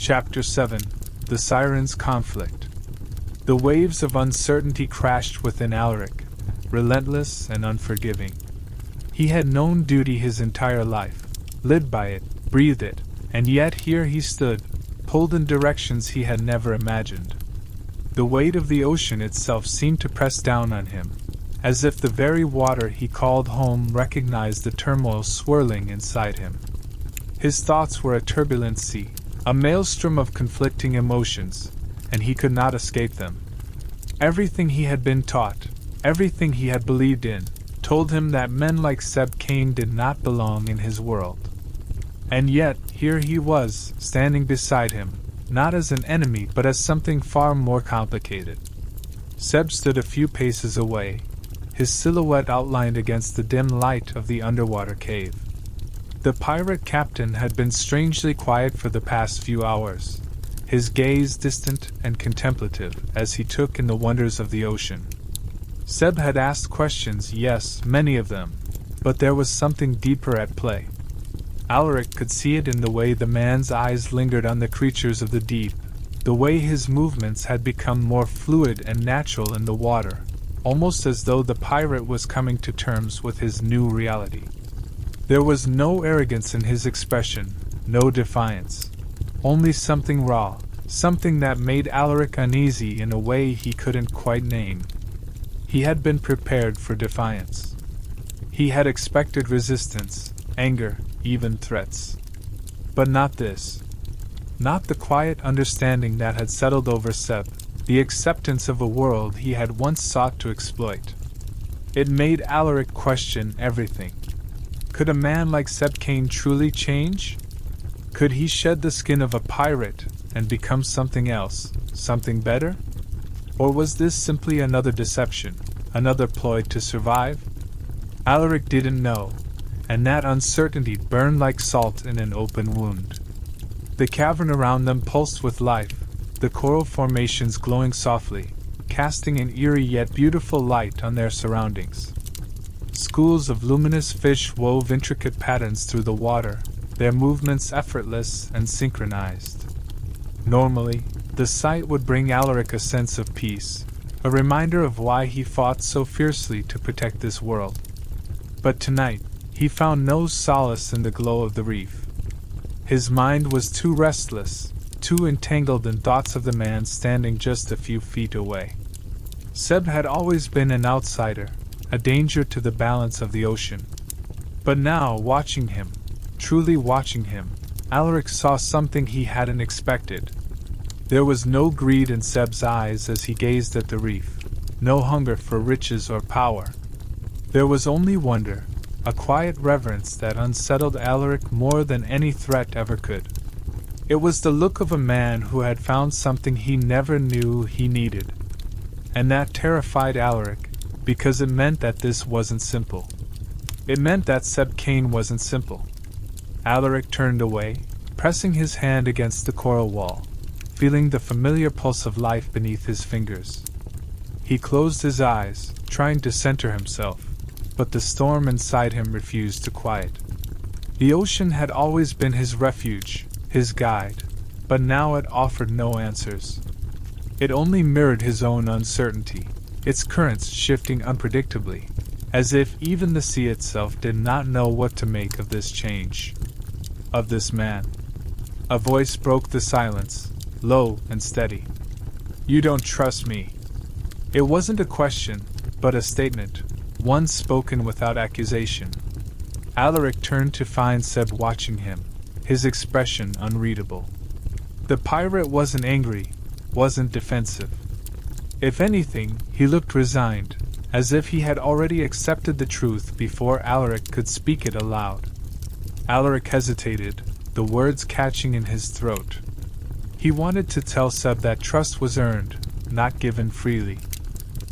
Chapter 7: The Siren's Conflict. The waves of uncertainty crashed within Alaric, relentless and unforgiving. He had known duty his entire life, lived by it, breathed it, and yet here he stood, pulled in directions he had never imagined. The weight of the ocean itself seemed to press down on him, as if the very water he called home recognized the turmoil swirling inside him. His thoughts were a turbulent sea, a maelstrom of conflicting emotions, and he could not escape them. Everything he had been taught, everything he had believed in, told him that men like Seb Cain did not belong in his world. And yet, here he was, standing beside him, not as an enemy but as something far more complicated. Seb stood a few paces away, his silhouette outlined against the dim light of the underwater cave. The pirate captain had been strangely quiet for the past few hours, his gaze distant and contemplative as he took in the wonders of the ocean. Seb had asked questions, yes, many of them, but there was something deeper at play. Alaric could see it in the way the man's eyes lingered on the creatures of the deep, the way his movements had become more fluid and natural in the water, almost as though the pirate was coming to terms with his new reality. There was no arrogance in his expression, no defiance. Only something raw, something that made Alaric uneasy in a way he couldn't quite name. He had been prepared for defiance. He had expected resistance, anger, even threats. But not this. Not the quiet understanding that had settled over Seb, the acceptance of a world he had once sought to exploit. It made Alaric question everything. Could a man like Seb Cain truly change? Could he shed the skin of a pirate and become something else, something better? Or was this simply another deception, another ploy to survive? Alaric didn't know, and that uncertainty burned like salt in an open wound. The cavern around them pulsed with life, the coral formations glowing softly, casting an eerie yet beautiful light on their surroundings. Schools of luminous fish wove intricate patterns through the water, their movements effortless and synchronized. Normally, the sight would bring Alaric a sense of peace, a reminder of why he fought so fiercely to protect this world. But tonight, he found no solace in the glow of the reef. His mind was too restless, too entangled in thoughts of the man standing just a few feet away. Seb had always been an outsider, a danger to the balance of the ocean. But now, watching him, truly watching him, Alaric saw something he hadn't expected. There was no greed in Seb's eyes as he gazed at the reef, no hunger for riches or power. There was only wonder, a quiet reverence that unsettled Alaric more than any threat ever could. It was the look of a man who had found something he never knew he needed. And that terrified Alaric, because it meant that this wasn't simple. It meant that Seb Cain wasn't simple. Alaric turned away, pressing his hand against the coral wall, feeling the familiar pulse of life beneath his fingers. He closed his eyes, trying to center himself, but the storm inside him refused to quiet. The ocean had always been his refuge, his guide, but now it offered no answers. It only mirrored his own uncertainty, its currents shifting unpredictably, as if even the sea itself did not know what to make of this change. Of this man. A voice broke the silence, low and steady. "You don't trust me." It wasn't a question, but a statement, one spoken without accusation. Alaric turned to find Seb watching him, his expression unreadable. The pirate wasn't angry, wasn't defensive. If anything, he looked resigned, as if he had already accepted the truth before Alaric could speak it aloud. Alaric hesitated, the words catching in his throat. He wanted to tell Seb that trust was earned, not given freely.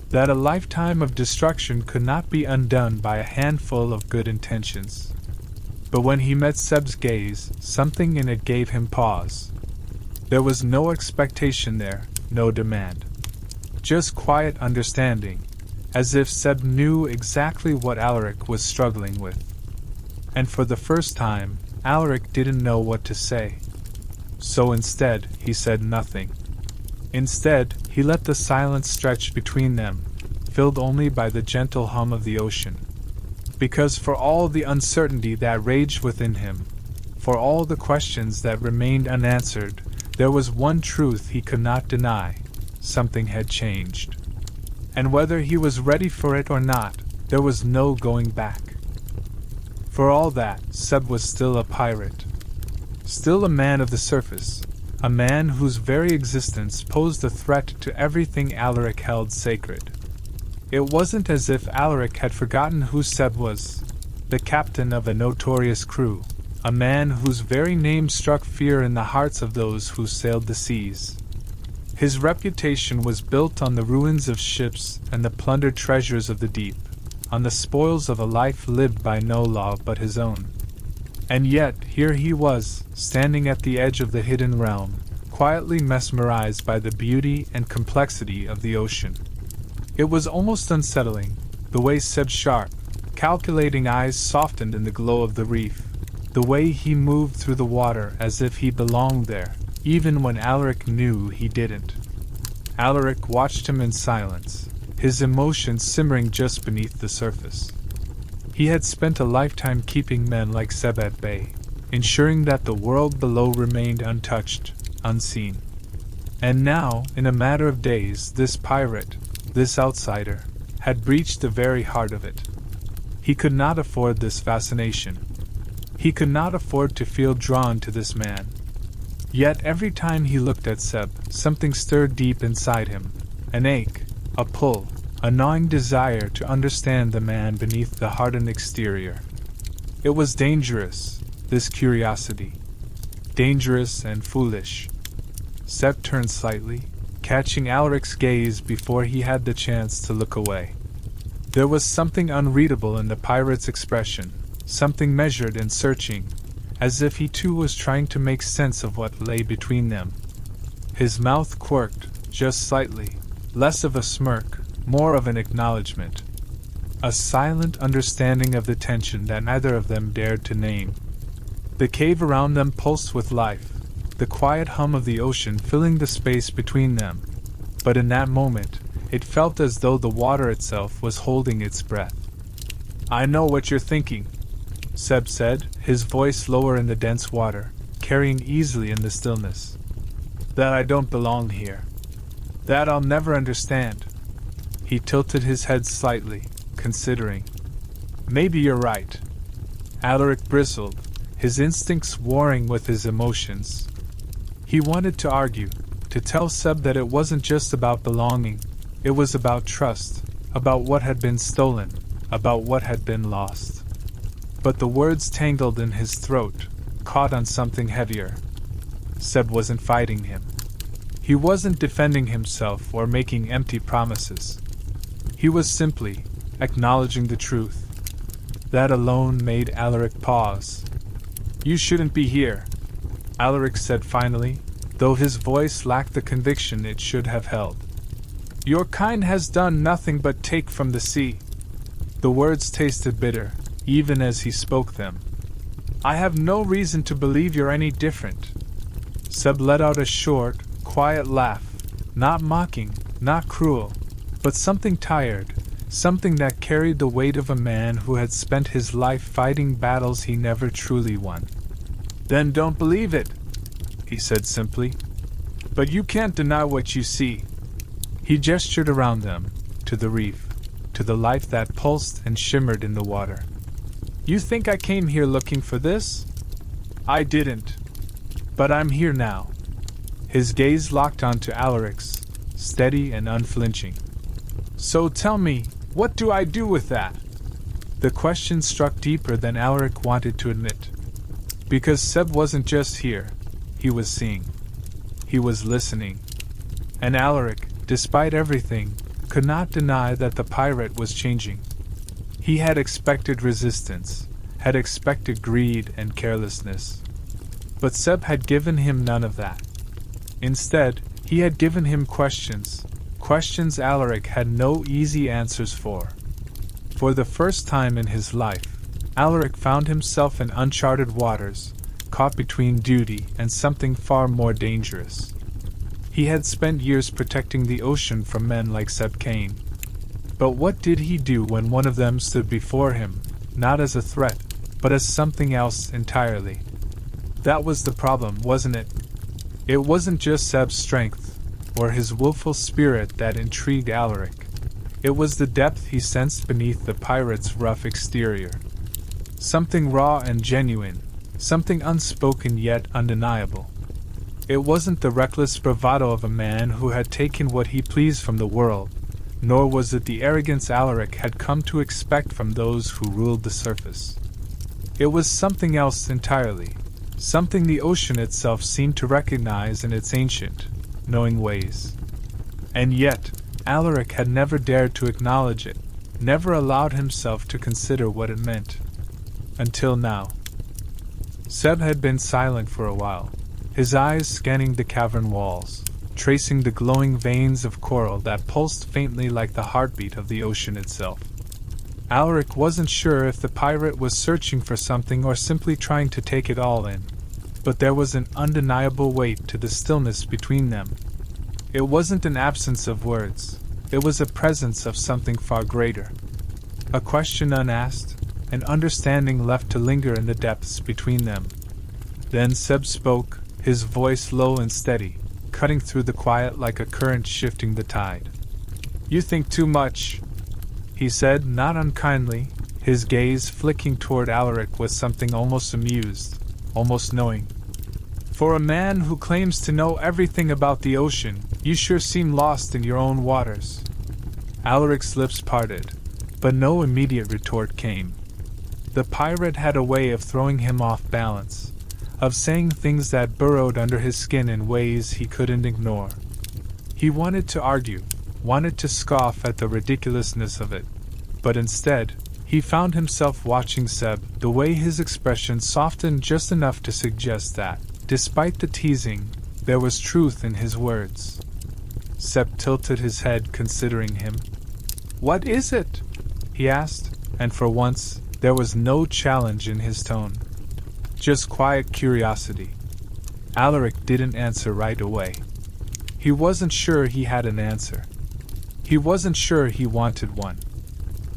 That a lifetime of destruction could not be undone by a handful of good intentions. But when he met Seb's gaze, something in it gave him pause. There was no expectation there, no demand. Just quiet understanding, as if Seb knew exactly what Alaric was struggling with. And for the first time, Alaric didn't know what to say. So instead, he said nothing. Instead, he let the silence stretch between them, filled only by the gentle hum of the ocean. Because for all the uncertainty that raged within him, for all the questions that remained unanswered, there was one truth he could not deny: something had changed. And whether he was ready for it or not, there was no going back. For all that, Seb was still a pirate. Still a man of the surface, a man whose very existence posed a threat to everything Alaric held sacred. It wasn't as if Alaric had forgotten who Seb was, the captain of a notorious crew, a man whose very name struck fear in the hearts of those who sailed the seas. His reputation was built on the ruins of ships and the plundered treasures of the deep, on the spoils of a life lived by no law but his own. And yet, here he was, standing at the edge of the hidden realm, quietly mesmerized by the beauty and complexity of the ocean. It was almost unsettling, the way Seb's sharp, calculating eyes softened in the glow of the reef, the way he moved through the water as if he belonged there, even when Alaric knew he didn't. Alaric watched him in silence, his emotions simmering just beneath the surface. He had spent a lifetime keeping men like Seb at bay, ensuring that the world below remained untouched, unseen. And now, in a matter of days, this pirate, this outsider, had breached the very heart of it. He could not afford this fascination. He could not afford to feel drawn to this man. Yet every time he looked at Seb, something stirred deep inside him, an ache, a pull, a gnawing desire to understand the man beneath the hardened exterior. It was dangerous, this curiosity. Dangerous and foolish. Seb turned slightly, catching Alaric's gaze before he had the chance to look away. There was something unreadable in the pirate's expression, something measured and searching, as if he too was trying to make sense of what lay between them. His mouth quirked, just slightly, less of a smirk, more of an acknowledgement. A silent understanding of the tension that neither of them dared to name. The cave around them pulsed with life, the quiet hum of the ocean filling the space between them. But in that moment, it felt as though the water itself was holding its breath. "I know what you're thinking," Seb said, his voice lower in the dense water, carrying easily in the stillness. "That I don't belong here. That I'll never understand." He tilted his head slightly, considering. "Maybe you're right." Alaric bristled, his instincts warring with his emotions. He wanted to argue, to tell Seb that it wasn't just about belonging, it was about trust, about what had been stolen, about what had been lost. But the words tangled in his throat, caught on something heavier. Seb wasn't fighting him. He wasn't defending himself or making empty promises. He was simply acknowledging the truth. That alone made Alaric pause. "You shouldn't be here," Alaric said finally, though his voice lacked the conviction it should have held. "Your kind has done nothing but take from the sea." The words tasted bitter, even as he spoke them. "I have no reason to believe you're any different." Seb let out a short, quiet laugh, not mocking, not cruel, but something tired, something that carried the weight of a man who had spent his life fighting battles he never truly won. "Then don't believe it," he said simply. "But you can't deny what you see." He gestured around them, to the reef, to the life that pulsed and shimmered in the water. "You think I came here looking for this? I didn't. But I'm here now." His gaze locked onto Alaric's, steady and unflinching. "So tell me, what do I do with that?" The question struck deeper than Alaric wanted to admit. Because Seb wasn't just here, he was seeing. He was listening. And Alaric, despite everything, could not deny that the pirate was changing. He had expected resistance, had expected greed and carelessness. But Seb had given him none of that. Instead, he had given him questions, questions Alaric had no easy answers for. For the first time in his life, Alaric found himself in uncharted waters, caught between duty and something far more dangerous. He had spent years protecting the ocean from men like Seb Kane. But what did he do when one of them stood before him, not as a threat, but as something else entirely? That was the problem, wasn't it? It wasn't just Seb's strength, or his willful spirit that intrigued Alaric. It was the depth he sensed beneath the pirate's rough exterior. Something raw and genuine, something unspoken yet undeniable. It wasn't the reckless bravado of a man who had taken what he pleased from the world, nor was it the arrogance Alaric had come to expect from those who ruled the surface. It was something else entirely, something the ocean itself seemed to recognize in its ancient, knowing ways. And yet, Alaric had never dared to acknowledge it, never allowed himself to consider what it meant. Until now. Seb had been silent for a while, his eyes scanning the cavern walls, tracing the glowing veins of coral that pulsed faintly like the heartbeat of the ocean itself. Alaric wasn't sure if the pirate was searching for something or simply trying to take it all in, but there was an undeniable weight to the stillness between them. It wasn't an absence of words, it was a presence of something far greater. A question unasked, an understanding left to linger in the depths between them. Then Seb spoke, his voice low and steady, cutting through the quiet like a current shifting the tide. "You think too much," he said, not unkindly, his gaze flicking toward Alaric with something almost amused, almost knowing. "For a man who claims to know everything about the ocean, you sure seem lost in your own waters." Alaric's lips parted, but no immediate retort came. The pirate had a way of throwing him off balance, of saying things that burrowed under his skin in ways he couldn't ignore. He wanted to argue, wanted to scoff at the ridiculousness of it, but instead, he found himself watching Seb, the way his expression softened just enough to suggest that, despite the teasing, there was truth in his words. Seb tilted his head, considering him. "What is it?" he asked, and for once, there was no challenge in his tone. Just quiet curiosity. Alaric didn't answer right away. He wasn't sure he had an answer. He wasn't sure he wanted one.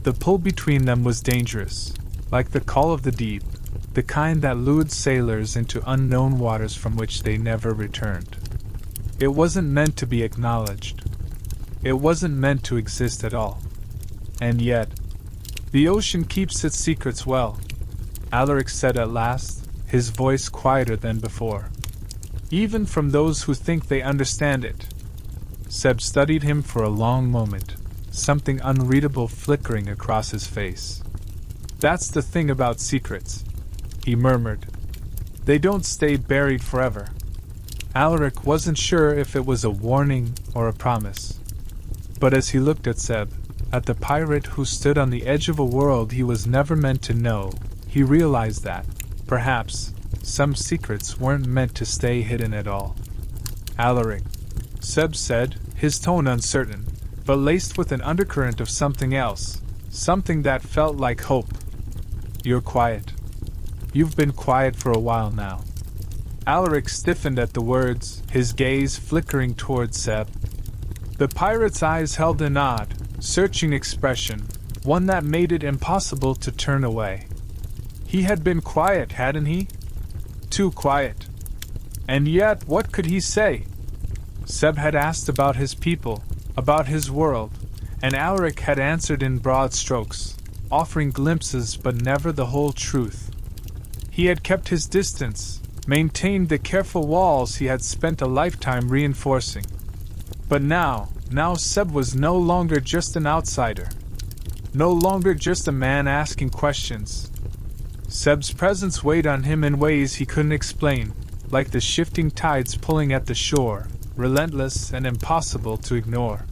The pull between them was dangerous, like the call of the deep, the kind that lured sailors into unknown waters from which they never returned. It wasn't meant to be acknowledged. It wasn't meant to exist at all. And yet, the ocean keeps its secrets well, Alaric said at last, his voice quieter than before. Even from those who think they understand it. Seb studied him for a long moment, something unreadable flickering across his face. "That's the thing about secrets," he murmured. "They don't stay buried forever." Alaric wasn't sure if it was a warning or a promise. But as he looked at Seb, at the pirate who stood on the edge of a world he was never meant to know, he realized that, perhaps, some secrets weren't meant to stay hidden at all. "Alaric," Seb said, his tone uncertain, but laced with an undercurrent of something else, something that felt like hope. "You're quiet. You've been quiet for a while now." Alaric stiffened at the words, his gaze flickering toward Seb. The pirate's eyes held an odd, searching expression, one that made it impossible to turn away. He had been quiet, hadn't he? Too quiet. And yet, what could he say? Seb had asked about his people, about his world, and Alaric had answered in broad strokes, offering glimpses but never the whole truth. He had kept his distance, maintained the careful walls he had spent a lifetime reinforcing. But now Seb was no longer just an outsider. No longer just a man asking questions. Seb's presence weighed on him in ways he couldn't explain, like the shifting tides pulling at the shore, relentless and impossible to ignore.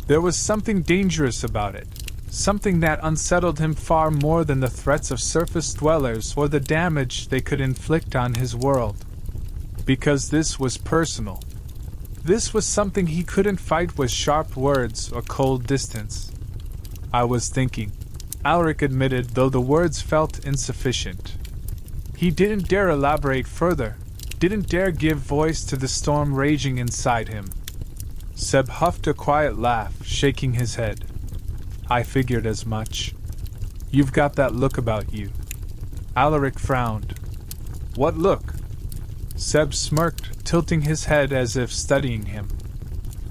There was something dangerous about it, something that unsettled him far more than the threats of surface dwellers or the damage they could inflict on his world. Because this was personal. This was something he couldn't fight with sharp words or cold distance. "I was thinking," Alaric admitted, though the words felt insufficient. He didn't dare elaborate further, didn't dare give voice to the storm raging inside him. Seb huffed a quiet laugh, shaking his head. I figured as much. You've got that look about you. Alaric frowned. What look? Seb smirked, tilting his head as if studying him.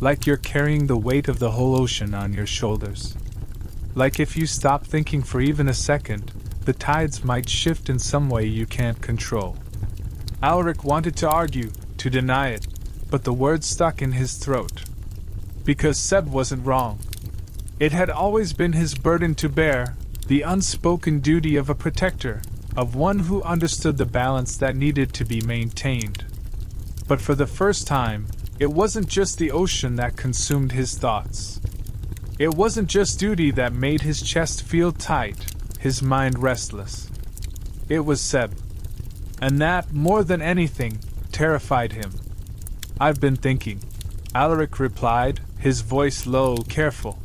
Like you're carrying the weight of the whole ocean on your shoulders. Like if you stop thinking for even a second, the tides might shift in some way you can't control. Alaric wanted to argue, to deny it, but the words stuck in his throat. Because Seb wasn't wrong. It had always been his burden to bear, the unspoken duty of a protector, of one who understood the balance that needed to be maintained. But for the first time, it wasn't just the ocean that consumed his thoughts. It wasn't just duty that made his chest feel tight, his mind restless. It was Seb. And that, more than anything, terrified him. I've been thinking, Alaric replied, his voice low, careful.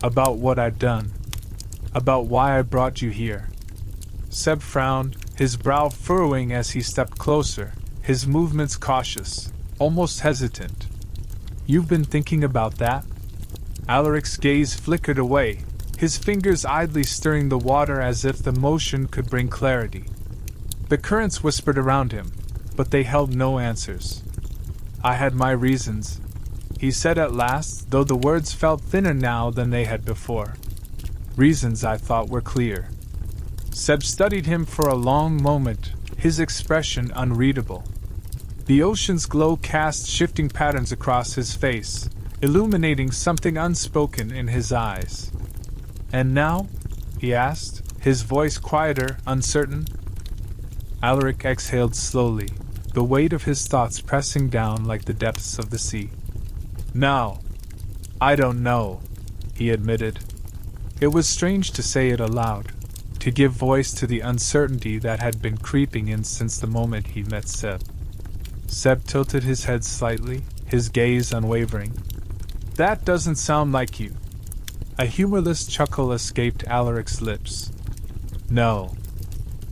About what I've done. About why I brought you here. Seb frowned, his brow furrowing as he stepped closer, his movements cautious, almost hesitant. You've been thinking about that? Alaric's gaze flickered away, his fingers idly stirring the water as if the motion could bring clarity. The currents whispered around him, but they held no answers. I had my reasons, he said at last, though the words felt thinner now than they had before. Reasons I thought were clear. Seb studied him for a long moment, his expression unreadable. The ocean's glow cast shifting patterns across his face, illuminating something unspoken in his eyes. And now? He asked, his voice quieter, uncertain. Alaric exhaled slowly, the weight of his thoughts pressing down like the depths of the sea. Now, I don't know, he admitted. It was strange to say it aloud, to give voice to the uncertainty that had been creeping in since the moment he met Seb. Seb tilted his head slightly, his gaze unwavering. That doesn't sound like you. A humorless chuckle escaped Alaric's lips. No,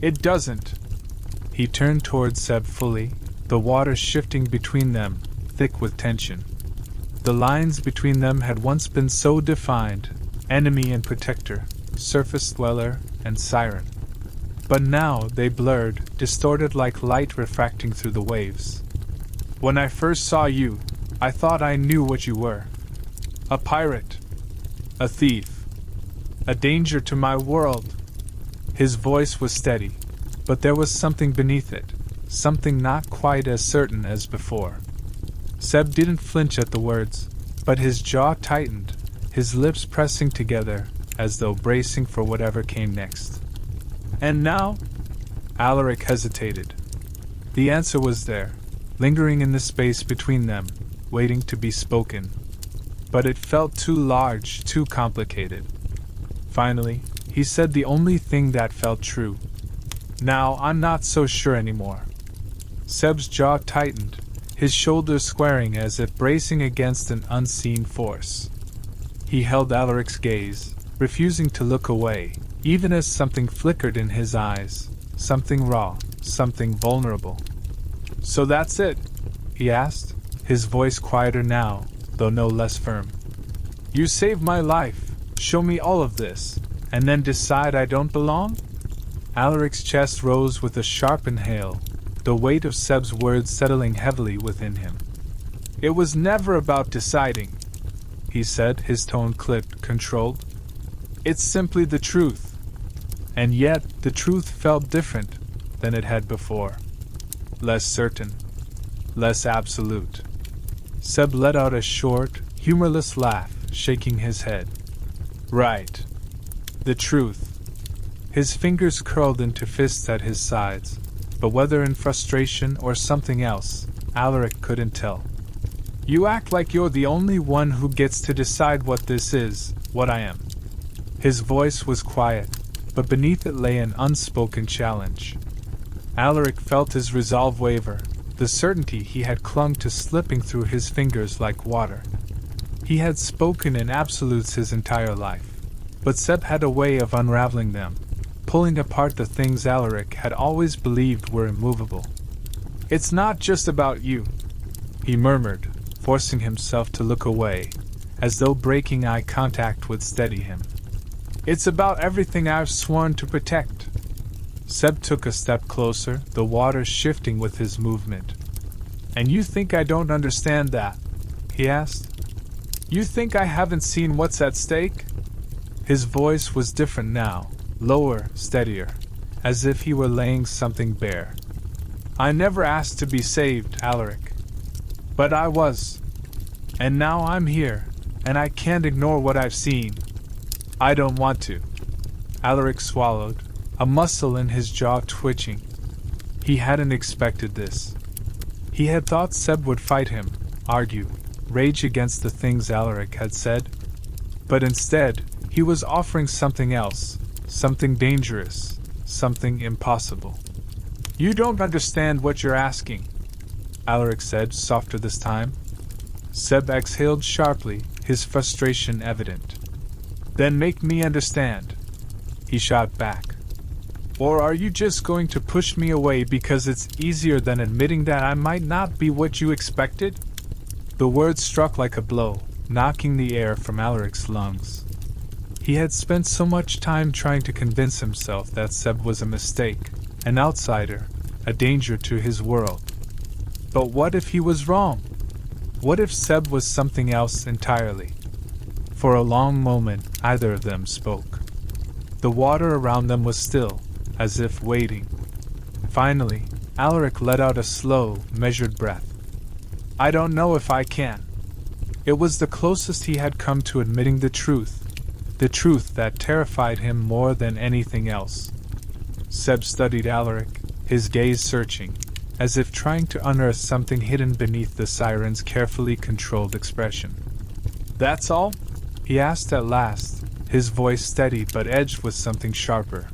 it doesn't. He turned toward Seb fully, the water shifting between them, thick with tension. The lines between them had once been so defined, enemy and protector, surface dweller and siren. But now they blurred, distorted like light refracting through the waves. When I first saw you, I thought I knew what you were. A pirate. A thief. A danger to my world. His voice was steady, but there was something beneath it, something not quite as certain as before. Seb didn't flinch at the words, but his jaw tightened, his lips pressing together, as though bracing for whatever came next. And now? Alaric hesitated. The answer was there, lingering in the space between them, waiting to be spoken. But it felt too large, too complicated. Finally, he said the only thing that felt true. Now I'm not so sure anymore. Seb's jaw tightened, his shoulders squaring as if bracing against an unseen force. He held Alaric's gaze, refusing to look away, even as something flickered in his eyes, something raw, something vulnerable. So that's it? He asked, his voice quieter now, though no less firm. You saved my life, show me all of this, and then decide I don't belong? Alaric's chest rose with a sharp inhale, the weight of Seb's words settling heavily within him. It was never about deciding, he said, his tone clipped, controlled. It's simply the truth. And yet, the truth felt different than it had before. Less certain. Less absolute. Seb let out a short, humorless laugh, shaking his head. Right. The truth. His fingers curled into fists at his sides, but whether in frustration or something else, Alaric couldn't tell. You act like you're the only one who gets to decide what this is, what I am. His voice was quiet, but beneath it lay an unspoken challenge. Alaric felt his resolve waver, the certainty he had clung to slipping through his fingers like water. He had spoken in absolutes his entire life, but Seb had a way of unraveling them, pulling apart the things Alaric had always believed were immovable. "It's not just about you," he murmured, forcing himself to look away, as though breaking eye contact would steady him. "It's about everything I've sworn to protect." Seb took a step closer, the water shifting with his movement. "And you think I don't understand that?" he asked. "You think I haven't seen what's at stake?" His voice was different now, lower, steadier, as if he were laying something bare. "I never asked to be saved, Alaric. But I was. And now I'm here, and I can't ignore what I've seen. I don't want to." Alaric swallowed, a muscle in his jaw twitching. He hadn't expected this. He had thought Seb would fight him, argue, rage against the things Alaric had said. But instead, he was offering something else, something dangerous, something impossible. "You don't understand what you're asking," Alaric said, softer this time. Seb exhaled sharply, his frustration evident. "Then make me understand," he shot back. "Or are you just going to push me away because it's easier than admitting that I might not be what you expected?" The words struck like a blow, knocking the air from Alaric's lungs. He had spent so much time trying to convince himself that Seb was a mistake, an outsider, a danger to his world. But what if he was wrong? What if Seb was something else entirely? For a long moment, neither of them spoke. The water around them was still, as if waiting. Finally, Alaric let out a slow, measured breath. "I don't know if I can." It was the closest he had come to admitting the truth that terrified him more than anything else. Seb studied Alaric, his gaze searching, as if trying to unearth something hidden beneath the siren's carefully controlled expression. "That's all?" he asked at last, his voice steady but edged with something sharper.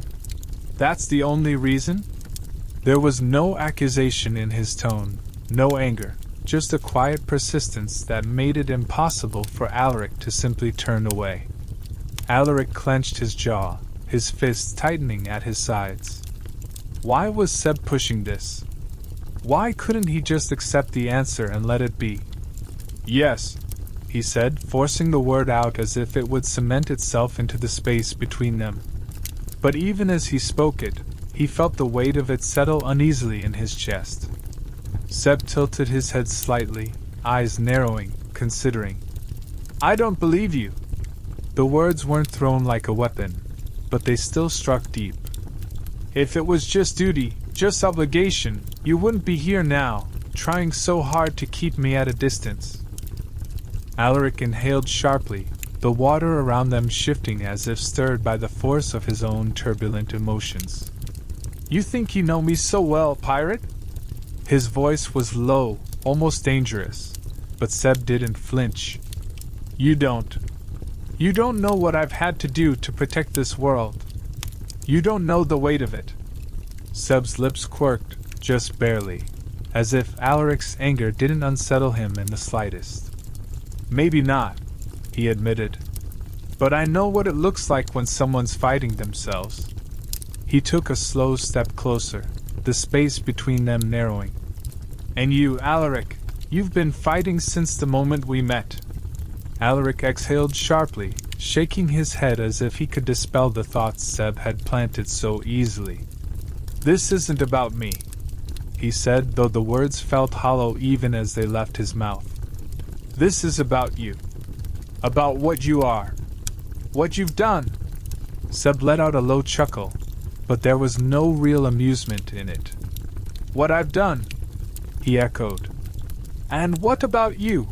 "That's the only reason?" There was no accusation in his tone, no anger, just a quiet persistence that made it impossible for Alaric to simply turn away. Alaric clenched his jaw, his fists tightening at his sides. Why was Seb pushing this? Why couldn't he just accept the answer and let it be? "Yes," he said, forcing the word out as if it would cement itself into the space between them. But even as he spoke it, he felt the weight of it settle uneasily in his chest. Seb tilted his head slightly, eyes narrowing, considering. "I don't believe you." The words weren't thrown like a weapon, but they still struck deep. "If it was just duty, just obligation, you wouldn't be here now, trying so hard to keep me at a distance." Alaric inhaled sharply, the water around them shifting as if stirred by the force of his own turbulent emotions. "You think you know me so well, pirate?" His voice was low, almost dangerous, but Seb didn't flinch. "You don't. You don't know what I've had to do to protect this world. You don't know the weight of it." Seb's lips quirked, just barely, as if Alaric's anger didn't unsettle him in the slightest. "Maybe not," he admitted. "But I know what it looks like when someone's fighting themselves." He took a slow step closer, the space between them narrowing. "And you, Alaric, you've been fighting since the moment we met." Alaric exhaled sharply, shaking his head as if he could dispel the thoughts Seb had planted so easily. "This isn't about me," he said, though the words felt hollow even as they left his mouth. "This is about you. About what you are. What you've done." Seb let out a low chuckle, but there was no real amusement in it. "What I've done," he echoed. "And what about you?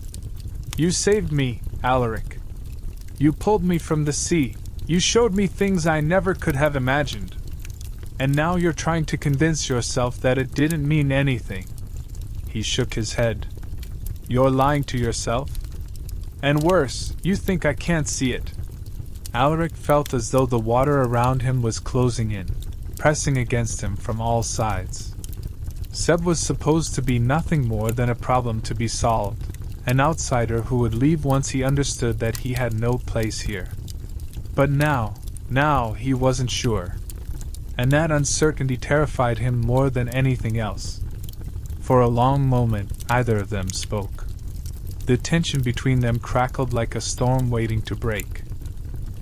You saved me, Alaric. You pulled me from the sea, you showed me things I never could have imagined. And now you're trying to convince yourself that it didn't mean anything." He shook his head. "You're lying to yourself? And worse, you think I can't see it." Alaric felt as though the water around him was closing in, pressing against him from all sides. Seb was supposed to be nothing more than a problem to be solved, an outsider who would leave once he understood that he had no place here. But now he wasn't sure. and that uncertainty terrified him more than anything else. For a long moment, neither of them spoke. The tension between them crackled like a storm waiting to break.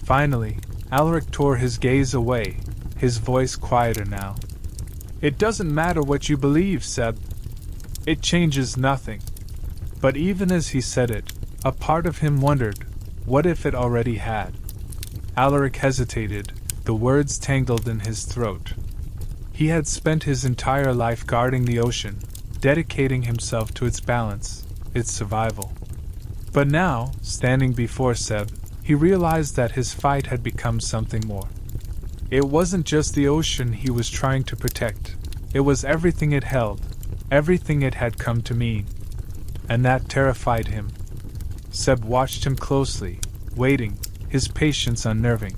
Finally, Alaric tore his gaze away, his voice quieter now. "It doesn't matter what you believe, Seb. It changes nothing." But even as he said it, a part of him wondered, what if it already had? Alaric hesitated, the words tangled in his throat. He had spent his entire life guarding the ocean, dedicating himself to its balance, its survival. But now, standing before Seb, he realized that his fight had become something more. It wasn't just the ocean he was trying to protect, it was everything it held, everything it had come to mean. And that terrified him. Seb watched him closely, waiting, his patience unnerving.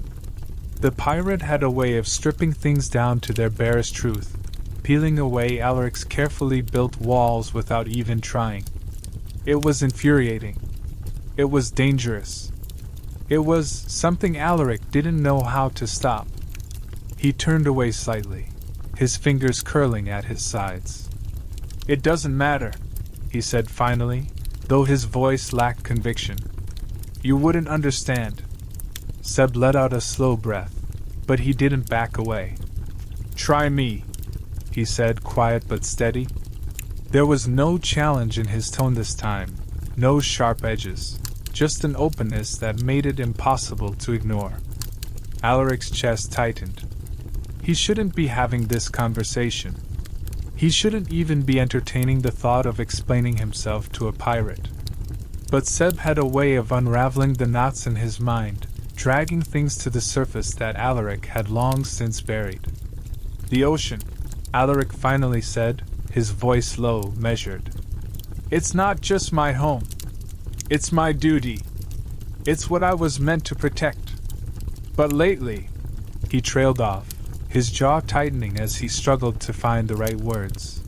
The pirate had a way of stripping things down to their barest truth, peeling away Alaric's carefully built walls without even trying. It was infuriating. It was dangerous. It was something Alaric didn't know how to stop. He turned away slightly, his fingers curling at his sides. "It doesn't matter," he said finally, though his voice lacked conviction. "You wouldn't understand." Seb let out a slow breath, but he didn't back away. "Try me," he said, quiet but steady. There was no challenge in his tone this time, no sharp edges, just an openness that made it impossible to ignore. Alaric's chest tightened. He shouldn't be having this conversation. He shouldn't even be entertaining the thought of explaining himself to a pirate. But Seb had a way of unraveling the knots in his mind, dragging things to the surface that Alaric had long since buried. "The ocean," Alaric finally said, his voice low, measured. "It's not just my home. It's my duty. It's what I was meant to protect. But lately," he trailed off, his jaw tightening as he struggled to find the right words.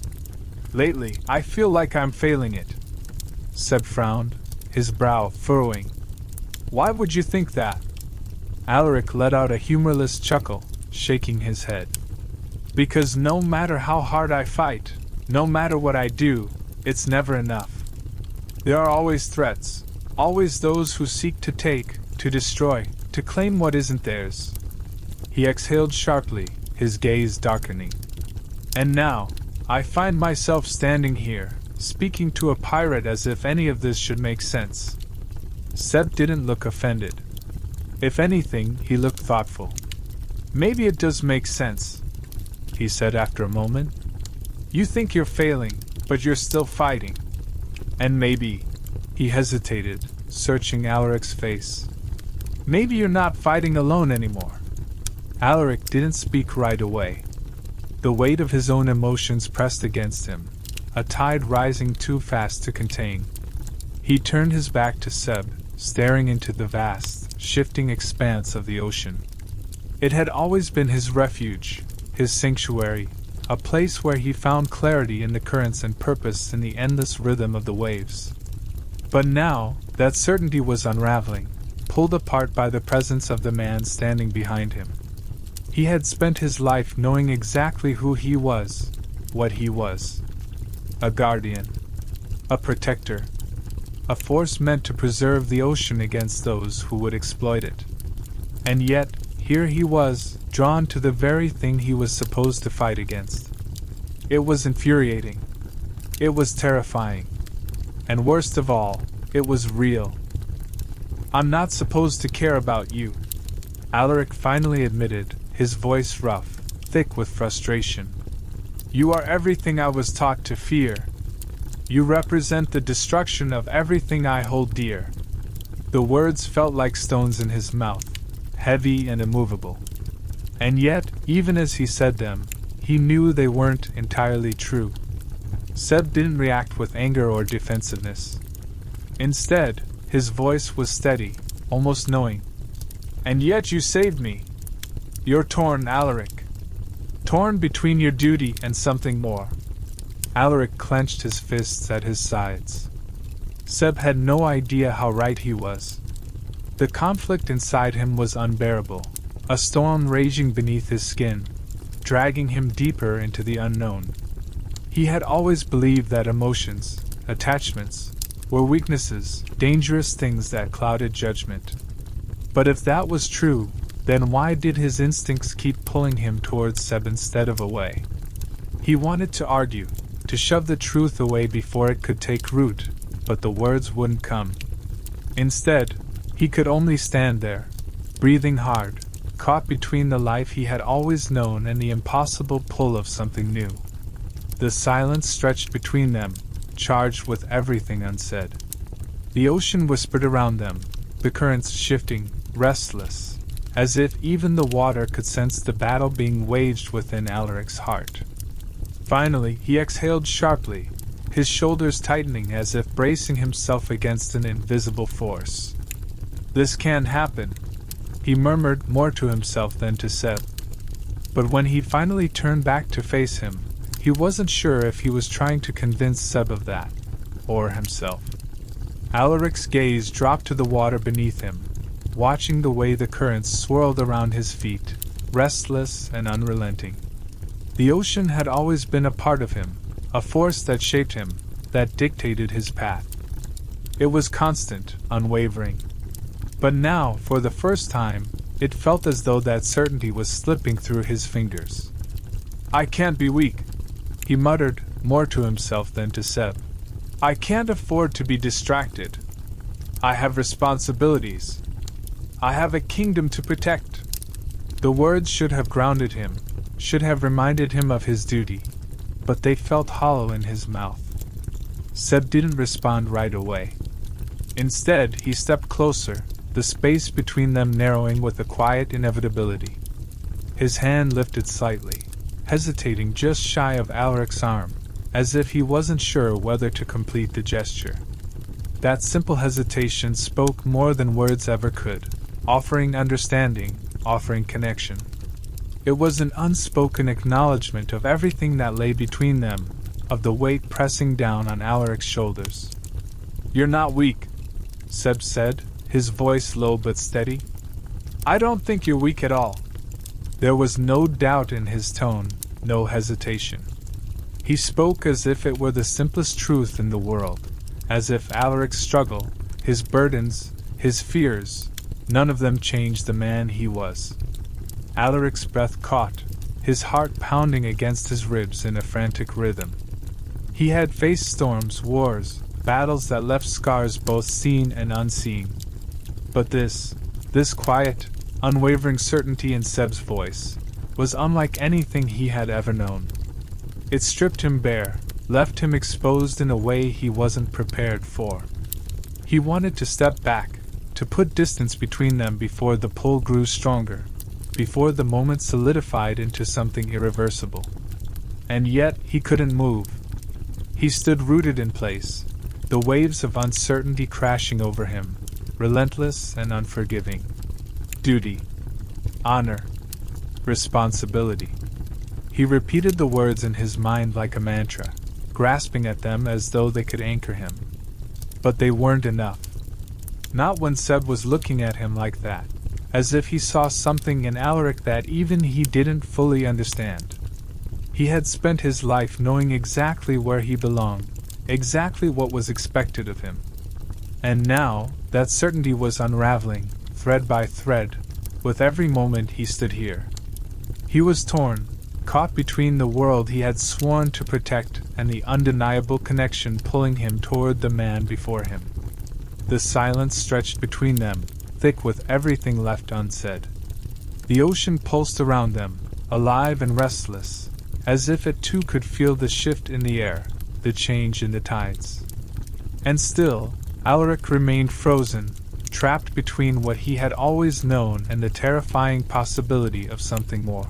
"Lately, I feel like I'm failing it." Seb frowned, his brow furrowing. "Why would you think that?" Alaric let out a humorless chuckle, shaking his head. "Because no matter how hard I fight, no matter what I do, it's never enough. There are always threats, always those who seek to take, to destroy, to claim what isn't theirs." He exhaled sharply, his gaze darkening. "And now, I find myself standing here, speaking to a pirate as if any of this should make sense." Seb didn't look offended. If anything, he looked thoughtful. "Maybe it does make sense," he said after a moment. "You think you're failing, but you're still fighting. And maybe," he hesitated, searching Alaric's face, "maybe you're not fighting alone anymore." Alaric didn't speak right away. The weight of his own emotions pressed against him, a tide rising too fast to contain. He turned his back to Seb, staring into the vast, shifting expanse of the ocean. It had always been his refuge, his sanctuary, a place where he found clarity in the currents and purpose in the endless rhythm of the waves. But now, that certainty was unraveling, pulled apart by the presence of the man standing behind him. He had spent his life knowing exactly who he was, what he was. A guardian. A protector. A force meant to preserve the ocean against those who would exploit it. And yet, here he was, drawn to the very thing he was supposed to fight against. It was infuriating. It was terrifying. And worst of all, it was real. "I'm not supposed to care about you," Alaric finally admitted, his voice rough, thick with frustration. "You are everything I was taught to fear. You represent the destruction of everything I hold dear." The words felt like stones in his mouth, heavy and immovable. And yet, even as he said them, he knew they weren't entirely true. Seb didn't react with anger or defensiveness. Instead, his voice was steady, almost knowing. "And yet you saved me. You're torn, Alaric. Torn between your duty and something more." Alaric clenched his fists at his sides. Seb had no idea how right he was. The conflict inside him was unbearable, a storm raging beneath his skin, dragging him deeper into the unknown. He had always believed that emotions, attachments, were weaknesses, dangerous things that clouded judgment. But if that was true, then why did his instincts keep pulling him towards Seb instead of away? He wanted to argue, to shove the truth away before it could take root, but the words wouldn't come. Instead, he could only stand there, breathing hard, caught between the life he had always known and the impossible pull of something new. The silence stretched between them, charged with everything unsaid. The ocean whispered around them, the currents shifting, restless, as if even the water could sense the battle being waged within Alaric's heart. Finally, he exhaled sharply, his shoulders tightening as if bracing himself against an invisible force. "This can't happen," he murmured, more to himself than to Seb. But when he finally turned back to face him, he wasn't sure if he was trying to convince Seb of that, or himself. Alaric's gaze dropped to the water beneath him, watching the way the currents swirled around his feet, restless and unrelenting. The ocean had always been a part of him, a force that shaped him, that dictated his path. It was constant, unwavering. But now, for the first time, it felt as though that certainty was slipping through his fingers. "I can't be weak," he muttered, more to himself than to Seb. "I can't afford to be distracted. I have responsibilities. I have a kingdom to protect." The words should have grounded him, should have reminded him of his duty, but they felt hollow in his mouth. Seb didn't respond right away. Instead, he stepped closer, the space between them narrowing with a quiet inevitability. His hand lifted slightly, hesitating just shy of Alaric's arm, as if he wasn't sure whether to complete the gesture. That simple hesitation spoke more than words ever could, offering understanding, offering connection. It was an unspoken acknowledgement of everything that lay between them, of the weight pressing down on Alaric's shoulders. "You're not weak," Seb said, his voice low but steady. "I don't think you're weak at all." There was no doubt in his tone, no hesitation. He spoke as if it were the simplest truth in the world, as if Alaric's struggle, his burdens, his fears, none of them changed the man he was. Alaric's breath caught, his heart pounding against his ribs in a frantic rhythm. He had faced storms, wars, battles that left scars both seen and unseen. But this quiet, unwavering certainty in Seb's voice, was unlike anything he had ever known. It stripped him bare, left him exposed in a way he wasn't prepared for. He wanted to step back, to put distance between them before the pull grew stronger, before the moment solidified into something irreversible. And yet he couldn't move. He stood rooted in place, the waves of uncertainty crashing over him, relentless and unforgiving. Duty, honor, responsibility. He repeated the words in his mind like a mantra, grasping at them as though they could anchor him. But they weren't enough. Not when Seb was looking at him like that, as if he saw something in Alaric that even he didn't fully understand. He had spent his life knowing exactly where he belonged, exactly what was expected of him. And now, that certainty was unraveling, thread by thread, with every moment he stood here. He was torn, caught between the world he had sworn to protect and the undeniable connection pulling him toward the man before him. The silence stretched between them, thick with everything left unsaid. The ocean pulsed around them, alive and restless, as if it too could feel the shift in the air, the change in the tides. And still, Alaric remained frozen, trapped between what he had always known and the terrifying possibility of something more.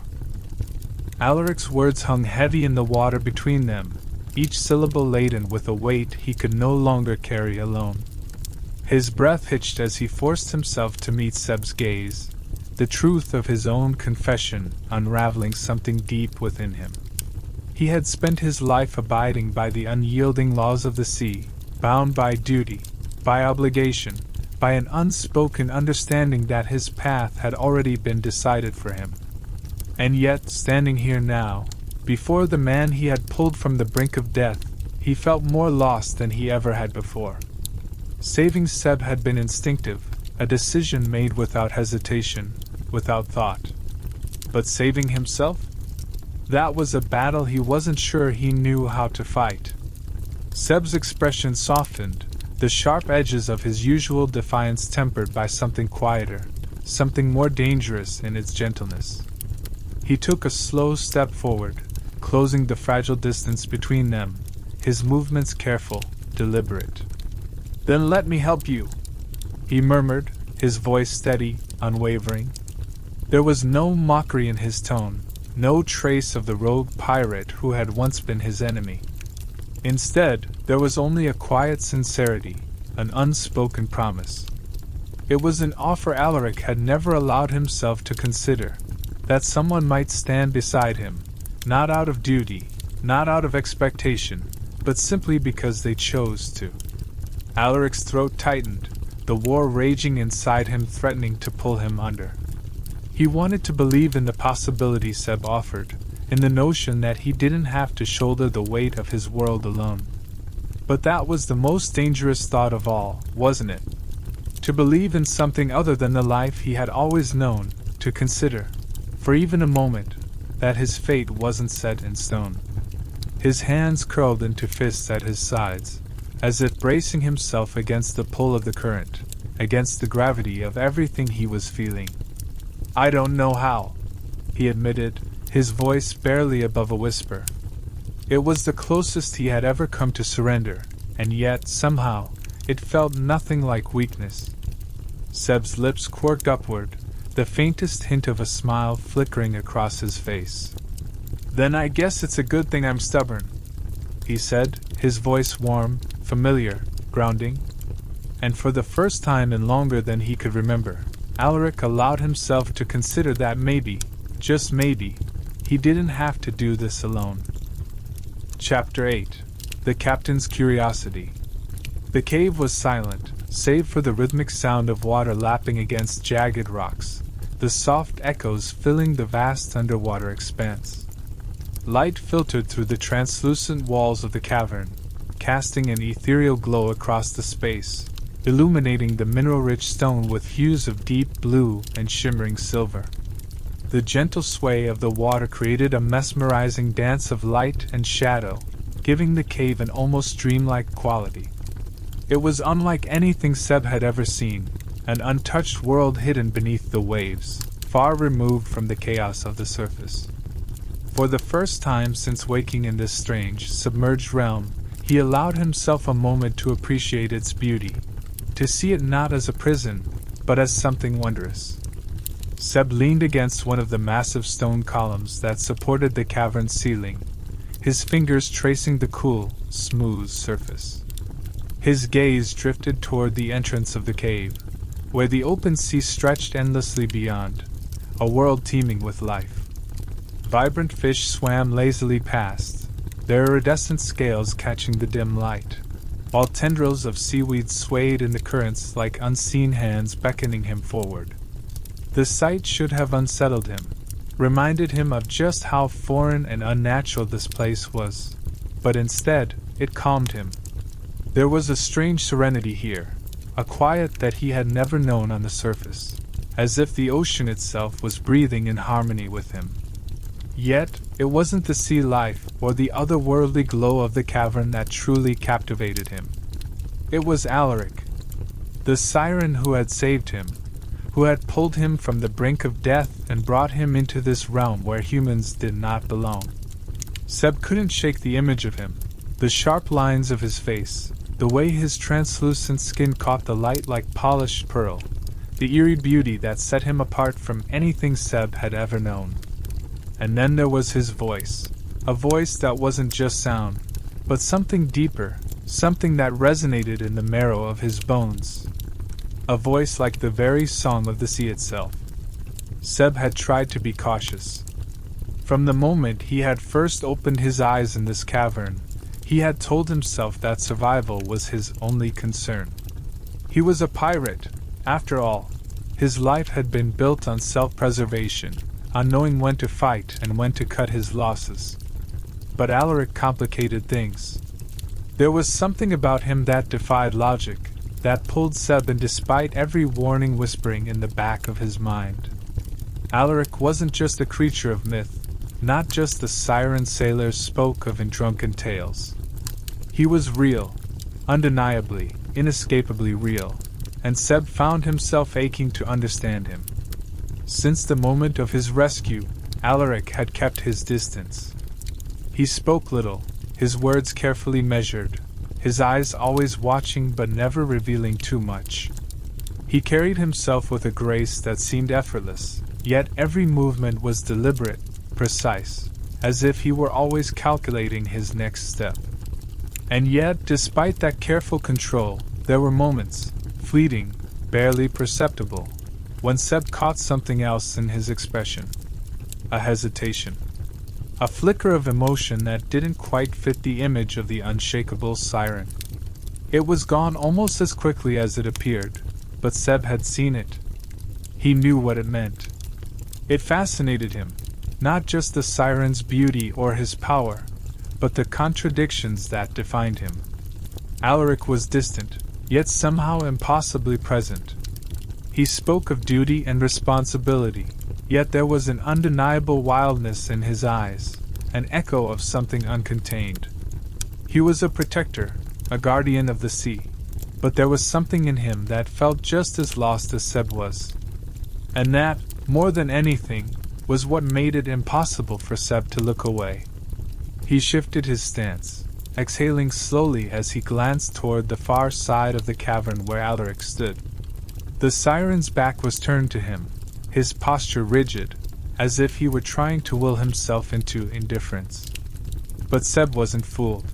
Alaric's words hung heavy in the water between them, each syllable laden with a weight he could no longer carry alone. His breath hitched as he forced himself to meet Seb's gaze, the truth of his own confession unraveling something deep within him. He had spent his life abiding by the unyielding laws of the sea, bound by duty, by obligation, by an unspoken understanding that his path had already been decided for him. And yet, standing here now, before the man he had pulled from the brink of death, he felt more lost than he ever had before. Saving Seb had been instinctive, a decision made without hesitation, without thought. But saving himself? That was a battle he wasn't sure he knew how to fight. Seb's expression softened, the sharp edges of his usual defiance tempered by something quieter, something more dangerous in its gentleness. He took a slow step forward, closing the fragile distance between them, his movements careful, deliberate. "Then let me help you," he murmured, his voice steady, unwavering. There was no mockery in his tone, no trace of the rogue pirate who had once been his enemy. Instead, there was only a quiet sincerity, an unspoken promise. It was an offer Alaric had never allowed himself to consider, that someone might stand beside him, not out of duty, not out of expectation, but simply because they chose to. Alaric's throat tightened, the war raging inside him threatening to pull him under. He wanted to believe in the possibility Seb offered, in the notion that he didn't have to shoulder the weight of his world alone. But that was the most dangerous thought of all, wasn't it? To believe in something other than the life he had always known, to consider, for even a moment, that his fate wasn't set in stone. His hands curled into fists at his sides, as if bracing himself against the pull of the current, against the gravity of everything he was feeling. "I don't know how," he admitted, his voice barely above a whisper. It was the closest he had ever come to surrender, and yet, somehow, it felt nothing like weakness. Seb's lips quirked upward, the faintest hint of a smile flickering across his face. "Then I guess it's a good thing I'm stubborn," he said, his voice warm, familiar, grounding. And for the first time in longer than he could remember, Alaric allowed himself to consider that maybe, just maybe, he didn't have to do this alone. Chapter 8. The Captain's Curiosity. The cave was silent, save for the rhythmic sound of water lapping against jagged rocks, the soft echoes filling the vast underwater expanse. Light filtered through the translucent walls of the cavern, casting an ethereal glow across the space, illuminating the mineral-rich stone with hues of deep blue and shimmering silver. The gentle sway of the water created a mesmerizing dance of light and shadow, giving the cave an almost dreamlike quality. It was unlike anything Seb had ever seen, an untouched world hidden beneath the waves, far removed from the chaos of the surface. For the first time since waking in this strange, submerged realm, he allowed himself a moment to appreciate its beauty, to see it not as a prison, but as something wondrous. Seb leaned against one of the massive stone columns that supported the cavern's ceiling, his fingers tracing the cool, smooth surface. His gaze drifted toward the entrance of the cave, where the open sea stretched endlessly beyond, a world teeming with life. Vibrant fish swam lazily past, their iridescent scales catching the dim light, while tendrils of seaweed swayed in the currents like unseen hands beckoning him forward. The sight should have unsettled him, reminded him of just how foreign and unnatural this place was, but instead, it calmed him. There was a strange serenity here, a quiet that he had never known on the surface, as if the ocean itself was breathing in harmony with him. Yet, it wasn't the sea life or the otherworldly glow of the cavern that truly captivated him. It was Alaric, the siren who had saved him, who had pulled him from the brink of death and brought him into this realm where humans did not belong. Seb couldn't shake the image of him, the sharp lines of his face, the way his translucent skin caught the light like polished pearl, the eerie beauty that set him apart from anything Seb had ever known. And then there was his voice, a voice that wasn't just sound, but something deeper, something that resonated in the marrow of his bones. A voice like the very song of the sea itself. Seb had tried to be cautious. From the moment he had first opened his eyes in this cavern, he had told himself that survival was his only concern. He was a pirate, after all. His life had been built on self-preservation, on knowing when to fight and when to cut his losses. But Alaric complicated things. There was something about him that defied logic, that pulled Seb in despite every warning whispering in the back of his mind. Alaric wasn't just a creature of myth, not just the siren sailors spoke of in drunken tales. He was real, undeniably, inescapably real, and Seb found himself aching to understand him. Since the moment of his rescue, Alaric had kept his distance. He spoke little, his words carefully measured, his eyes always watching but never revealing too much. He carried himself with a grace that seemed effortless, yet every movement was deliberate, precise, as if he were always calculating his next step. And yet, despite that careful control, there were moments, fleeting, barely perceptible, when Seb caught something else in his expression. A hesitation. A flicker of emotion that didn't quite fit the image of the unshakable siren. It was gone almost as quickly as it appeared, but Seb had seen it. He knew what it meant. It fascinated him, not just the siren's beauty or his power, but the contradictions that defined him. Alaric was distant, yet somehow impossibly present. He spoke of duty and responsibility, yet there was an undeniable wildness in his eyes, an echo of something uncontained. He was a protector, a guardian of the sea, but there was something in him that felt just as lost as Seb was. And that, more than anything, was what made it impossible for Seb to look away. He shifted his stance, exhaling slowly as he glanced toward the far side of the cavern where Alaric stood. The siren's back was turned to him, his posture rigid, as if he were trying to will himself into indifference. But Seb wasn't fooled.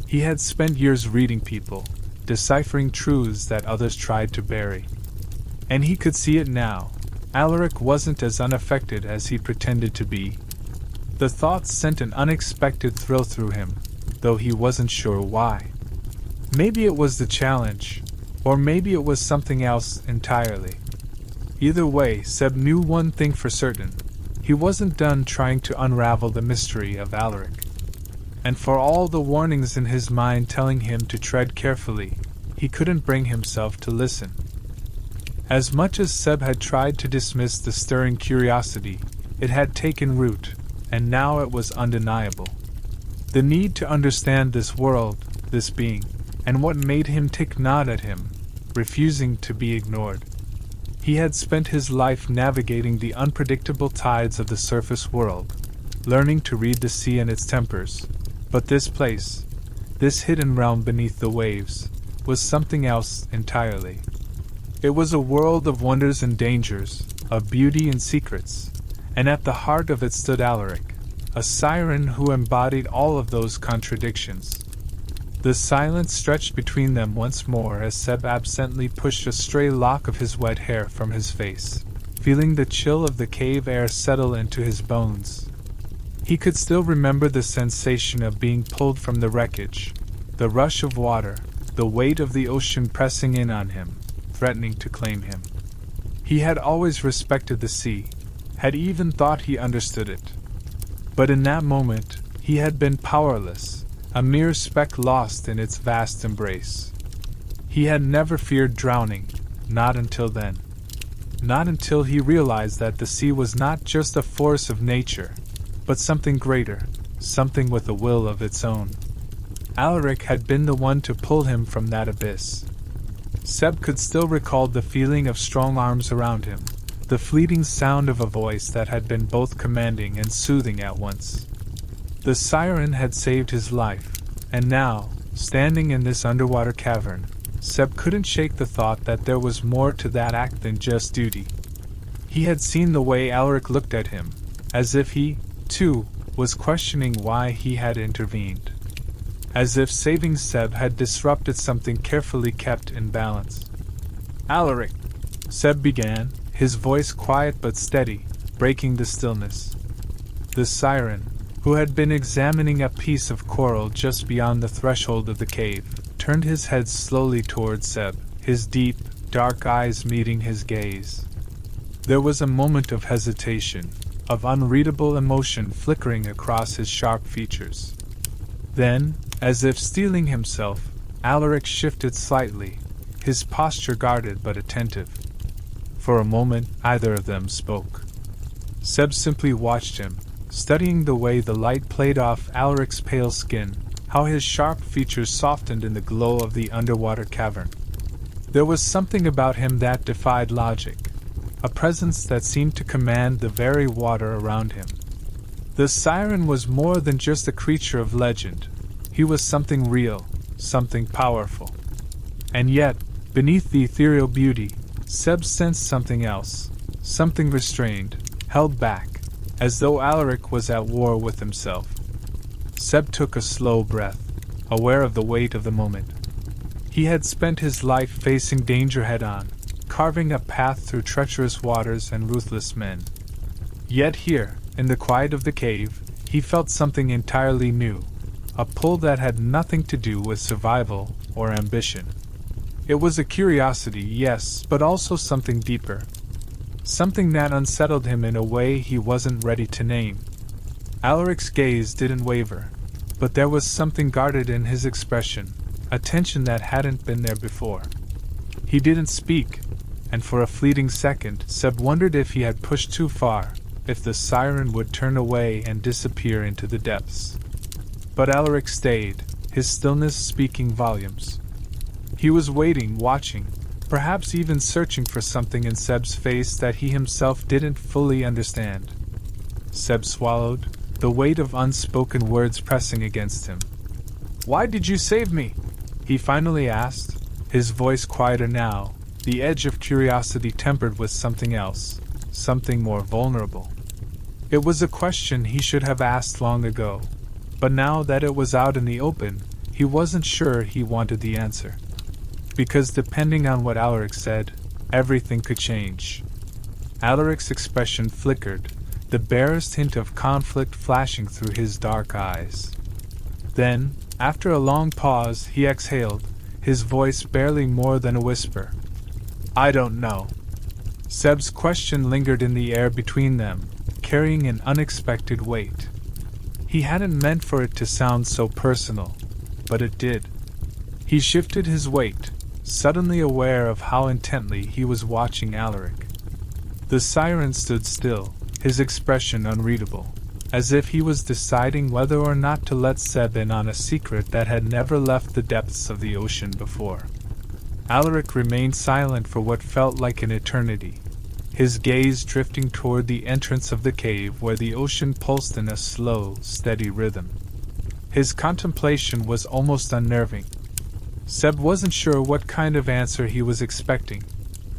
He had spent years reading people, deciphering truths that others tried to bury. And he could see it now. Alaric wasn't as unaffected as he pretended to be. The thought sent an unexpected thrill through him, though he wasn't sure why. Maybe it was the challenge, or maybe it was something else entirely. Either way, Seb knew one thing for certain. He wasn't done trying to unravel the mystery of Alaric. And for all the warnings in his mind telling him to tread carefully, he couldn't bring himself to listen. As much as Seb had tried to dismiss the stirring curiosity, it had taken root, and now it was undeniable. The need to understand this world, this being, and what made him tick gnawed at him, refusing to be ignored. He had spent his life navigating the unpredictable tides of the surface world, learning to read the sea and its tempers. But this place, this hidden realm beneath the waves, was something else entirely. It was a world of wonders and dangers, of beauty and secrets, and at the heart of it stood Alaric, a siren who embodied all of those contradictions. The silence stretched between them once more as Seb absently pushed a stray lock of his wet hair from his face, feeling the chill of the cave air settle into his bones. He could still remember the sensation of being pulled from the wreckage, the rush of water, the weight of the ocean pressing in on him, threatening to claim him. He had always respected the sea, had even thought he understood it. But in that moment, he had been powerless, a mere speck lost in its vast embrace. He had never feared drowning, not until then. Not until he realized that the sea was not just a force of nature, but something greater, something with a will of its own. Alaric had been the one to pull him from that abyss. Seb could still recall the feeling of strong arms around him, the fleeting sound of a voice that had been both commanding and soothing at once. The siren had saved his life, and now, standing in this underwater cavern, Seb couldn't shake the thought that there was more to that act than just duty. He had seen the way Alaric looked at him, as if he, too, was questioning why he had intervened. As if saving Seb had disrupted something carefully kept in balance. "Alaric," Seb began, his voice quiet but steady, breaking the stillness. The siren, who had been examining a piece of coral just beyond the threshold of the cave, turned his head slowly toward Seb, his deep, dark eyes meeting his gaze. There was a moment of hesitation, of unreadable emotion flickering across his sharp features. Then, as if steeling himself, Alaric shifted slightly, his posture guarded but attentive. For a moment, neither of them spoke. Seb simply watched him, studying the way the light played off Alaric's pale skin, how his sharp features softened in the glow of the underwater cavern. There was something about him that defied logic, a presence that seemed to command the very water around him. The siren was more than just a creature of legend. He was something real, something powerful. And yet, beneath the ethereal beauty, Seb sensed something else, something restrained, held back, as though Alaric was at war with himself. Seb took a slow breath, aware of the weight of the moment. He had spent his life facing danger head-on, carving a path through treacherous waters and ruthless men. Yet here, in the quiet of the cave, he felt something entirely new, a pull that had nothing to do with survival or ambition. It was a curiosity, yes, but also something deeper. Something that unsettled him in a way he wasn't ready to name. Alaric's gaze didn't waver, but there was something guarded in his expression, a tension that hadn't been there before. He didn't speak, and for a fleeting second, Seb wondered if he had pushed too far, if the siren would turn away and disappear into the depths. But Alaric stayed, his stillness speaking volumes. He was waiting, watching, perhaps even searching for something in Seb's face that he himself didn't fully understand. Seb swallowed, the weight of unspoken words pressing against him. "Why did you save me?" he finally asked, his voice quieter now, the edge of curiosity tempered with something else, something more vulnerable. It was a question he should have asked long ago, but now that it was out in the open, he wasn't sure he wanted the answer. Because depending on what Alaric said, everything could change. Alaric's expression flickered, the barest hint of conflict flashing through his dark eyes. Then, after a long pause, he exhaled, his voice barely more than a whisper. "I don't know." Seb's question lingered in the air between them, carrying an unexpected weight. He hadn't meant for it to sound so personal, but it did. He shifted his weight, suddenly aware of how intently he was watching Alaric. The siren stood still, his expression unreadable, as if he was deciding whether or not to let Seb in on a secret that had never left the depths of the ocean before. Alaric remained silent for what felt like an eternity, his gaze drifting toward the entrance of the cave where the ocean pulsed in a slow, steady rhythm. His contemplation was almost unnerving. Seb wasn't sure what kind of answer he was expecting.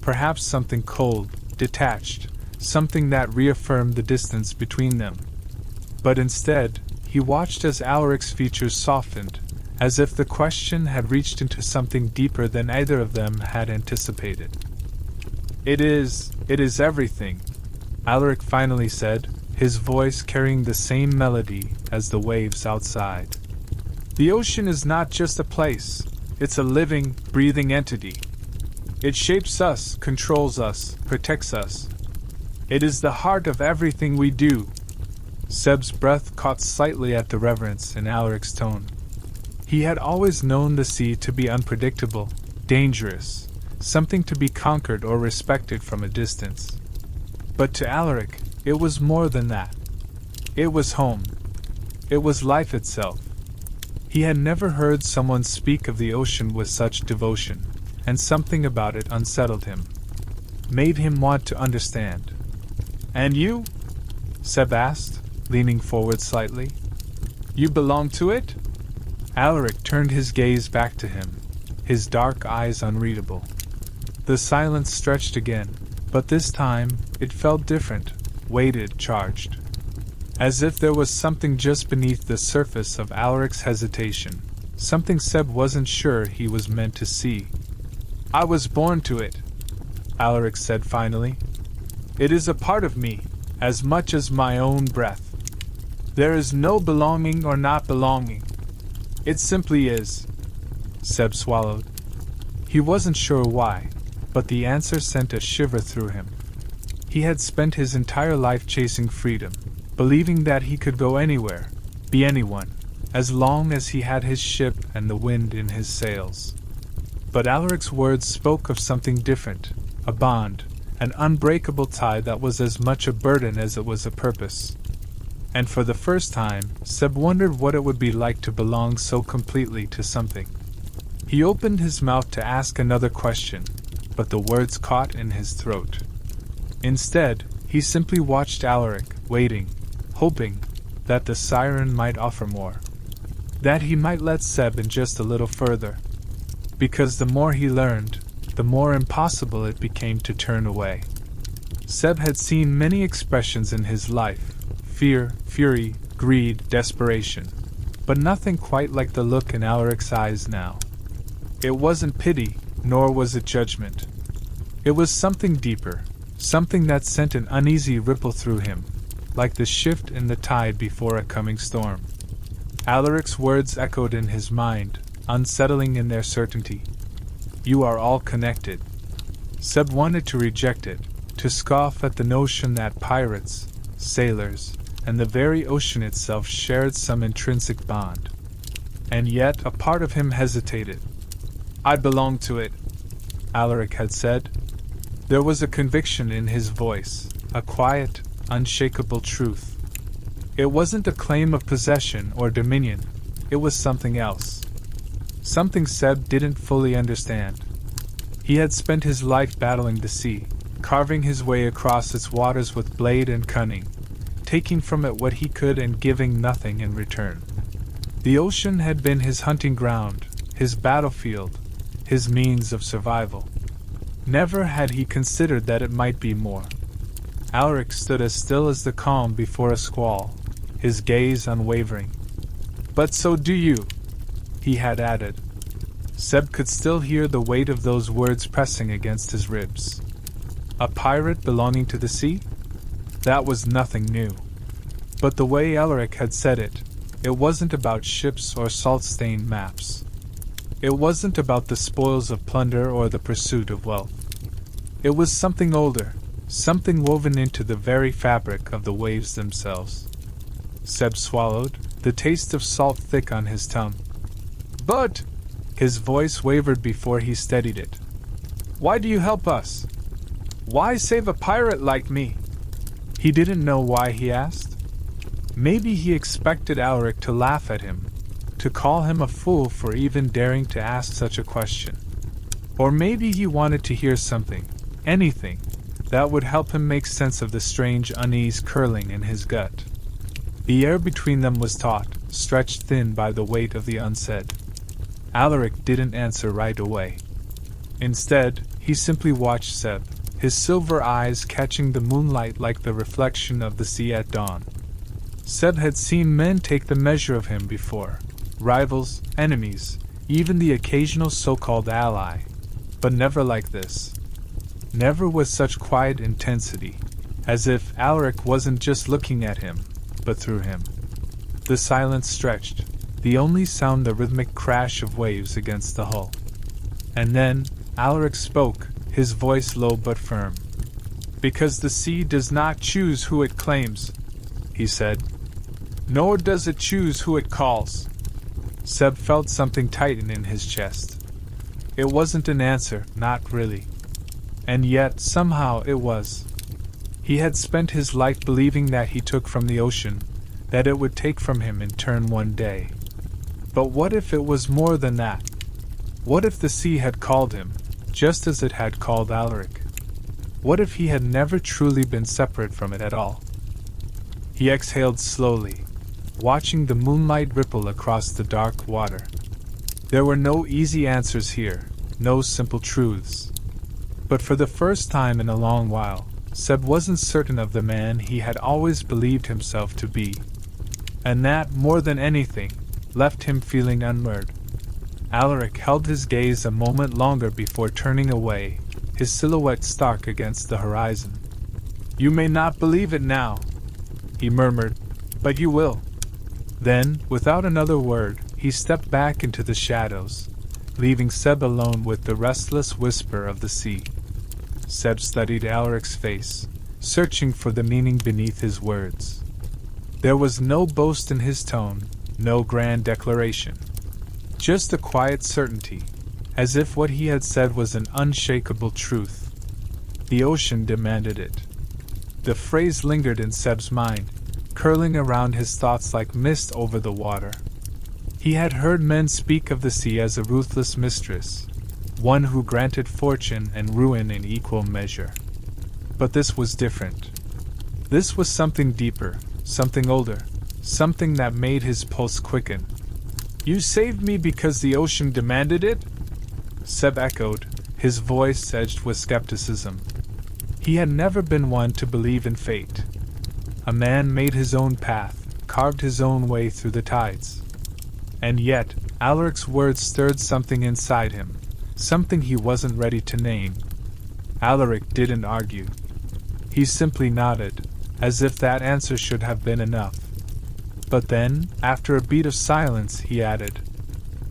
Perhaps something cold, detached, something that reaffirmed the distance between them. But instead, he watched as Alaric's features softened, as if the question had reached into something deeper than either of them had anticipated. It is everything," Alaric finally said, his voice carrying the same melody as the waves outside. "The ocean is not just a place. It's a living, breathing entity. It shapes us, controls us, protects us. It is the heart of everything we do." Seb's breath caught slightly at the reverence in Alaric's tone. He had always known the sea to be unpredictable, dangerous, something to be conquered or respected from a distance. But to Alaric, it was more than that. It was home. It was life itself. He had never heard someone speak of the ocean with such devotion, and something about it unsettled him, made him want to understand. "And you?" Seb asked, leaning forward slightly. "You belong to it?" Alaric turned his gaze back to him, his dark eyes unreadable. The silence stretched again, but this time it felt different, weighted, charged. As if there was something just beneath the surface of Alaric's hesitation, something Seb wasn't sure he was meant to see. "I was born to it," Alaric said finally. "It is a part of me, as much as my own breath. There is no belonging or not belonging. It simply is." Seb swallowed. He wasn't sure why, but the answer sent a shiver through him. He had spent his entire life chasing freedom, believing that he could go anywhere, be anyone, as long as he had his ship and the wind in his sails. But Alaric's words spoke of something different, a bond, an unbreakable tie that was as much a burden as it was a purpose. And for the first time, Seb wondered what it would be like to belong so completely to something. He opened his mouth to ask another question, but the words caught in his throat. Instead, he simply watched Alaric, waiting, hoping that the siren might offer more. That he might let Seb in just a little further. Because the more he learned, the more impossible it became to turn away. Seb had seen many expressions in his life: fear, fury, greed, desperation. But nothing quite like the look in Alaric's eyes now. It wasn't pity, nor was it judgment. It was something deeper, something that sent an uneasy ripple through him, like the shift in the tide before a coming storm. Alaric's words echoed in his mind, unsettling in their certainty. You are all connected. Seb wanted to reject it, to scoff at the notion that pirates, sailors, and the very ocean itself shared some intrinsic bond. And yet a part of him hesitated. I belong to it, Alaric had said. There was a conviction in his voice, a quiet, unshakable truth. It wasn't a claim of possession or dominion, it was something else. Something Seb didn't fully understand. He had spent his life battling the sea, carving his way across its waters with blade and cunning, taking from it what he could and giving nothing in return. The ocean had been his hunting ground, his battlefield, his means of survival. Never had he considered that it might be more. Alaric stood as still as the calm before a squall, his gaze unwavering. But so do you, he had added. Seb could still hear the weight of those words pressing against his ribs. A pirate belonging to the sea? That was nothing new. But the way Alaric had said it, it wasn't about ships or salt-stained maps. It wasn't about the spoils of plunder or the pursuit of wealth. It was something older, something woven into the very fabric of the waves themselves. Seb swallowed, the taste of salt thick on his tongue. But, his voice wavered before he steadied it. Why do you help us? Why save a pirate like me? He didn't know why he asked. Maybe he expected Alaric to laugh at him, to call him a fool for even daring to ask such a question. Or maybe he wanted to hear something, anything, that would help him make sense of the strange unease curling in his gut. The air between them was taut, stretched thin by the weight of the unsaid. Alaric didn't answer right away. Instead, he simply watched Seb, his silver eyes catching the moonlight like the reflection of the sea at dawn. Seb had seen men take the measure of him before, rivals, enemies, even the occasional so-called ally, but never like this. Never with such quiet intensity, as if Alaric wasn't just looking at him, but through him. The silence stretched, the only sound the rhythmic crash of waves against the hull. And then, Alaric spoke, his voice low but firm. Because the sea does not choose who it claims, he said. Nor does it choose who it calls. Seb felt something tighten in his chest. It wasn't an answer, not really. And yet, somehow, it was. He had spent his life believing that he took from the ocean, that it would take from him in turn one day. But what if it was more than that? What if the sea had called him, just as it had called Alaric? What if he had never truly been separate from it at all? He exhaled slowly, watching the moonlight ripple across the dark water. There were no easy answers here, no simple truths. But for the first time in a long while, Seb wasn't certain of the man he had always believed himself to be. And that, more than anything, left him feeling unmoored. Alaric held his gaze a moment longer before turning away, his silhouette stark against the horizon. You may not believe it now, he murmured, but you will. Then, without another word, he stepped back into the shadows, leaving Seb alone with the restless whisper of the sea. Seb studied Alaric's face, searching for the meaning beneath his words. There was no boast in his tone, no grand declaration. Just a quiet certainty, as if what he had said was an unshakable truth. The ocean demanded it. The phrase lingered in Seb's mind, curling around his thoughts like mist over the water. He had heard men speak of the sea as a ruthless mistress, one who granted fortune and ruin in equal measure. But this was different. This was something deeper, something older, something that made his pulse quicken. "You saved me because the ocean demanded it?" Seb echoed, his voice edged with skepticism. He had never been one to believe in fate. A man made his own path, carved his own way through the tides. And yet, Alaric's words stirred something inside him, something he wasn't ready to name. Alaric didn't argue. He simply nodded, as if that answer should have been enough. But then, after a beat of silence, he added,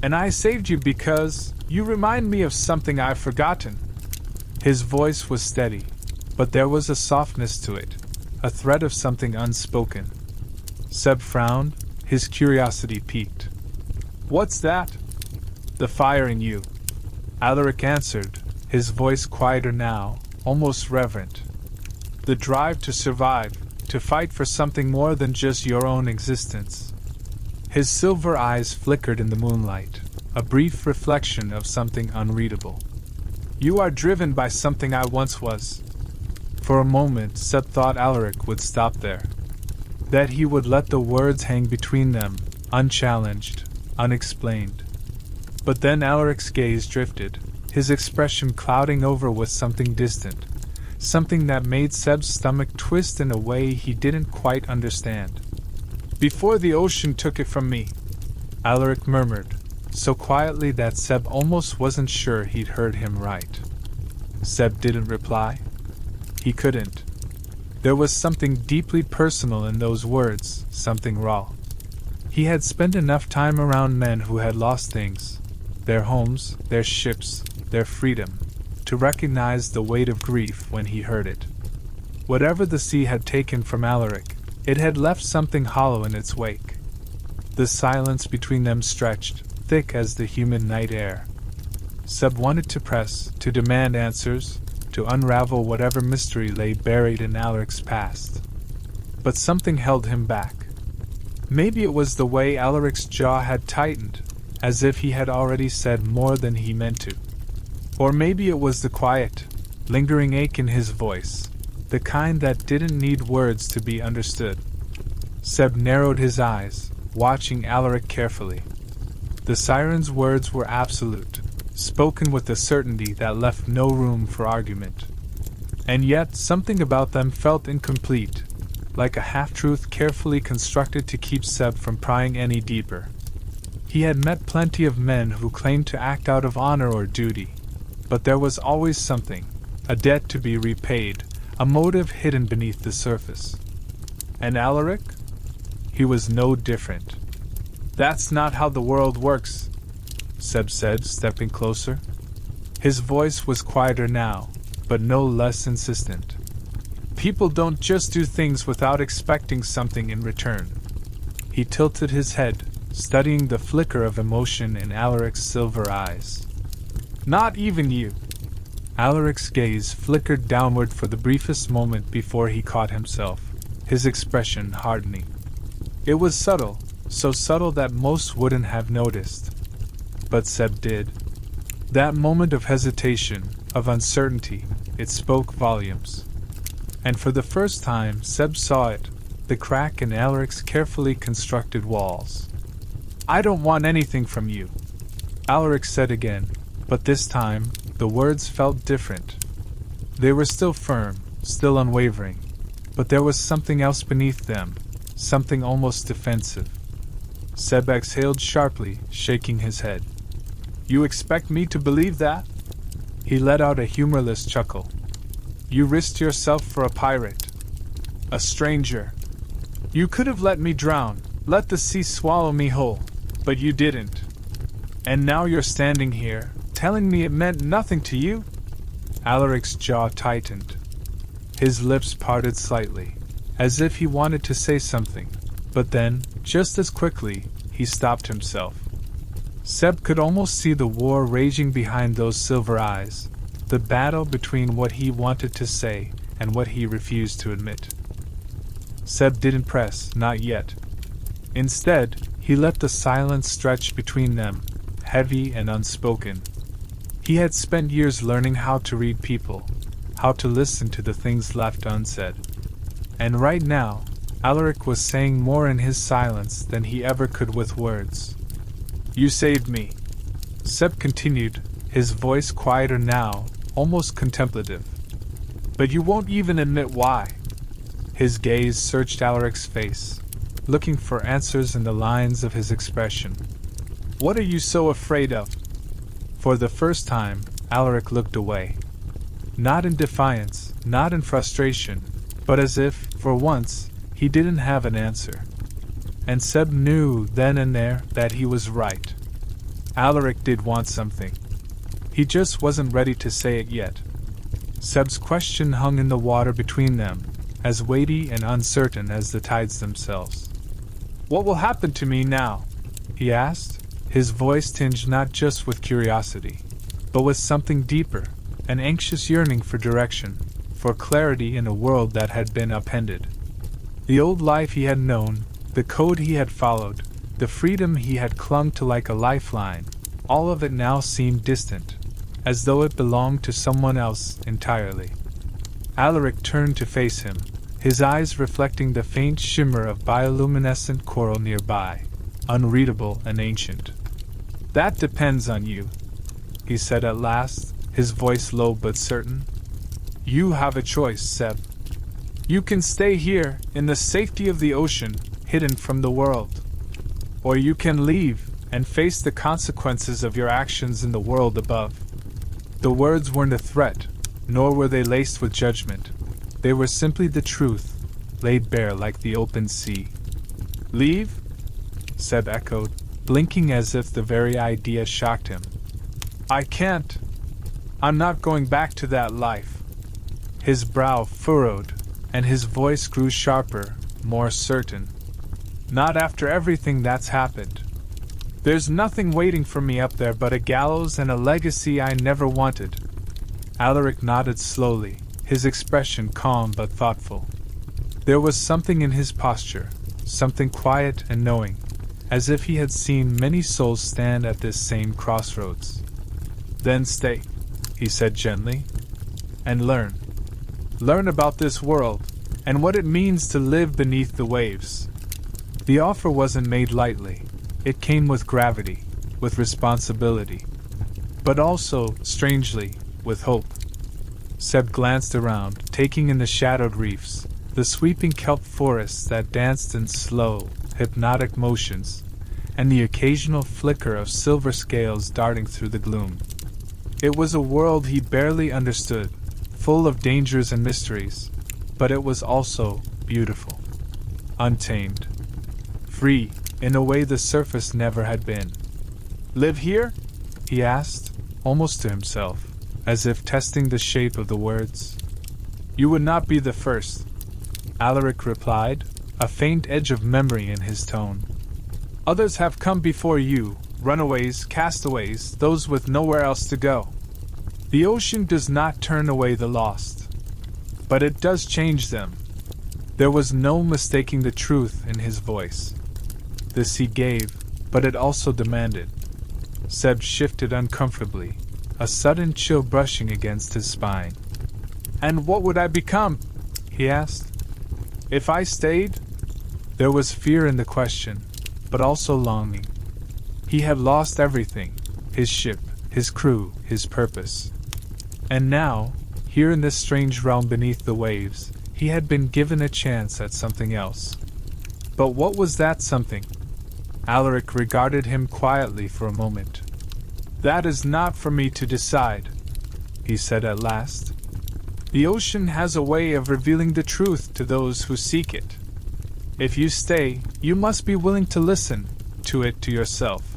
"And I saved you because you remind me of something I've forgotten." His voice was steady, but there was a softness to it, a thread of something unspoken. Seb frowned, his curiosity piqued. "What's that?" "The fire in you," Alaric answered, his voice quieter now, almost reverent. "The drive to survive, to fight for something more than just your own existence." His silver eyes flickered in the moonlight, a brief reflection of something unreadable. "You are driven by something I once was." For a moment Seb thought Alaric would stop there, that he would let the words hang between them, unchallenged, unexplained. But then Alaric's gaze drifted, his expression clouding over with something distant, something that made Seb's stomach twist in a way he didn't quite understand. "Before the ocean took it from me," Alaric murmured, so quietly that Seb almost wasn't sure he'd heard him right. Seb didn't reply. He couldn't. There was something deeply personal in those words, something raw. He had spent enough time around men who had lost things, their homes, their ships, their freedom, to recognize the weight of grief when he heard it. Whatever the sea had taken from Alaric, it had left something hollow in its wake. The silence between them stretched, thick as the humid night air. Seb wanted to press, to demand answers, to unravel whatever mystery lay buried in Alaric's past. But something held him back. Maybe it was the way Alaric's jaw had tightened, as if he had already said more than he meant to. Or maybe it was the quiet, lingering ache in his voice, the kind that didn't need words to be understood. Seb narrowed his eyes, watching Alaric carefully. The siren's words were absolute, spoken with a certainty that left no room for argument. And yet something about them felt incomplete, like a half-truth carefully constructed to keep Seb from prying any deeper. He had met plenty of men who claimed to act out of honor or duty, but there was always something, a debt to be repaid, a motive hidden beneath the surface. And Alaric? He was no different. "That's not how the world works," Seb said, stepping closer. His voice was quieter now, but no less insistent. "People don't just do things without expecting something in return." He tilted his head, studying the flicker of emotion in Alaric's silver eyes. "Not even you." Alaric's gaze flickered downward for the briefest moment before he caught himself, his expression hardening. It was subtle, so subtle that most wouldn't have noticed. But Seb did. That moment of hesitation, of uncertainty, it spoke volumes. And for the first time Seb saw it, the crack in Alaric's carefully constructed walls. "I don't want anything from you," Alaric said again, but this time, the words felt different. They were still firm, still unwavering, but there was something else beneath them, something almost defensive. Seb exhaled sharply, shaking his head. "You expect me to believe that?" He let out a humorless chuckle. "You risked yourself for a pirate. A stranger. You could have let me drown, let the sea swallow me whole, but you didn't. And now you're standing here, telling me it meant nothing to you?" Alaric's jaw tightened. His lips parted slightly, as if he wanted to say something, but then, just as quickly, he stopped himself. Seb could almost see the war raging behind those silver eyes, the battle between what he wanted to say and what he refused to admit. Seb didn't press, not yet. Instead, he let the silence stretch between them, heavy and unspoken. He had spent years learning how to read people, how to listen to the things left unsaid. And right now, Alaric was saying more in his silence than he ever could with words. "You saved me," Seb continued, his voice quieter now, almost contemplative. "But you won't even admit why." His gaze searched Alaric's face, looking for answers in the lines of his expression. "What are you so afraid of?" For the first time, Alaric looked away. Not in defiance, not in frustration, but as if, for once, he didn't have an answer. And Seb knew then and there that he was right. Alaric did want something. He just wasn't ready to say it yet. Seb's question hung in the water between them, as weighty and uncertain as the tides themselves. "What will happen to me now?" he asked, his voice tinged not just with curiosity, but with something deeper, an anxious yearning for direction, for clarity in a world that had been upended. The old life he had known, the code he had followed, the freedom he had clung to like a lifeline, all of it now seemed distant, as though it belonged to someone else entirely. Alaric turned to face him, his eyes reflecting the faint shimmer of bioluminescent coral nearby, unreadable and ancient. "That depends on you," he said at last, his voice low but certain. "You have a choice, Seb. You can stay here, in the safety of the ocean, hidden from the world. Or you can leave, and face the consequences of your actions in the world above." The words weren't a threat, nor were they laced with judgment. They were simply the truth, laid bare like the open sea. "Leave?" Seb echoed, blinking as if the very idea shocked him. "I can't. I'm not going back to that life." His brow furrowed, and his voice grew sharper, more certain. "Not after everything that's happened. There's nothing waiting for me up there but a gallows and a legacy I never wanted." Alaric nodded slowly, his expression calm but thoughtful. There was something in his posture, something quiet and knowing, as if he had seen many souls stand at this same crossroads. "Then stay," he said gently, "and learn. Learn about this world, and what it means to live beneath the waves." The offer wasn't made lightly. It came with gravity, with responsibility, but also, strangely, with hope. Seb glanced around, taking in the shadowed reefs, the sweeping kelp forests that danced in slow, hypnotic motions, and the occasional flicker of silver scales darting through the gloom. It was a world he barely understood, full of dangers and mysteries, but it was also beautiful, untamed, free, in a way the surface never had been. "Live here?" he asked, almost to himself, as if testing the shape of the words. "You would not be the first," Alaric replied, a faint edge of memory in his tone. "Others have come before you, runaways, castaways, those with nowhere else to go. The ocean does not turn away the lost, but it does change them." There was no mistaking the truth in his voice. The sea gave, but it also demanded. Seb shifted uncomfortably, a sudden chill brushing against his spine. "And what would I become?" he asked. "If I stayed?" There was fear in the question, but also longing. He had lost everything, his ship, his crew, his purpose. And now, here in this strange realm beneath the waves, he had been given a chance at something else. But what was that something? Alaric regarded him quietly for a moment. "That is not for me to decide," he said at last. "The ocean has a way of revealing the truth to those who seek it. If you stay, you must be willing to listen to it to yourself."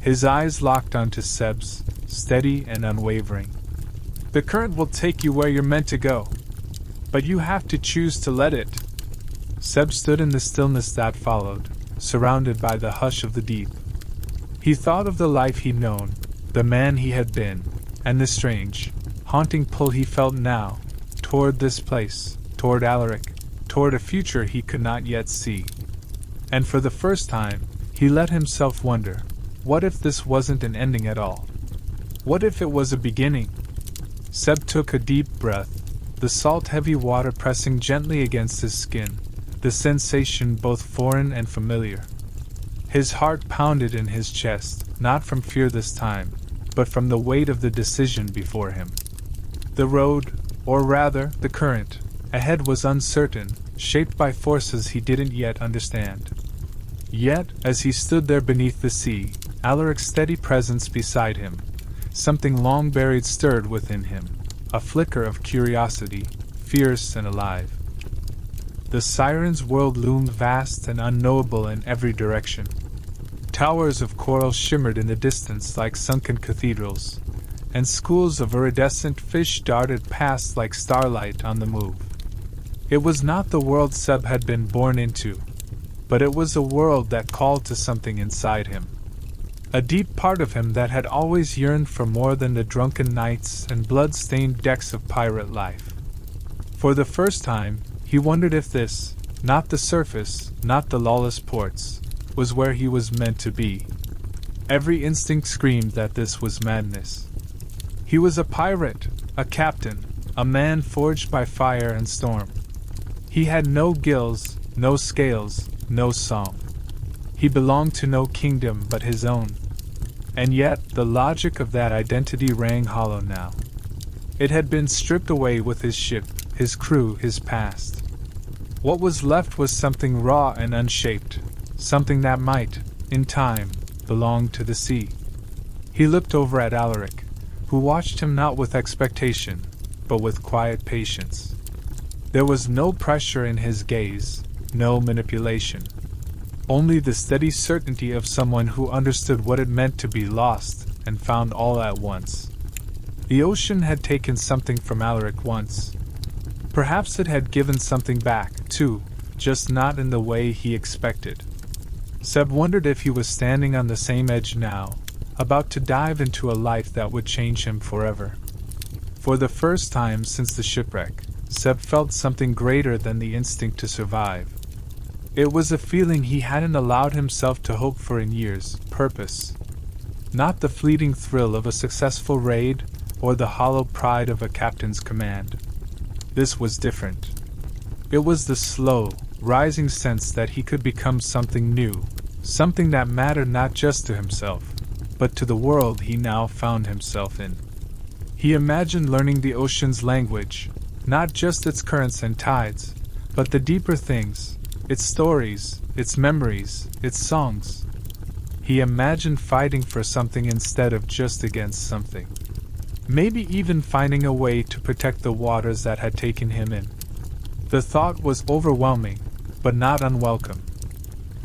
His eyes locked onto Seb's, steady and unwavering. "The current will take you where you're meant to go. But you have to choose to let it. Seb stood in the stillness that followed, surrounded by the hush of the deep. He thought of the life he'd known, the man he had been, and the strange, haunting pull he felt now, toward this place, toward Alaric, toward a future he could not yet see. And for the first time, he let himself wonder, what if this wasn't an ending at all? What if it was a beginning? Seb took a deep breath, the salt-heavy water pressing gently against his skin, the sensation both foreign and familiar. His heart pounded in his chest, not from fear this time, but from the weight of the decision before him. The road, or rather, the current, ahead was uncertain, shaped by forces he didn't yet understand. Yet, as he stood there beneath the sea, Alaric's steady presence beside him, something long buried stirred within him, a flicker of curiosity, fierce and alive. The siren's world loomed vast and unknowable in every direction. Towers of coral shimmered in the distance like sunken cathedrals, and schools of iridescent fish darted past like starlight on the move. It was not the world Seb had been born into, but it was a world that called to something inside him. A deep part of him that had always yearned for more than the drunken nights and blood-stained decks of pirate life. For the first time, he wondered if this, not the surface, not the lawless ports, was where he was meant to be. Every instinct screamed that this was madness. He was a pirate, a captain, a man forged by fire and storm. He had no gills, no scales, no song. He belonged to no kingdom but his own. And yet the logic of that identity rang hollow now. It had been stripped away with his ship, his crew, his past. What was left was something raw and unshaped, something that might, in time, belong to the sea. He looked over at Alaric, who watched him not with expectation, but with quiet patience. There was no pressure in his gaze, no manipulation. Only the steady certainty of someone who understood what it meant to be lost and found all at once. The ocean had taken something from Alaric once. Perhaps it had given something back, too, just not in the way he expected. Seb wondered if he was standing on the same edge now, about to dive into a life that would change him forever. For the first time since the shipwreck, Seb felt something greater than the instinct to survive. It was a feeling he hadn't allowed himself to hope for in years, purpose. Not the fleeting thrill of a successful raid, or the hollow pride of a captain's command. This was different. It was the slow, rising sense that he could become something new, something that mattered not just to himself, but to the world he now found himself in. He imagined learning the ocean's language, not just its currents and tides, but the deeper things, its stories, its memories, its songs. He imagined fighting for something instead of just against something. Maybe even finding a way to protect the waters that had taken him in. The thought was overwhelming, but not unwelcome.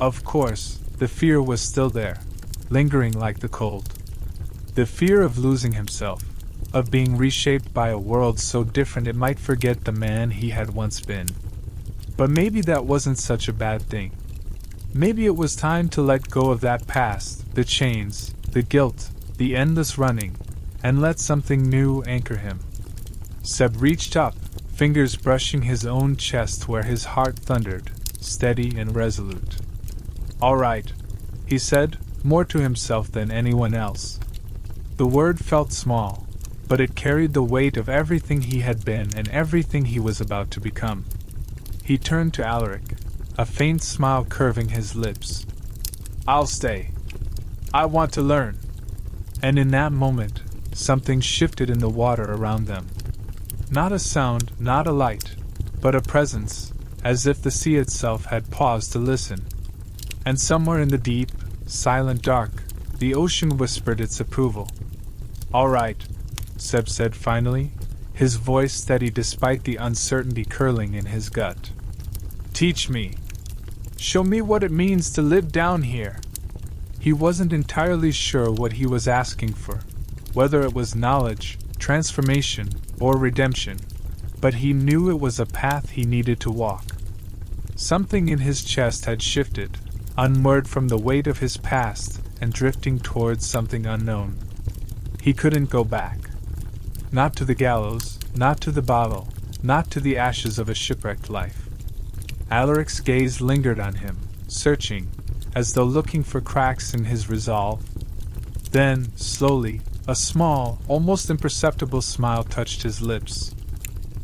Of course, the fear was still there, lingering like the cold. The fear of losing himself, of being reshaped by a world so different it might forget the man he had once been. But maybe that wasn't such a bad thing. Maybe it was time to let go of that past, the chains, the guilt, the endless running, and let something new anchor him. Seb reached up, fingers brushing his own chest where his heart thundered, steady and resolute. "All right," he said, more to himself than anyone else. The word felt small, but it carried the weight of everything he had been and everything he was about to become. He turned to Alaric, a faint smile curving his lips. "I'll stay. I want to learn." And in that moment, something shifted in the water around them. Not a sound, not a light, but a presence, as if the sea itself had paused to listen. And somewhere in the deep, silent dark, the ocean whispered its approval. "All right," Seb said finally, his voice steady despite the uncertainty curling in his gut. "Teach me. Show me what it means to live down here." He wasn't entirely sure what he was asking for, whether it was knowledge, transformation, or redemption, but he knew it was a path he needed to walk. Something in his chest had shifted, unmoored from the weight of his past and drifting towards something unknown. He couldn't go back. Not to the gallows, not to the bottle, not to the ashes of a shipwrecked life. Alaric's gaze lingered on him, searching, as though looking for cracks in his resolve. Then, slowly, a small, almost imperceptible smile touched his lips.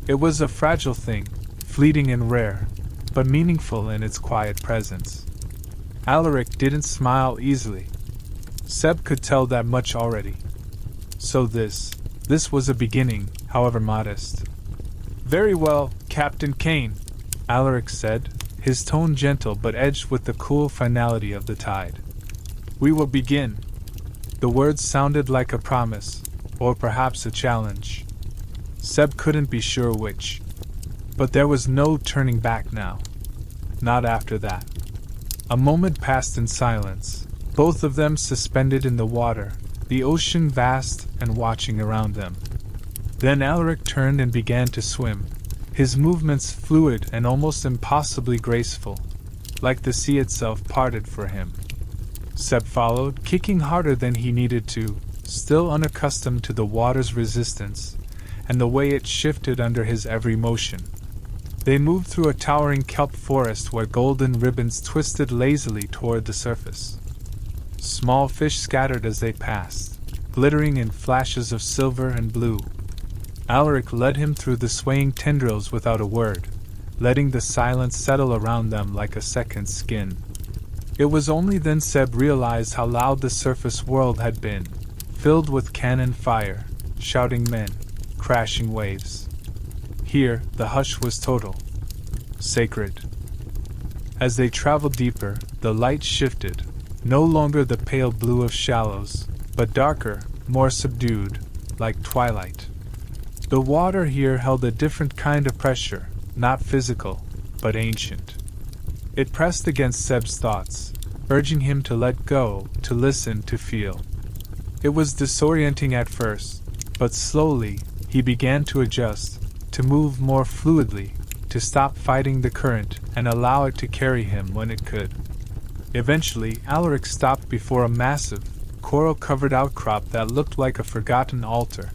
It was a fragile thing, fleeting and rare, but meaningful in its quiet presence. Alaric didn't smile easily. Seb could tell that much already. So this was a beginning, however modest. "Very well, Captain Kane," Alaric said, his tone gentle but edged with the cool finality of the tide. "We will begin." The words sounded like a promise, or perhaps a challenge. Seb couldn't be sure which. But there was no turning back now. Not after that. A moment passed in silence, both of them suspended in the water, the ocean vast and watching around them. Then Alaric turned and began to swim, his movements fluid and almost impossibly graceful, like the sea itself parted for him. Seb followed, kicking harder than he needed to, still unaccustomed to the water's resistance, and the way it shifted under his every motion. They moved through a towering kelp forest where golden ribbons twisted lazily toward the surface. Small fish scattered as they passed, glittering in flashes of silver and blue. Alaric led him through the swaying tendrils without a word, letting the silence settle around them like a second skin. It was only then Seb realized how loud the surface world had been, filled with cannon fire, shouting men, crashing waves. Here, the hush was total. Sacred. As they traveled deeper, the light shifted, no longer the pale blue of shallows, but darker, more subdued, like twilight. The water here held a different kind of pressure, not physical, but ancient. It pressed against Seb's thoughts, urging him to let go, to listen, to feel. It was disorienting at first, but slowly, he began to adjust, to move more fluidly, to stop fighting the current and allow it to carry him when it could. Eventually, Alaric stopped before a massive, coral-covered outcrop that looked like a forgotten altar.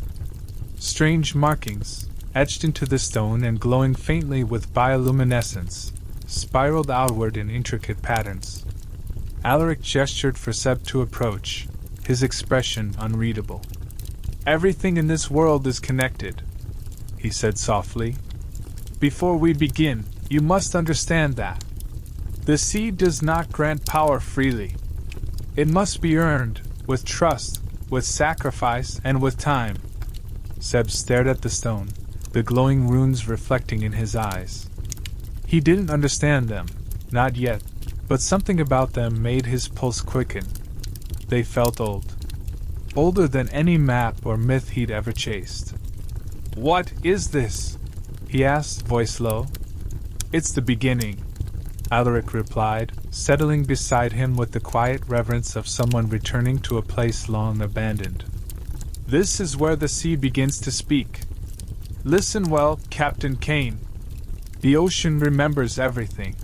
Strange markings, etched into the stone and glowing faintly with bioluminescence, spiraled outward in intricate patterns. Alaric gestured for Seb to approach, his expression unreadable. "Everything in this world is connected," he said softly. "Before we begin, you must understand that. The sea does not grant power freely. It must be earned, with trust, with sacrifice, and with time." Seb stared at the stone, the glowing runes reflecting in his eyes. He didn't understand them, not yet, but something about them made his pulse quicken. They felt old. Older than any map or myth he'd ever chased. "What is this?" he asked, voice low. "It's the beginning," Alaric replied, settling beside him with the quiet reverence of someone returning to a place long abandoned. "This is where the sea begins to speak. Listen well, Captain Kane. The ocean remembers everything."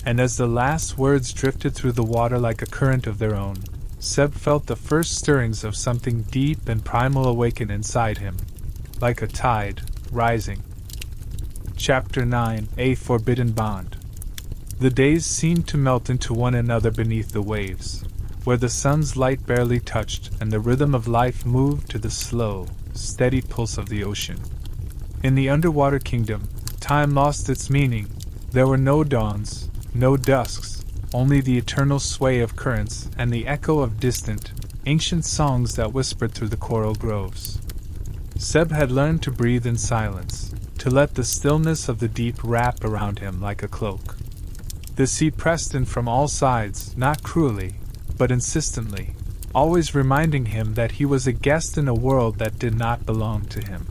And as the last words drifted through the water like a current of their own, Seb felt the first stirrings of something deep and primal awaken inside him, like a tide, rising. Chapter 9: A Forbidden Bond. The days seemed to melt into one another beneath the waves, where the sun's light barely touched and the rhythm of life moved to the slow, steady pulse of the ocean. In the underwater kingdom, time lost its meaning. There were no dawns, no dusks, only the eternal sway of currents and the echo of distant, ancient songs that whispered through the coral groves. Seb had learned to breathe in silence, to let the stillness of the deep wrap around him like a cloak. The sea pressed in from all sides, not cruelly, but insistently, always reminding him that he was a guest in a world that did not belong to him.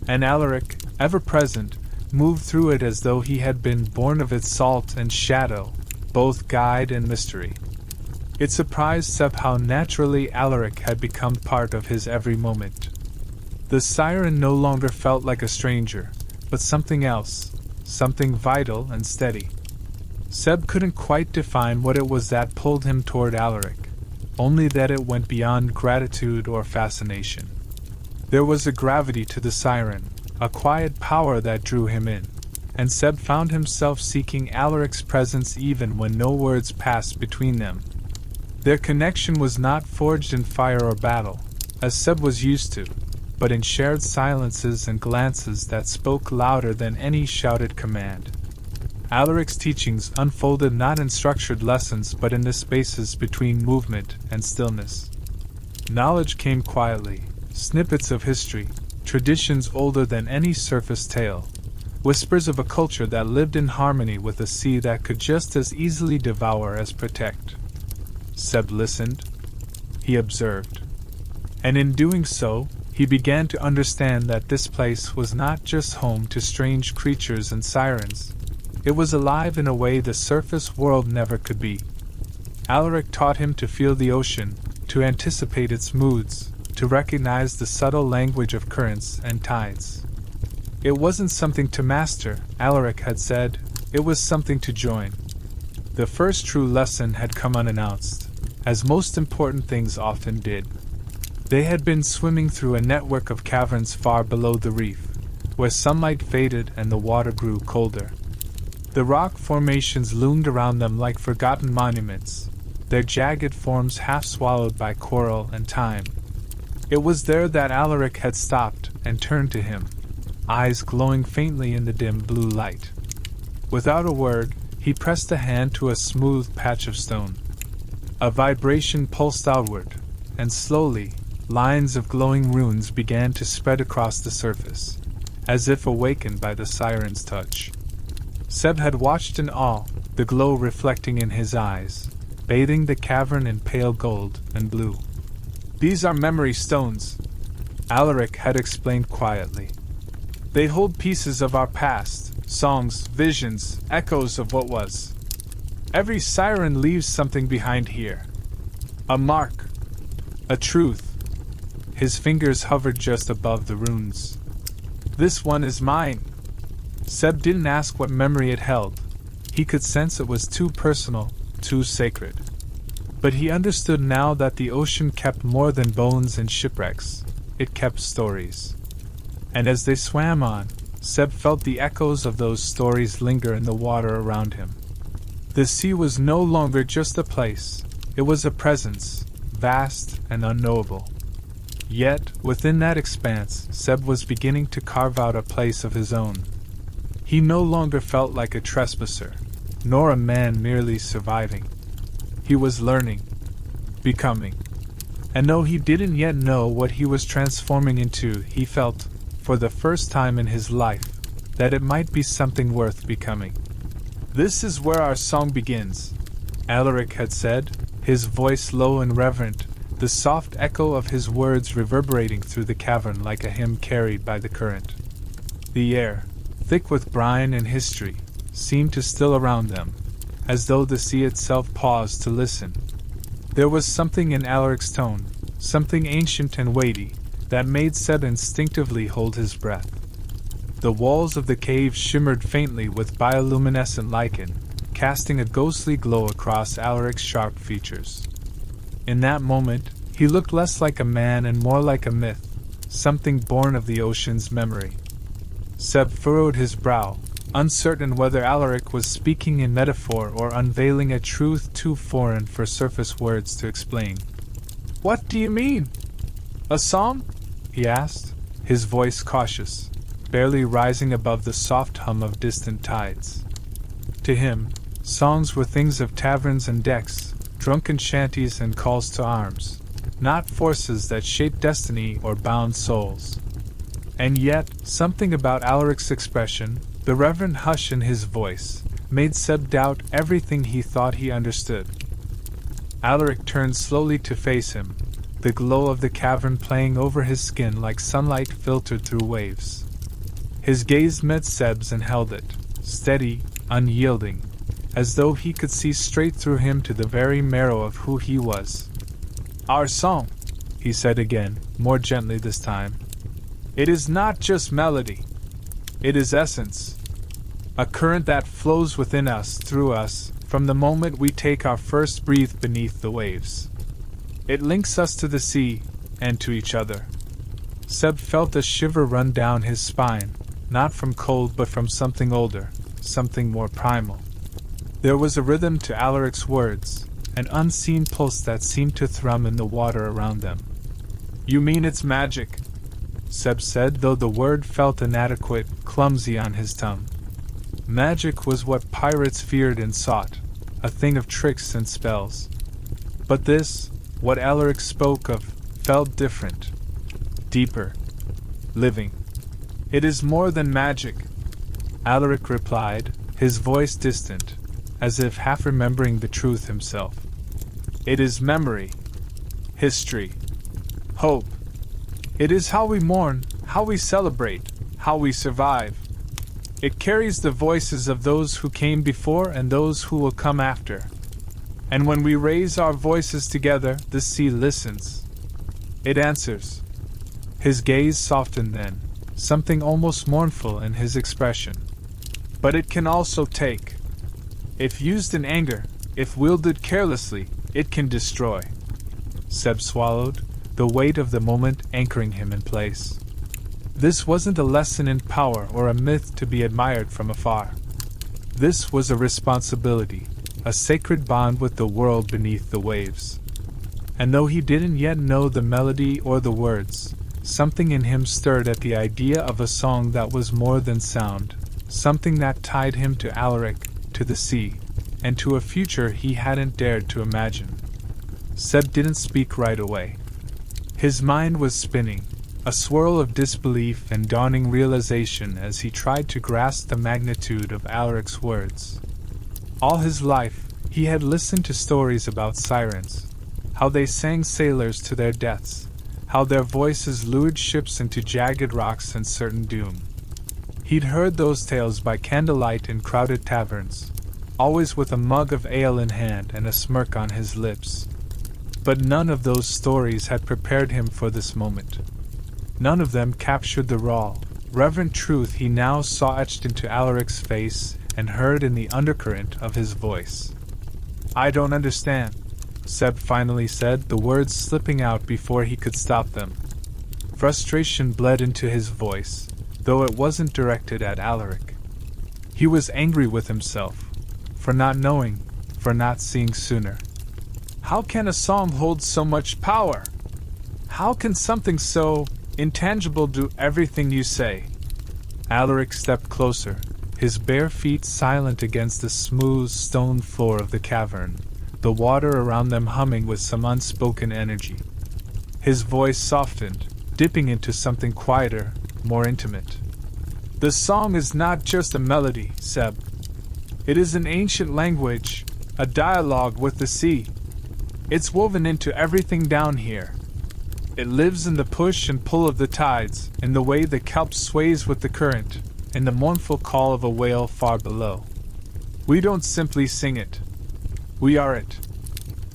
And Alaric, ever present, moved through it as though he had been born of its salt and shadow, both guide and mystery. It surprised Seb how naturally Alaric had become part of his every moment. The siren no longer felt like a stranger, but something else, something vital and steady. Seb couldn't quite define what it was that pulled him toward Alaric, only that it went beyond gratitude or fascination. There was a gravity to the siren, a quiet power that drew him in, and Seb found himself seeking Alaric's presence even when no words passed between them. Their connection was not forged in fire or battle, as Seb was used to, but in shared silences and glances that spoke louder than any shouted command. Alaric's teachings unfolded not in structured lessons but in the spaces between movement and stillness. Knowledge came quietly, snippets of history, traditions older than any surface tale, whispers of a culture that lived in harmony with a sea that could just as easily devour as protect. Seb listened. He observed. And in doing so, he began to understand that this place was not just home to strange creatures and sirens. It was alive in a way the surface world never could be. Alaric taught him to feel the ocean, to anticipate its moods, to recognize the subtle language of currents and tides. It wasn't something to master, Alaric had said, it was something to join. The first true lesson had come unannounced, as most important things often did. They had been swimming through a network of caverns far below the reef, where sunlight faded and the water grew colder. The rock formations loomed around them like forgotten monuments, their jagged forms half swallowed by coral and time. It was there that Alaric had stopped and turned to him, eyes glowing faintly in the dim blue light. Without a word, he pressed a hand to a smooth patch of stone. A vibration pulsed outward, and slowly, lines of glowing runes began to spread across the surface, as if awakened by the siren's touch. Seb had watched in awe, the glow reflecting in his eyes, bathing the cavern in pale gold and blue. "These are memory stones," Alaric had explained quietly. "They hold pieces of our past, songs, visions, echoes of what was. Every siren leaves something behind here. A mark, a truth." His fingers hovered just above the runes. "This one is mine." Seb didn't ask what memory it held. He could sense it was too personal, too sacred. But he understood now that the ocean kept more than bones and shipwrecks. It kept stories. And as they swam on, Seb felt the echoes of those stories linger in the water around him. The sea was no longer just a place, it was a presence, vast and unknowable. Yet, within that expanse, Seb was beginning to carve out a place of his own. He no longer felt like a trespasser, nor a man merely surviving. He was learning, becoming. And though he didn't yet know what he was transforming into, he felt, for the first time in his life, that it might be something worth becoming. "This is where our song begins," Alaric had said, his voice low and reverent, the soft echo of his words reverberating through the cavern like a hymn carried by the current. The air, thick with brine and history, seemed to still around them, as though the sea itself paused to listen. There was something in Alaric's tone, something ancient and weighty, that made Seb instinctively hold his breath. The walls of the cave shimmered faintly with bioluminescent lichen, casting a ghostly glow across Alaric's sharp features. In that moment, he looked less like a man and more like a myth, something born of the ocean's memory. Seb furrowed his brow, uncertain whether Alaric was speaking in metaphor or unveiling a truth too foreign for surface words to explain. "What do you mean? A song?" he asked, his voice cautious, barely rising above the soft hum of distant tides. To him, songs were things of taverns and decks, drunken shanties and calls to arms, not forces that shaped destiny or bound souls. And yet, something about Alaric's expression, the reverent hush in his voice, made Seb doubt everything he thought he understood. Alaric turned slowly to face him, the glow of the cavern playing over his skin like sunlight filtered through waves. His gaze met Seb's and held it, steady, unyielding, as though he could see straight through him to the very marrow of who he was. "Our song," he said again, more gently this time. "It is not just melody. It is essence. A current that flows within us, through us, from the moment we take our first breath beneath the waves. It links us to the sea, and to each other. Seb felt a shiver run down his spine, not from cold but from something older, something more primal. There was a rhythm to Alaric's words, an unseen pulse that seemed to thrum in the water around them. "You mean it's magic?" Seb said, though the word felt inadequate, clumsy on his tongue. Magic was what pirates feared and sought, a thing of tricks and spells. But this, what Alaric spoke of, felt different. Deeper. Living. "It is more than magic," Alaric replied, his voice distant, as if half remembering the truth himself. "It is memory. History. Hope. It is how we mourn, how we celebrate, how we survive. It carries the voices of those who came before and those who will come after. And when we raise our voices together, the sea listens. It answers." His gaze softened then, something almost mournful in his expression. "But it can also take. If used in anger, if wielded carelessly, it can destroy." Seb swallowed, the weight of the moment anchoring him in place. This wasn't a lesson in power or a myth to be admired from afar. This was a responsibility, a sacred bond with the world beneath the waves. And though he didn't yet know the melody or the words, something in him stirred at the idea of a song that was more than sound, something that tied him to Alaric, to the sea, and to a future he hadn't dared to imagine. Seb didn't speak right away. His mind was spinning, a swirl of disbelief and dawning realization as he tried to grasp the magnitude of Alaric's words. All his life, he had listened to stories about sirens, how they sang sailors to their deaths, how their voices lured ships into jagged rocks and certain doom. He'd heard those tales by candlelight in crowded taverns, always with a mug of ale in hand and a smirk on his lips. But none of those stories had prepared him for this moment. None of them captured the raw, reverent truth he now saw etched into Alaric's face and heard in the undercurrent of his voice. "I don't understand," Seb finally said, the words slipping out before he could stop them. Frustration bled into his voice, though it wasn't directed at Alaric. He was angry with himself, for not knowing, for not seeing sooner. How can a song hold so much power? How can something so intangible do everything you say? Alaric stepped closer, his bare feet silent against the smooth stone floor of the cavern, the water around them humming with some unspoken energy. His voice softened, dipping into something quieter, more intimate. "The song is not just a melody, Seb. It is an ancient language, a dialogue with the sea. It's woven into everything down here. It lives in the push and pull of the tides, in the way the kelp sways with the current, in the mournful call of a whale far below. We don't simply sing it. We are it."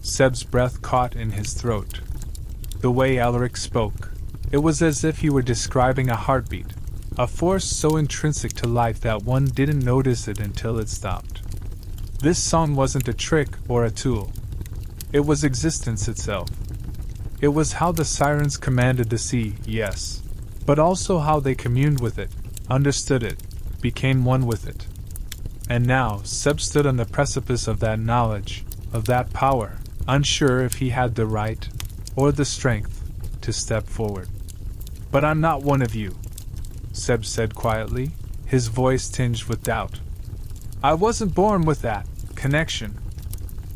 Seb's breath caught in his throat. The way Alaric spoke, it was as if he were describing a heartbeat, a force so intrinsic to life that one didn't notice it until it stopped. This song wasn't a trick or a tool. It was existence itself. It was how the sirens commanded the sea, yes, but also how they communed with it, understood it, became one with it. And now Seb stood on the precipice of that knowledge, of that power, unsure if he had the right, or the strength, to step forward. "But I'm not one of you," Seb said quietly, his voice tinged with doubt. "I wasn't born with that connection.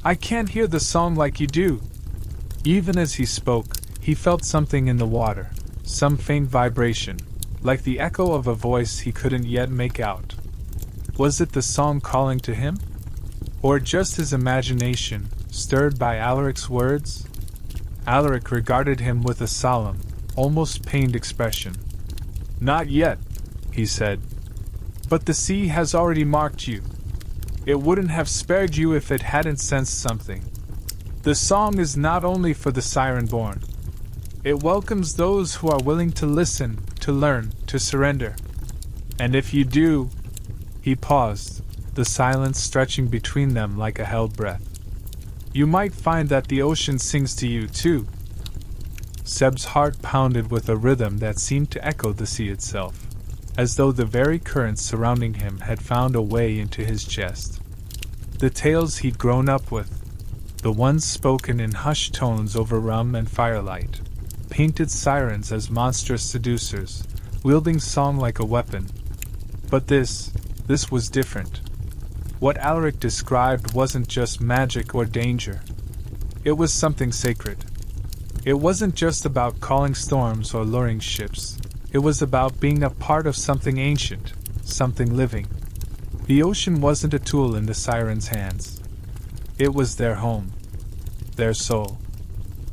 I can't hear the song like you do." Even as he spoke, he felt something in the water, some faint vibration, like the echo of a voice he couldn't yet make out. Was it the song calling to him? Or just his imagination, stirred by Alaric's words? Alaric regarded him with a solemn, almost pained expression. "Not yet," he said. "But the sea has already marked you. It wouldn't have spared you if it hadn't sensed something. The song is not only for the siren-born. It welcomes those who are willing to listen, to learn, to surrender. And if you do. He paused, the silence stretching between them like a held breath. You might find that the ocean sings to you, too. Seb's heart pounded with a rhythm that seemed to echo the sea itself, as though the very currents surrounding him had found a way into his chest. The tales he'd grown up with, the ones spoken in hushed tones over rum and firelight, painted sirens as monstrous seducers, wielding song like a weapon. But this was different. What Alaric described wasn't just magic or danger. It was something sacred. It wasn't just about calling storms or luring ships. It was about being a part of something ancient, something living. The ocean wasn't a tool in the sirens' hands. It was their home, their soul.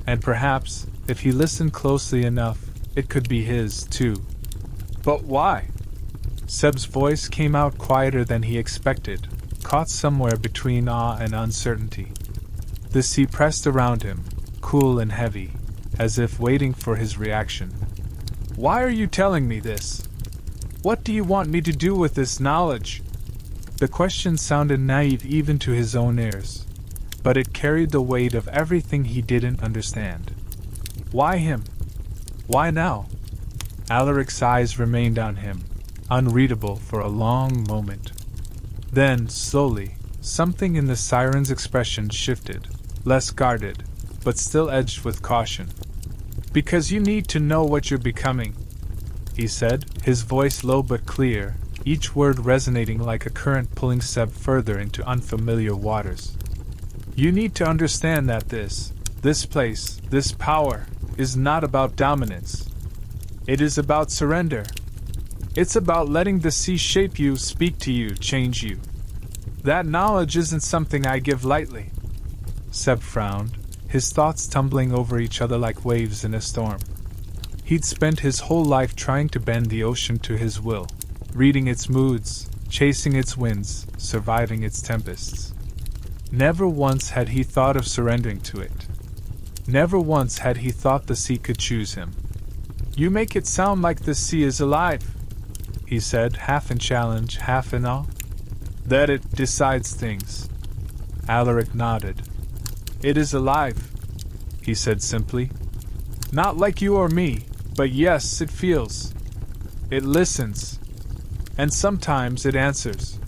And perhaps, if he listened closely enough, it could be his, too. But why? Seb's voice came out quieter than he expected, caught somewhere between awe and uncertainty. The sea pressed around him, cool and heavy, as if waiting for his reaction. Why are you telling me this? What do you want me to do with this knowledge? The question sounded naive even to his own ears, but it carried the weight of everything he didn't understand. Why him? Why now? Alaric's eyes remained on him, unreadable for a long moment. Then, slowly, something in the siren's expression shifted, less guarded, but still edged with caution. Because you need to know what you're becoming, he said, his voice low but clear, each word resonating like a current pulling Seb further into unfamiliar waters. You need to understand that this place, this power, is not about dominance. It is about surrender. It's about letting the sea shape you, speak to you, change you. That knowledge isn't something I give lightly. Seb frowned, his thoughts tumbling over each other like waves in a storm. He'd spent his whole life trying to bend the ocean to his will, reading its moods, chasing its winds, surviving its tempests. Never once had he thought of surrendering to it. Never once had he thought the sea could choose him. You make it sound like the sea is alive, he said, half in challenge, half in awe. That it decides things. Alaric nodded. It is alive, he said simply. Not like you or me, but yes, it feels. It listens. And sometimes it answers.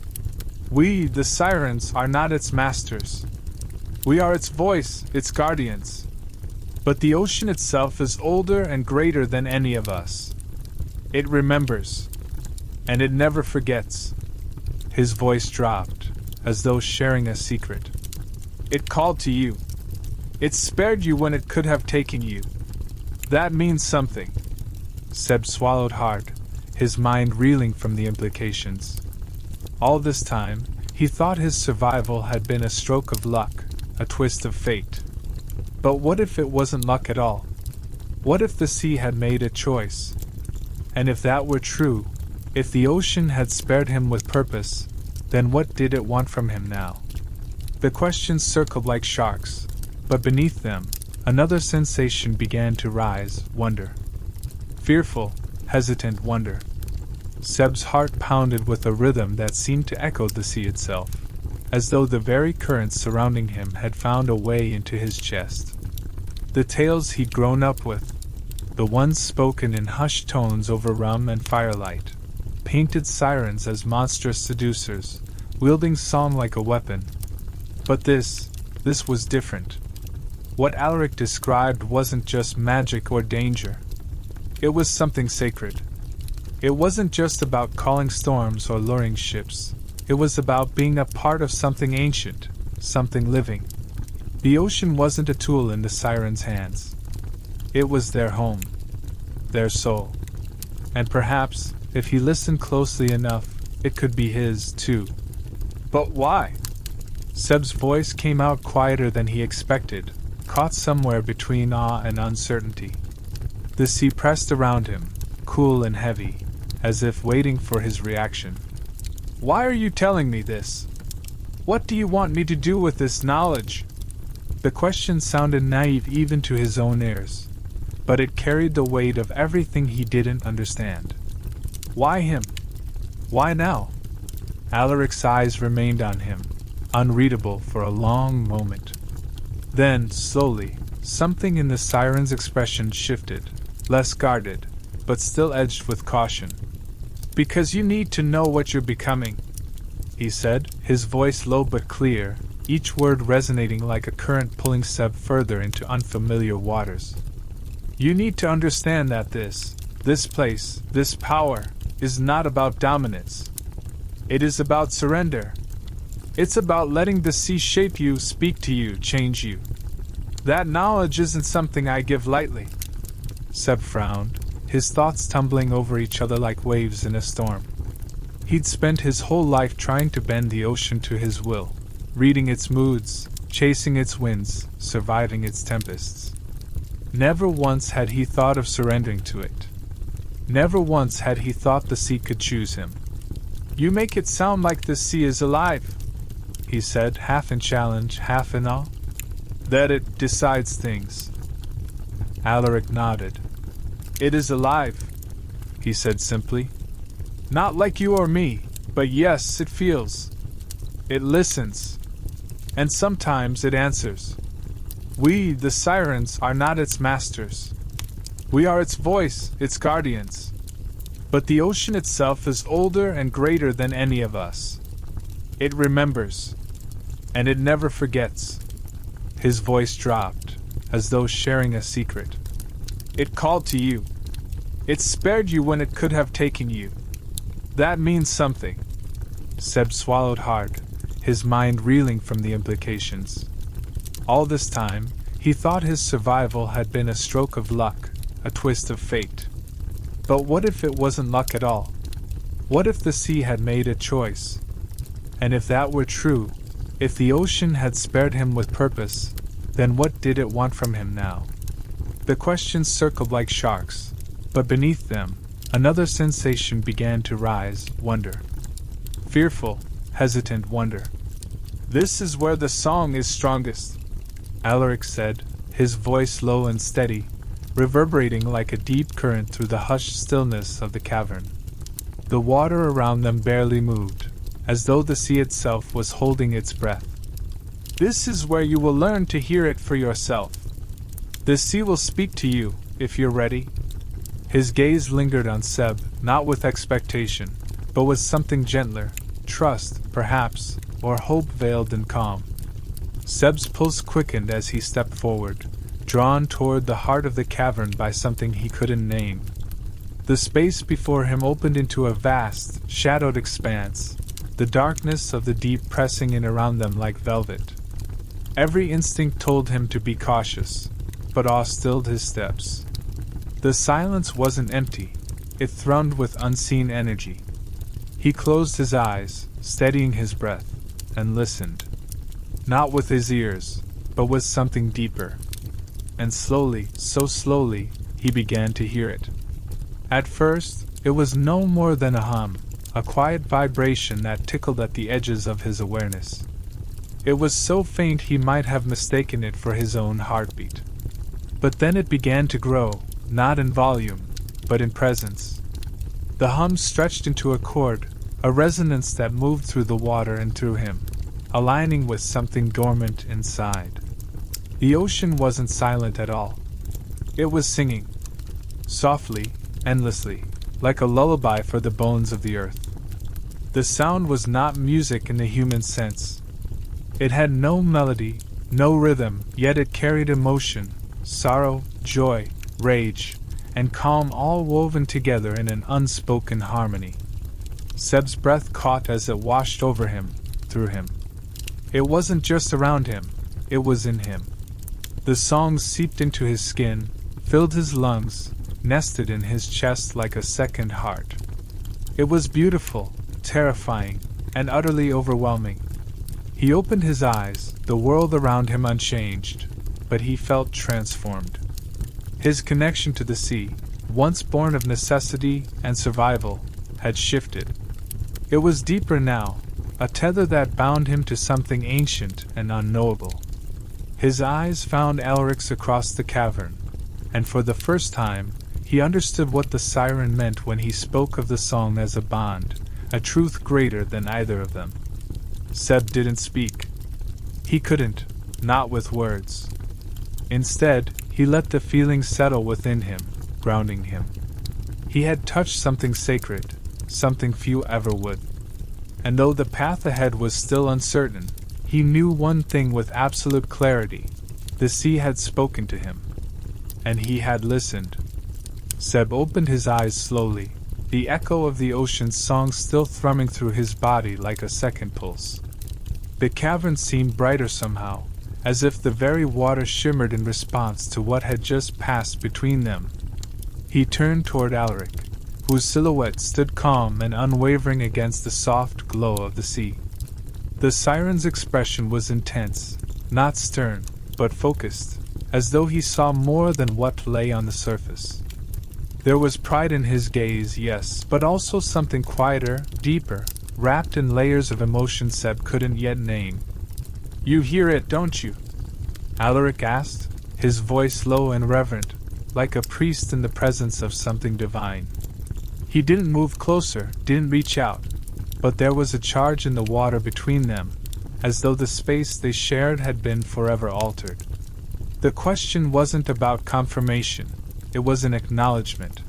We, the sirens, are not its masters. We are its voice, its guardians. But the ocean itself is older and greater than any of us. It remembers. And it never forgets. His voice dropped, as though sharing a secret. It called to you. It spared you when it could have taken you. That means something. Seb swallowed hard, his mind reeling from the implications. All this time, he thought his survival had been a stroke of luck, a twist of fate. But what if it wasn't luck at all? What if the sea had made a choice? And if that were true, if the ocean had spared him with purpose, then what did it want from him now? The questions circled like sharks, but beneath them, another sensation began to rise, wonder. Fearful, hesitant wonder. Seb's heart pounded with a rhythm that seemed to echo the sea itself, as though the very currents surrounding him had found a way into his chest. The tales he'd grown up with, the ones spoken in hushed tones over rum and firelight, painted sirens as monstrous seducers, wielding song like a weapon. But this was different. What Alaric described wasn't just magic or danger. It was something sacred. It wasn't just about calling storms or luring ships. It was about being a part of something ancient, something living. The ocean wasn't a tool in the sirens' hands. It was their home, their soul. And perhaps, if he listened closely enough, it could be his, too. But why? Seb's voice came out quieter than he expected, caught somewhere between awe and uncertainty. The sea pressed around him, cool and heavy, as if waiting for his reaction. Why are you telling me this? What do you want me to do with this knowledge? The question sounded naive even to his own ears, but it carried the weight of everything he didn't understand. Why him? Why now? Alaric's eyes remained on him, unreadable for a long moment. Then, slowly, something in the siren's expression shifted, less guarded, but still edged with caution. Because you need to know what you're becoming, he said, his voice low but clear, each word resonating like a current pulling Seb further into unfamiliar waters. You need to understand that this place, this power, is not about dominance. It is about surrender. It's about letting the sea shape you, speak to you, change you. That knowledge isn't something I give lightly. Seb frowned, his thoughts tumbling over each other like waves in a storm. He'd spent his whole life trying to bend the ocean to his will, reading its moods, chasing its winds, surviving its tempests. Never once had he thought of surrendering to it. Never once had he thought the sea could choose him. You make it sound like the sea is alive, he said, half in challenge, half in awe. That it decides things. Alaric nodded. It is alive, he said simply. Not like you or me, but yes, it feels. It listens. And sometimes it answers. We, the sirens, are not its masters. We are its voice, its guardians. But the ocean itself is older and greater than any of us. It remembers. And it never forgets. His voice dropped, as though sharing a secret. It called to you. It spared you when it could have taken you. That means something. Seb swallowed hard, his mind reeling from the implications. All this time, he thought his survival had been a stroke of luck, a twist of fate. But what if it wasn't luck at all? What if the sea had made a choice? And if that were true, if the ocean had spared him with purpose, then what did it want from him now? The questions circled like sharks, but beneath them, another sensation began to rise, wonder. Fearful, hesitant wonder. This is where the song is strongest, Alaric said, his voice low and steady, reverberating like a deep current through the hushed stillness of the cavern. The water around them barely moved, as though the sea itself was holding its breath. This is where you will learn to hear it for yourself. The sea will speak to you, if you're ready. His gaze lingered on Seb, not with expectation, but with something gentler, trust, perhaps, or hope veiled in calm. Seb's pulse quickened as he stepped forward, drawn toward the heart of the cavern by something he couldn't name. The space before him opened into a vast, shadowed expanse, the darkness of the deep pressing in around them like velvet. Every instinct told him to be cautious, but awe stilled his steps. The silence wasn't empty, it thrummed with unseen energy. He closed his eyes, steadying his breath, and listened. Not with his ears, but with something deeper. And slowly, so slowly, he began to hear it. At first, it was no more than a hum, a quiet vibration that tickled at the edges of his awareness. It was so faint he might have mistaken it for his own heartbeat. But then it began to grow, not in volume, but in presence. The hum stretched into a chord, a resonance that moved through the water and through him, aligning with something dormant inside. The ocean wasn't silent at all. It was singing. Softly, endlessly, like a lullaby for the bones of the earth. The sound was not music in the human sense. It had no melody, no rhythm, yet it carried emotion, sorrow, joy, rage, and calm all woven together in an unspoken harmony. Seb's breath caught as it washed over him, through him. It wasn't just around him, it was in him. The song seeped into his skin, filled his lungs, nested in his chest like a second heart. It was beautiful, terrifying, and utterly overwhelming. He opened his eyes, the world around him unchanged, but he felt transformed. His connection to the sea, once born of necessity and survival, had shifted. It was deeper now, a tether that bound him to something ancient and unknowable. His eyes found Alaric's across the cavern, and for the first time, he understood what the siren meant when he spoke of the song as a bond, a truth greater than either of them. Seb didn't speak. He couldn't, not with words. Instead, he let the feeling settle within him, grounding him. He had touched something sacred, something few ever would. And though the path ahead was still uncertain, he knew one thing with absolute clarity: the sea had spoken to him. And he had listened. Seb opened his eyes slowly, the echo of the ocean's song still thrumming through his body like a second pulse. The cavern seemed brighter somehow, as if the very water shimmered in response to what had just passed between them. He turned toward Alaric, whose silhouette stood calm and unwavering against the soft glow of the sea. The siren's expression was intense, not stern, but focused, as though he saw more than what lay on the surface. There was pride in his gaze, yes, but also something quieter, deeper, wrapped in layers of emotion Seb couldn't yet name. "You hear it, don't you?" Alaric asked, his voice low and reverent, like a priest in the presence of something divine. He didn't move closer, didn't reach out, but there was a charge in the water between them, as though the space they shared had been forever altered. The question wasn't about confirmation, it was an acknowledgement.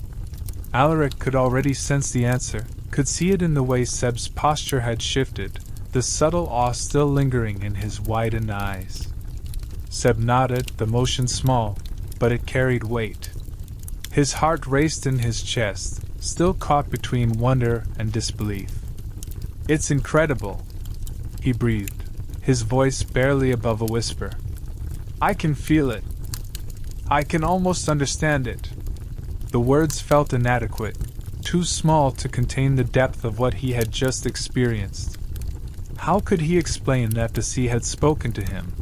Alaric could already sense the answer, could see it in the way Seb's posture had shifted, the subtle awe still lingering in his widened eyes. Seb nodded, the motion small, but it carried weight. His heart raced in his chest, still caught between wonder and disbelief. "It's incredible," he breathed, his voice barely above a whisper. "I can feel it. I can almost understand it." The words felt inadequate, too small to contain the depth of what he had just experienced. How could he explain that the sea had spoken to him,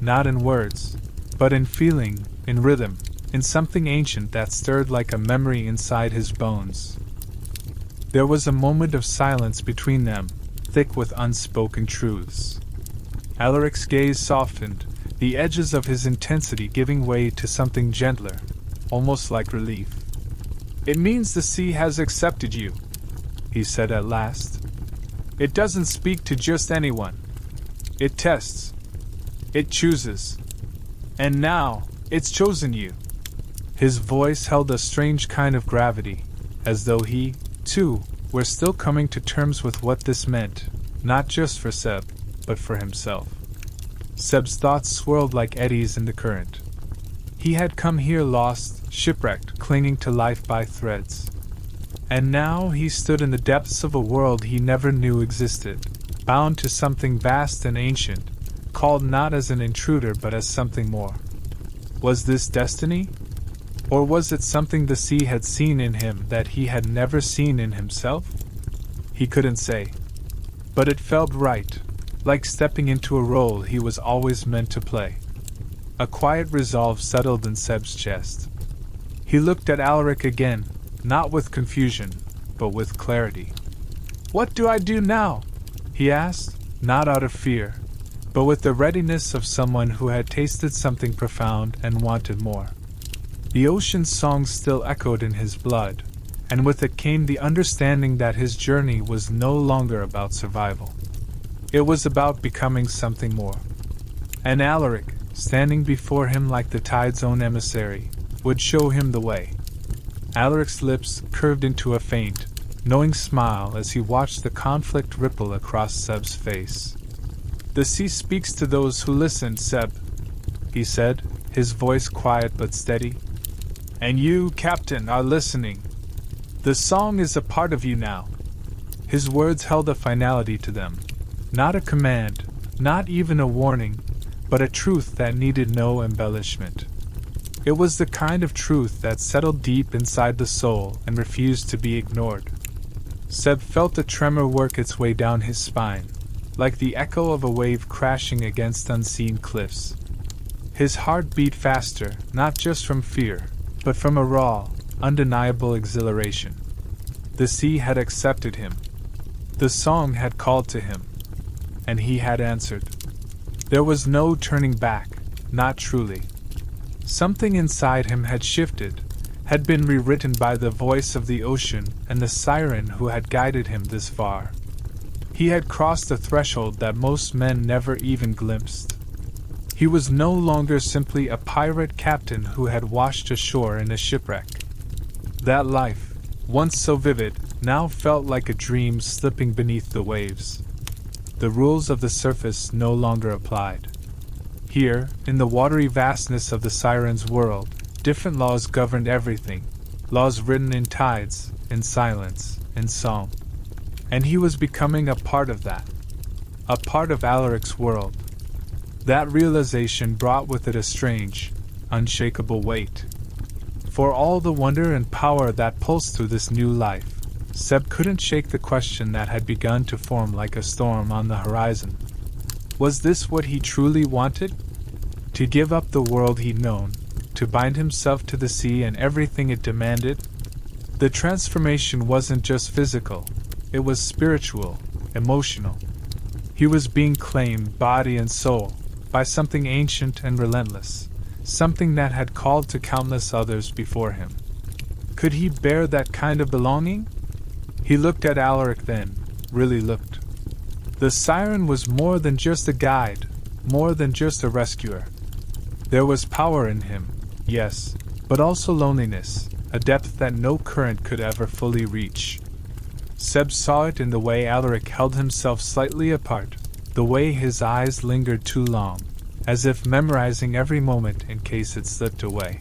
not in words, but in feeling, in rhythm, in something ancient that stirred like a memory inside his bones? There was a moment of silence between them, thick with unspoken truths. Alaric's gaze softened, the edges of his intensity giving way to something gentler, almost like relief. "It means the sea has accepted you," he said at last. "It doesn't speak to just anyone. It tests. It chooses. And now, it's chosen you." His voice held a strange kind of gravity, as though he, too, were still coming to terms with what this meant, not just for Seb, but for himself. Seb's thoughts swirled like eddies in the current. He had come here lost, shipwrecked, clinging to life by threads. And now he stood in the depths of a world he never knew existed, bound to something vast and ancient, called not as an intruder but as something more. Was this destiny? Or was it something the sea had seen in him that he had never seen in himself? He couldn't say. But it felt right, like stepping into a role he was always meant to play. A quiet resolve settled in Seb's chest. He looked at Alaric again, not with confusion, but with clarity. "What do I do now?" he asked, not out of fear, but with the readiness of someone who had tasted something profound and wanted more. The ocean's song still echoed in his blood, and with it came the understanding that his journey was no longer about survival. It was about becoming something more. And Alaric, standing before him like the tide's own emissary, would show him the way. Alaric's lips curved into a faint, knowing smile as he watched the conflict ripple across Seb's face. "The sea speaks to those who listen, Seb," he said, his voice quiet but steady. "And you, Captain, are listening. The song is a part of you now." His words held a finality to them, not a command, not even a warning, but a truth that needed no embellishment. It was the kind of truth that settled deep inside the soul and refused to be ignored. Seb felt a tremor work its way down his spine, like the echo of a wave crashing against unseen cliffs. His heart beat faster, not just from fear, but from a raw, undeniable exhilaration. The sea had accepted him. The song had called to him. And he had answered. There was no turning back, not truly. Something inside him had shifted, had been rewritten by the voice of the ocean and the siren who had guided him this far. He had crossed a threshold that most men never even glimpsed. He was no longer simply a pirate captain who had washed ashore in a shipwreck. That life, once so vivid, now felt like a dream slipping beneath the waves. The rules of the surface no longer applied. Here, in the watery vastness of the siren's world, different laws governed everything, laws written in tides, in silence, in song. And he was becoming a part of that. A part of Alaric's world. That realization brought with it a strange, unshakable weight. For all the wonder and power that pulsed through this new life, Seb couldn't shake the question that had begun to form like a storm on the horizon. Was this what he truly wanted? To give up the world he'd known, to bind himself to the sea and everything it demanded? The transformation wasn't just physical, it was spiritual, emotional. He was being claimed, body and soul, by something ancient and relentless, something that had called to countless others before him. Could he bear that kind of belonging? He looked at Alaric then, really looked. The siren was more than just a guide, more than just a rescuer. There was power in him, yes, but also loneliness, a depth that no current could ever fully reach. Seb saw it in the way Alaric held himself slightly apart, the way his eyes lingered too long, as if memorizing every moment in case it slipped away.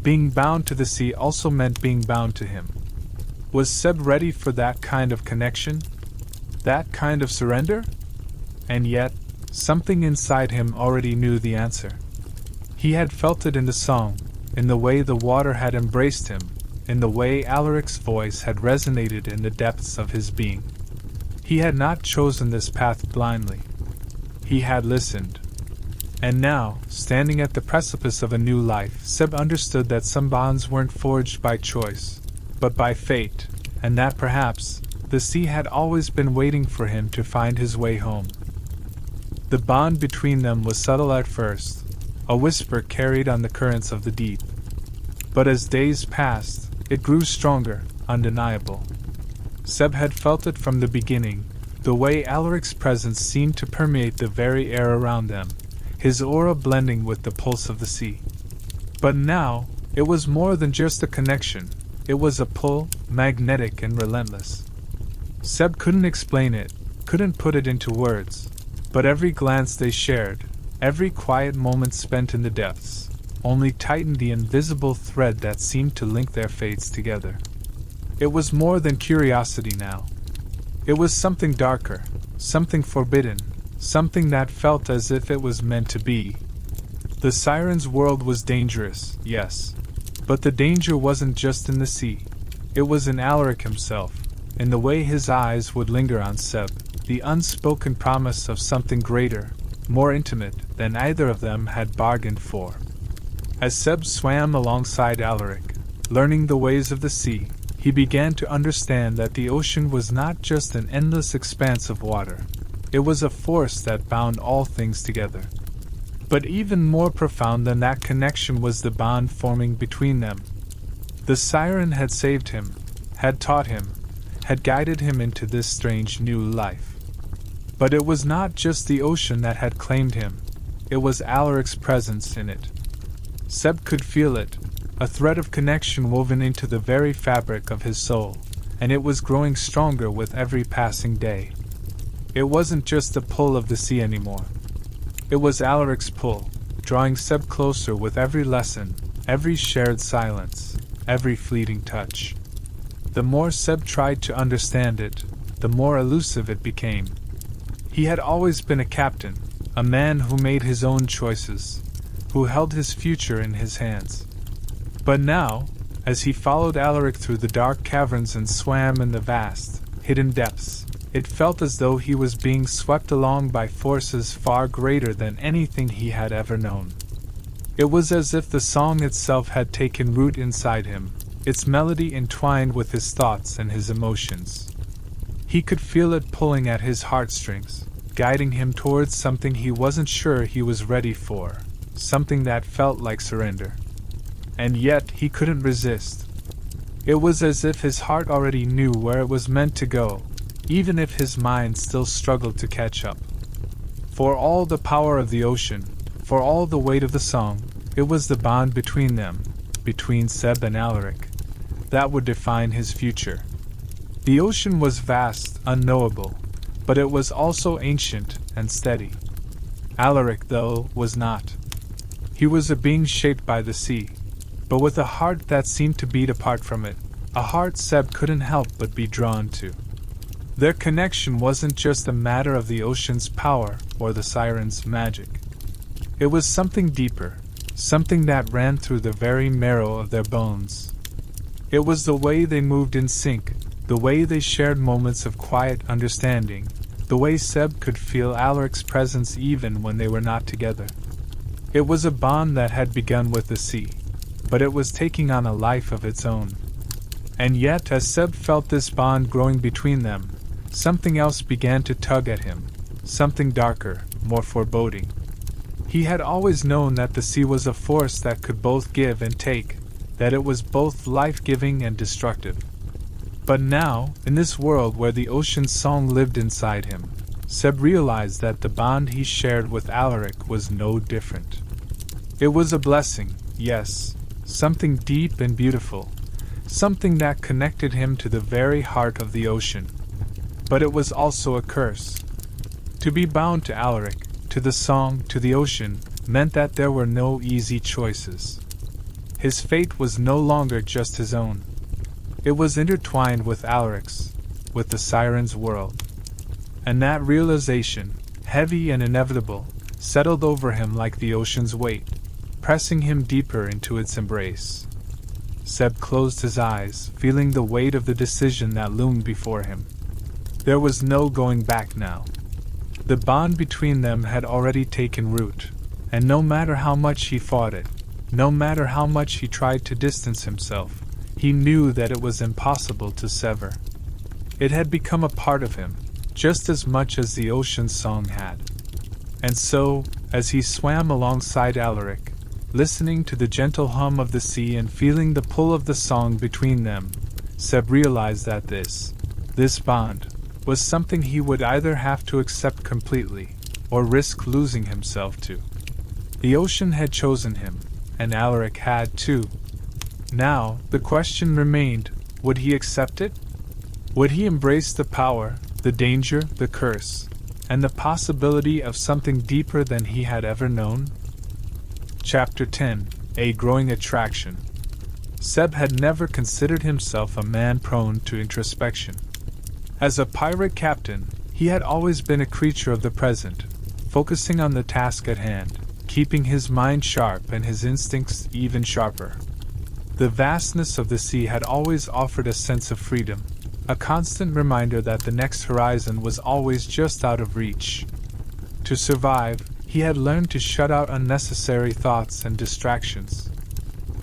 Being bound to the sea also meant being bound to him. Was Seb ready for that kind of connection? That kind of surrender? And yet, something inside him already knew the answer. He had felt it in the song, in the way the water had embraced him, in the way Alaric's voice had resonated in the depths of his being. He had not chosen this path blindly. He had listened. And now, standing at the precipice of a new life, Seb understood that some bonds weren't forged by choice, but by fate, and that perhaps the sea had always been waiting for him to find his way home. The bond between them was subtle at first, a whisper carried on the currents of the deep. But as days passed, it grew stronger, undeniable. Seb had felt it from the beginning, the way Alaric's presence seemed to permeate the very air around them, his aura blending with the pulse of the sea. But now, it was more than just a connection. It was a pull, magnetic and relentless. Seb couldn't explain it, couldn't put it into words, but every glance they shared, every quiet moment spent in the depths, only tightened the invisible thread that seemed to link their fates together. It was more than curiosity now. It was something darker, something forbidden, something that felt as if it was meant to be. The siren's world was dangerous, yes. But the danger wasn't just in the sea. It was in Alaric himself, in the way his eyes would linger on Seb, the unspoken promise of something greater, more intimate than either of them had bargained for. As Seb swam alongside Alaric, learning the ways of the sea, he began to understand that the ocean was not just an endless expanse of water. It was a force that bound all things together. But even more profound than that connection was the bond forming between them. The siren had saved him, had taught him, had guided him into this strange new life. But it was not just the ocean that had claimed him, it was Alaric's presence in it. Seb could feel it, a thread of connection woven into the very fabric of his soul, and it was growing stronger with every passing day. It wasn't just the pull of the sea anymore. It was Alaric's pull, drawing Seb closer with every lesson, every shared silence, every fleeting touch. The more Seb tried to understand it, the more elusive it became. He had always been a captain, a man who made his own choices, who held his future in his hands. But now, as he followed Alaric through the dark caverns and swam in the vast, hidden depths, it felt as though he was being swept along by forces far greater than anything he had ever known. It was as if the song itself had taken root inside him, its melody entwined with his thoughts and his emotions. He could feel it pulling at his heartstrings, guiding him towards something he wasn't sure he was ready for, something that felt like surrender. and yet he couldn't resist. It was as if his heart already knew where it was meant to go, even if his mind still struggled to catch up. For all the power of the ocean, for all the weight of the song, it was the bond between them, between Seb and Alaric, that would define his future. The ocean was vast, unknowable, but it was also ancient and steady. Alaric, though, was not. He was a being shaped by the sea, but with a heart that seemed to beat apart from it, a heart Seb couldn't help but be drawn to. Their connection wasn't just a matter of the ocean's power or the siren's magic. It was something deeper, something that ran through the very marrow of their bones. It was the way they moved in sync, the way they shared moments of quiet understanding, the way Seb could feel Alaric's presence even when they were not together. It was a bond that had begun with the sea, but it was taking on a life of its own. And yet, as Seb felt this bond growing between them, something else began to tug at him, something darker, more foreboding. He had always known that the sea was a force that could both give and take, that it was both life-giving and destructive. But now, in this world where the ocean's song lived inside him, Seb realized that the bond he shared with Alaric was no different. It was a blessing, yes, something deep and beautiful, something that connected him to the very heart of the ocean. But it was also a curse. To be bound to Alaric, to the song, to the ocean, meant that there were no easy choices. His fate was no longer just his own. It was intertwined with Alaric's, with the siren's world. And that realization, heavy and inevitable, settled over him like the ocean's weight, pressing him deeper into its embrace. Seb closed his eyes, feeling the weight of the decision that loomed before him. There was no going back now. The bond between them had already taken root, and no matter how much he fought it, no matter how much he tried to distance himself, he knew that it was impossible to sever. It had become a part of him, just as much as the ocean's song had. And so, as he swam alongside Alaric, listening to the gentle hum of the sea and feeling the pull of the song between them, Seb realized that this bond, was something he would either have to accept completely, or risk losing himself to. The ocean had chosen him, and Alaric had too. Now, the question remained, would he accept it? Would he embrace the power, the danger, the curse, and the possibility of something deeper than he had ever known? Chapter 10: A Growing Attraction. Seb had never considered himself a man prone to introspection. As a pirate captain, he had always been a creature of the present, focusing on the task at hand, keeping his mind sharp and his instincts even sharper. The vastness of the sea had always offered a sense of freedom, a constant reminder that the next horizon was always just out of reach. To survive, he had learned to shut out unnecessary thoughts and distractions.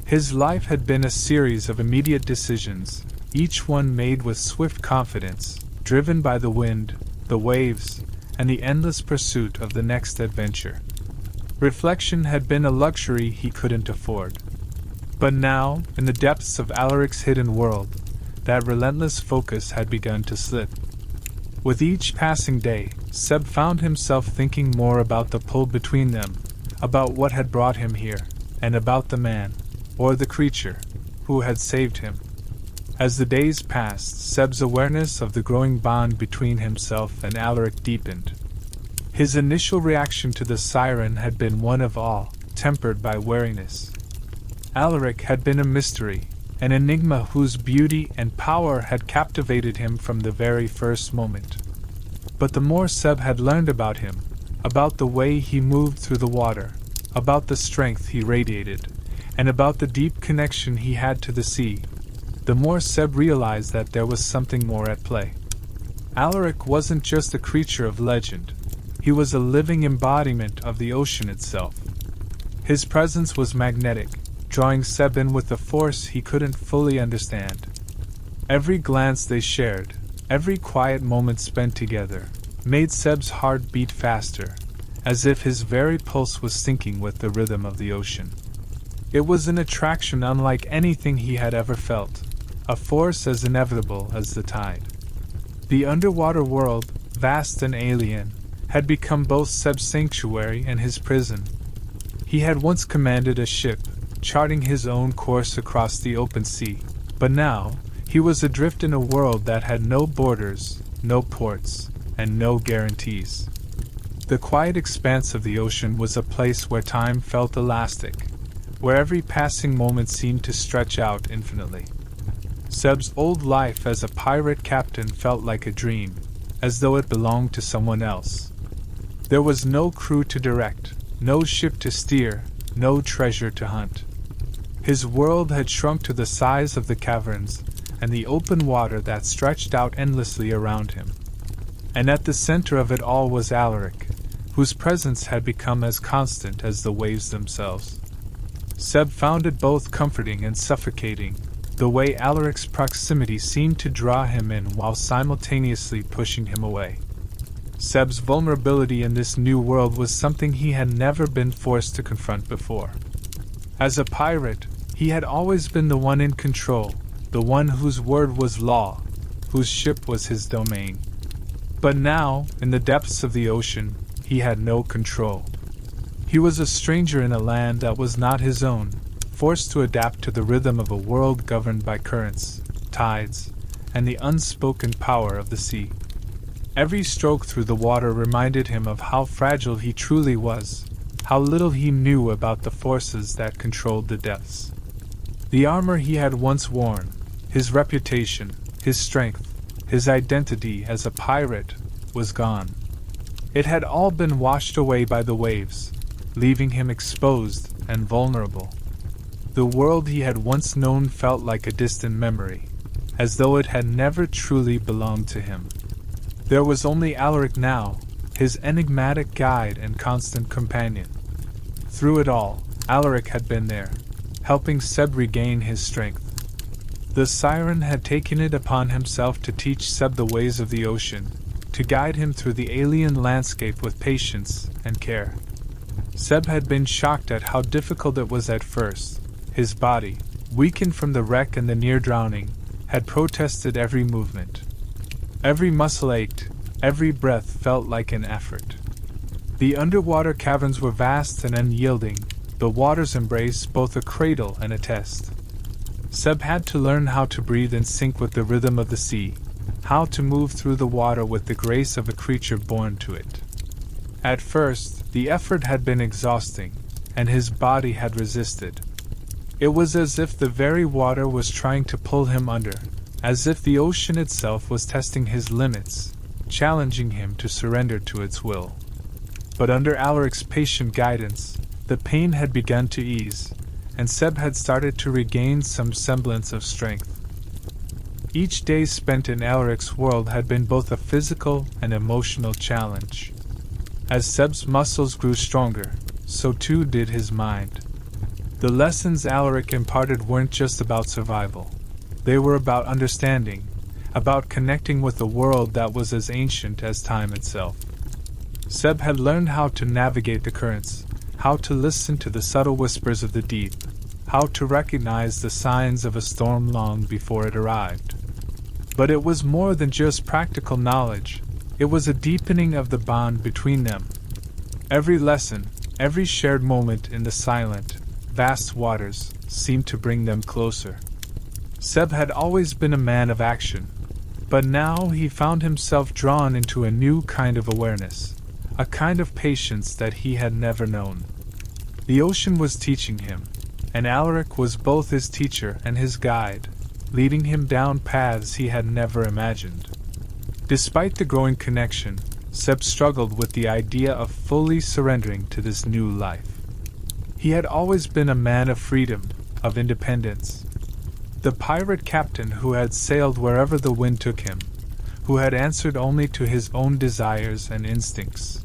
His life had been a series of immediate decisions, each one made with swift confidence, driven by the wind, the waves, and the endless pursuit of the next adventure. Reflection had been a luxury he couldn't afford. But now, in the depths of Alaric's hidden world, that relentless focus had begun to slip. With each passing day, Seb found himself thinking more about the pull between them, about what had brought him here, and about the man, or the creature, who had saved him. As the days passed, Seb's awareness of the growing bond between himself and Alaric deepened. His initial reaction to the siren had been one of awe, tempered by wariness. Alaric had been a mystery, an enigma whose beauty and power had captivated him from the very first moment. But the more Seb had learned about him, about the way he moved through the water, about the strength he radiated, and about the deep connection he had to the sea, the more Seb realized that there was something more at play. Alaric wasn't just a creature of legend, he was a living embodiment of the ocean itself. His presence was magnetic, drawing Seb in with a force he couldn't fully understand. Every glance they shared, every quiet moment spent together, made Seb's heart beat faster, as if his very pulse was syncing with the rhythm of the ocean. It was an attraction unlike anything he had ever felt, a force as inevitable as the tide. The underwater world, vast and alien, had become both Seb's sanctuary and his prison. He had once commanded a ship, charting his own course across the open sea, but now he was adrift in a world that had no borders, no ports, and no guarantees. The quiet expanse of the ocean was a place where time felt elastic, where every passing moment seemed to stretch out infinitely. Seb's old life as a pirate captain felt like a dream, as though it belonged to someone else. There was no crew to direct, no ship to steer, no treasure to hunt. His world had shrunk to the size of the caverns and the open water that stretched out endlessly around him. And at the center of it all was Alaric, whose presence had become as constant as the waves themselves. Seb found it both comforting and suffocating, the way Alaric's proximity seemed to draw him in while simultaneously pushing him away. Seb's vulnerability in this new world was something he had never been forced to confront before. As a pirate, he had always been the one in control, the one whose word was law, whose ship was his domain. But now, in the depths of the ocean, he had no control. He was a stranger in a land that was not his own, forced to adapt to the rhythm of a world governed by currents, tides, and the unspoken power of the sea. Every stroke through the water reminded him of how fragile he truly was, how little he knew about the forces that controlled the depths. The armor he had once worn, his reputation, his strength, his identity as a pirate, was gone. It had all been washed away by the waves, leaving him exposed and vulnerable. The world he had once known felt like a distant memory, as though it had never truly belonged to him. There was only Alaric now, his enigmatic guide and constant companion. Through it all, Alaric had been there, helping Seb regain his strength. The Siren had taken it upon himself to teach Seb the ways of the ocean, to guide him through the alien landscape with patience and care. Seb had been shocked at how difficult it was at first. His body, weakened from the wreck and the near drowning, had protested every movement. Every muscle ached, every breath felt like an effort. The underwater caverns were vast and unyielding, the water's embrace both a cradle and a test. Seb had to learn how to breathe in sync with the rhythm of the sea, how to move through the water with the grace of a creature born to it. At first, the effort had been exhausting, and his body had resisted. It was as if the very water was trying to pull him under, as if the ocean itself was testing his limits, challenging him to surrender to its will. But under Alaric's patient guidance, the pain had begun to ease, and Seb had started to regain some semblance of strength. Each day spent in Alaric's world had been both a physical and emotional challenge. As Seb's muscles grew stronger, so too did his mind. The lessons Alaric imparted weren't just about survival. They were about understanding, about connecting with a world that was as ancient as time itself. Seb had learned how to navigate the currents, how to listen to the subtle whispers of the deep, how to recognize the signs of a storm long before it arrived. But it was more than just practical knowledge, it was a deepening of the bond between them. Every lesson, every shared moment in the silent, vast waters seemed to bring them closer. Seb had always been a man of action, but now he found himself drawn into a new kind of awareness, a kind of patience that he had never known. The ocean was teaching him, and Alaric was both his teacher and his guide, leading him down paths he had never imagined. Despite the growing connection, Seb struggled with the idea of fully surrendering to this new life. He had always been a man of freedom, of independence. The pirate captain who had sailed wherever the wind took him, who had answered only to his own desires and instincts.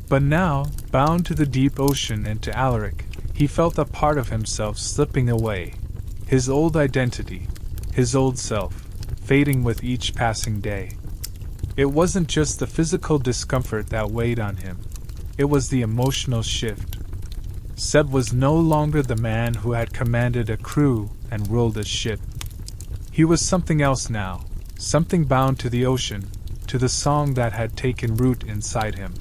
But now, bound to the deep ocean and to Alaric, he felt a part of himself slipping away, his old identity, his old self, fading with each passing day. It wasn't just the physical discomfort that weighed on him, it was the emotional shift. Seb was no longer the man who had commanded a crew and ruled a ship. He was something else now, something bound to the ocean, to the song that had taken root inside him.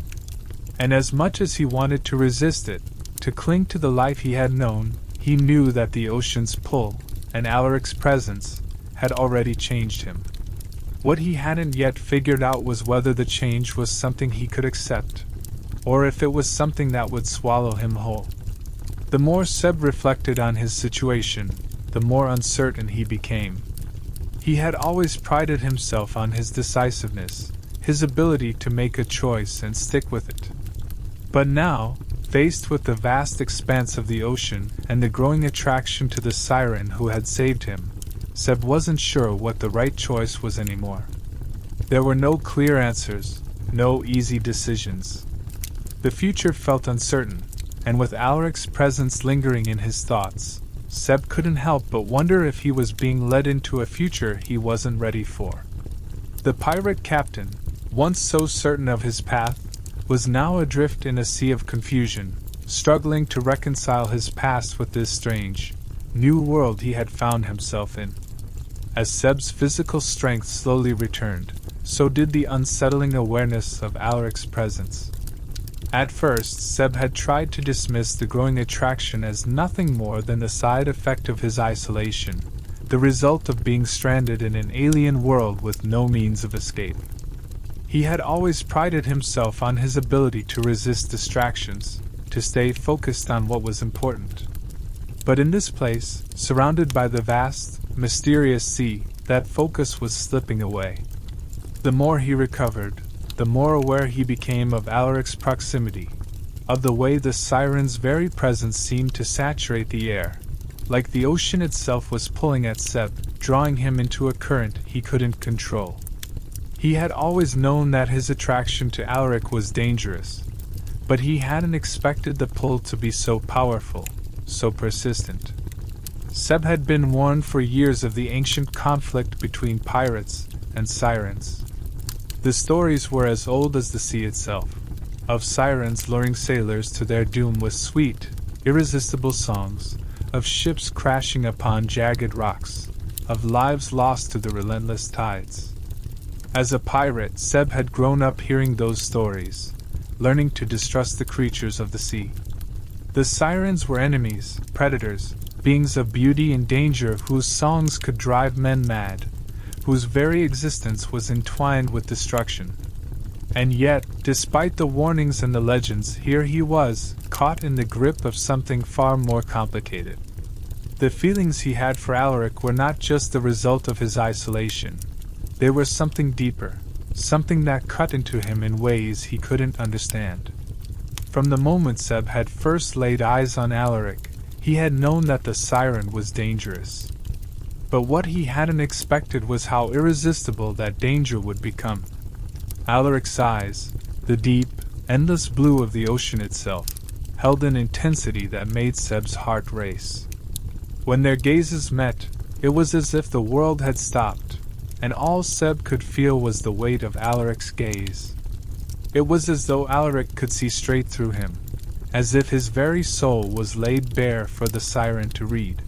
And as much as he wanted to resist it, to cling to the life he had known, he knew that the ocean's pull, and Alaric's presence, had already changed him. What he hadn't yet figured out was whether the change was something he could accept, or if it was something that would swallow him whole. The more Seb reflected on his situation, the more uncertain he became. He had always prided himself on his decisiveness, his ability to make a choice and stick with it. But now, faced with the vast expanse of the ocean and the growing attraction to the siren who had saved him, Seb wasn't sure what the right choice was anymore. There were no clear answers, no easy decisions. The future felt uncertain, and with Alaric's presence lingering in his thoughts, Seb couldn't help but wonder if he was being led into a future he wasn't ready for. The pirate captain, once so certain of his path, was now adrift in a sea of confusion, struggling to reconcile his past with this strange, new world he had found himself in. As Seb's physical strength slowly returned, so did the unsettling awareness of Alaric's presence. At first, Seb had tried to dismiss the growing attraction as nothing more than the side effect of his isolation, the result of being stranded in an alien world with no means of escape. He had always prided himself on his ability to resist distractions, to stay focused on what was important. But in this place, surrounded by the vast, mysterious sea, that focus was slipping away. The more he recovered, the more aware he became of Alaric's proximity, of the way the siren's very presence seemed to saturate the air, like the ocean itself was pulling at Seb, drawing him into a current he couldn't control. He had always known that his attraction to Alaric was dangerous, but he hadn't expected the pull to be so powerful, so persistent. Seb had been warned for years of the ancient conflict between pirates and sirens. The stories were as old as the sea itself, of sirens luring sailors to their doom with sweet, irresistible songs, of ships crashing upon jagged rocks, of lives lost to the relentless tides. As a pirate, Seb had grown up hearing those stories, learning to distrust the creatures of the sea. The sirens were enemies, predators, beings of beauty and danger whose songs could drive men mad, whose very existence was entwined with destruction. And yet, despite the warnings and the legends, here he was, caught in the grip of something far more complicated. The feelings he had for Alaric were not just the result of his isolation. They were something deeper, something that cut into him in ways he couldn't understand. From the moment Seb had first laid eyes on Alaric, he had known that the siren was dangerous. But what he hadn't expected was how irresistible that danger would become. Alaric's eyes, the deep, endless blue of the ocean itself, held an intensity that made Seb's heart race. When their gazes met, it was as if the world had stopped, and all Seb could feel was the weight of Alaric's gaze. It was as though Alaric could see straight through him, as if his very soul was laid bare for the siren to read.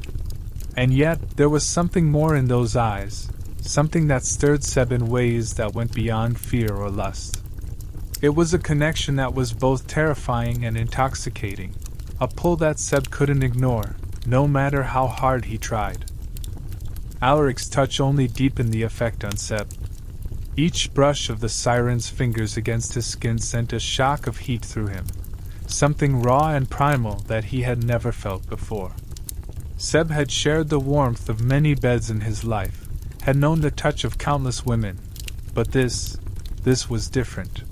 And yet, there was something more in those eyes, something that stirred Seb in ways that went beyond fear or lust. It was a connection that was both terrifying and intoxicating, a pull that Seb couldn't ignore, no matter how hard he tried. Alaric's touch only deepened the effect on Seb. Each brush of the siren's fingers against his skin sent a shock of heat through him, something raw and primal that he had never felt before. Seb had shared the warmth of many beds in his life, had known the touch of countless women, but this was different.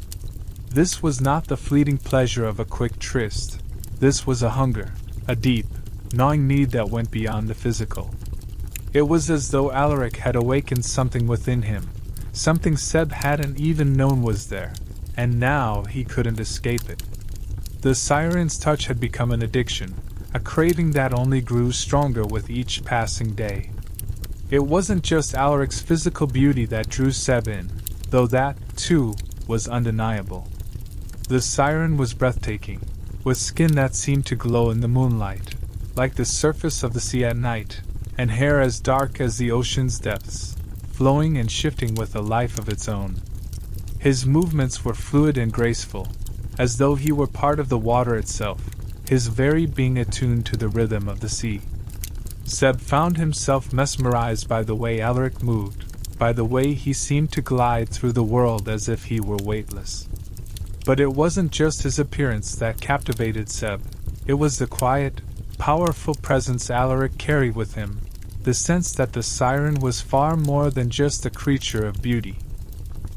This was not the fleeting pleasure of a quick tryst. This was a hunger, a deep, gnawing need that went beyond the physical. It was as though Alaric had awakened something within him, something Seb hadn't even known was there, and now he couldn't escape it. The siren's touch had become an addiction, a craving that only grew stronger with each passing day. It wasn't just Alaric's physical beauty that drew Seb in, though that, too, was undeniable. The siren was breathtaking, with skin that seemed to glow in the moonlight, like the surface of the sea at night, and hair as dark as the ocean's depths, flowing and shifting with a life of its own. His movements were fluid and graceful, as though he were part of the water itself, his very being attuned to the rhythm of the sea. Seb found himself mesmerized by the way Alaric moved, by the way he seemed to glide through the world as if he were weightless. But it wasn't just his appearance that captivated Seb, it was the quiet, powerful presence Alaric carried with him, the sense that the siren was far more than just a creature of beauty.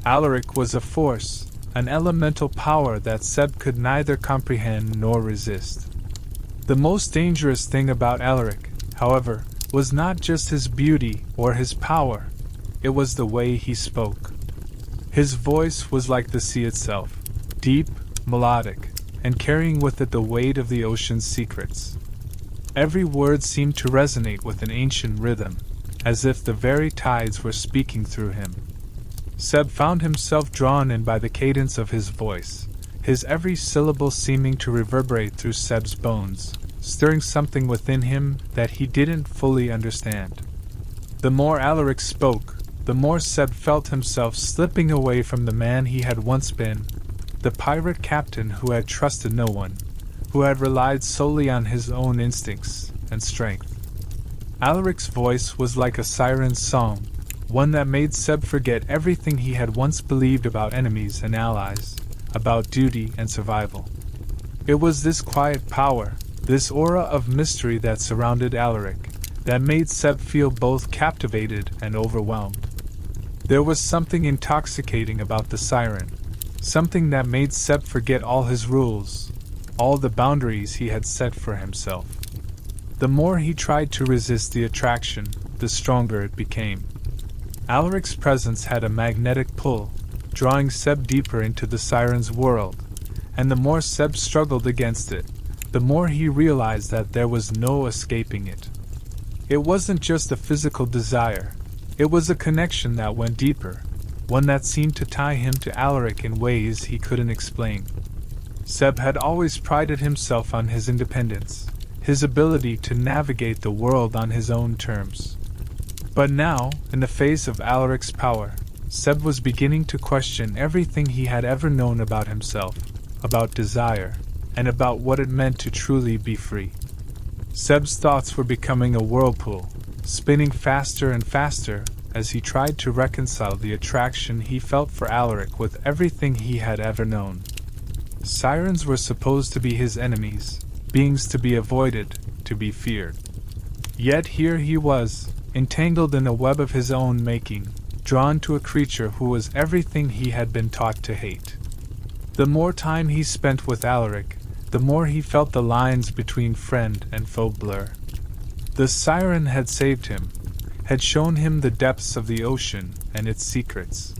Alaric was a force, an elemental power that Seb could neither comprehend nor resist. The most dangerous thing about Alaric, however, was not just his beauty or his power, it was the way he spoke. His voice was like the sea itself, deep, melodic, and carrying with it the weight of the ocean's secrets. Every word seemed to resonate with an ancient rhythm, as if the very tides were speaking through him. Seb found himself drawn in by the cadence of his voice, his every syllable seeming to reverberate through Seb's bones, stirring something within him that he didn't fully understand. The more Alaric spoke, the more Seb felt himself slipping away from the man he had once been, the pirate captain who had trusted no one, who had relied solely on his own instincts and strength. Alaric's voice was like a siren's song, one that made Seb forget everything he had once believed about enemies and allies, about duty and survival. It was this quiet power, this aura of mystery that surrounded Alaric, that made Seb feel both captivated and overwhelmed. There was something intoxicating about the siren, something that made Seb forget all his rules, all the boundaries he had set for himself. The more he tried to resist the attraction, the stronger it became. Alaric's presence had a magnetic pull, drawing Seb deeper into the siren's world, and the more Seb struggled against it, the more he realized that there was no escaping it. It wasn't just a physical desire, it was a connection that went deeper, one that seemed to tie him to Alaric in ways he couldn't explain. Seb had always prided himself on his independence, his ability to navigate the world on his own terms. But now, in the face of Alaric's power, Seb was beginning to question everything he had ever known about himself, about desire, and about what it meant to truly be free. Seb's thoughts were becoming a whirlpool, spinning faster and faster as he tried to reconcile the attraction he felt for Alaric with everything he had ever known. Sirens were supposed to be his enemies, beings to be avoided, to be feared. Yet here he was, entangled in a web of his own making, drawn to a creature who was everything he had been taught to hate. The more time he spent with Alaric, the more he felt the lines between friend and foe blur. The siren had saved him, had shown him the depths of the ocean and its secrets.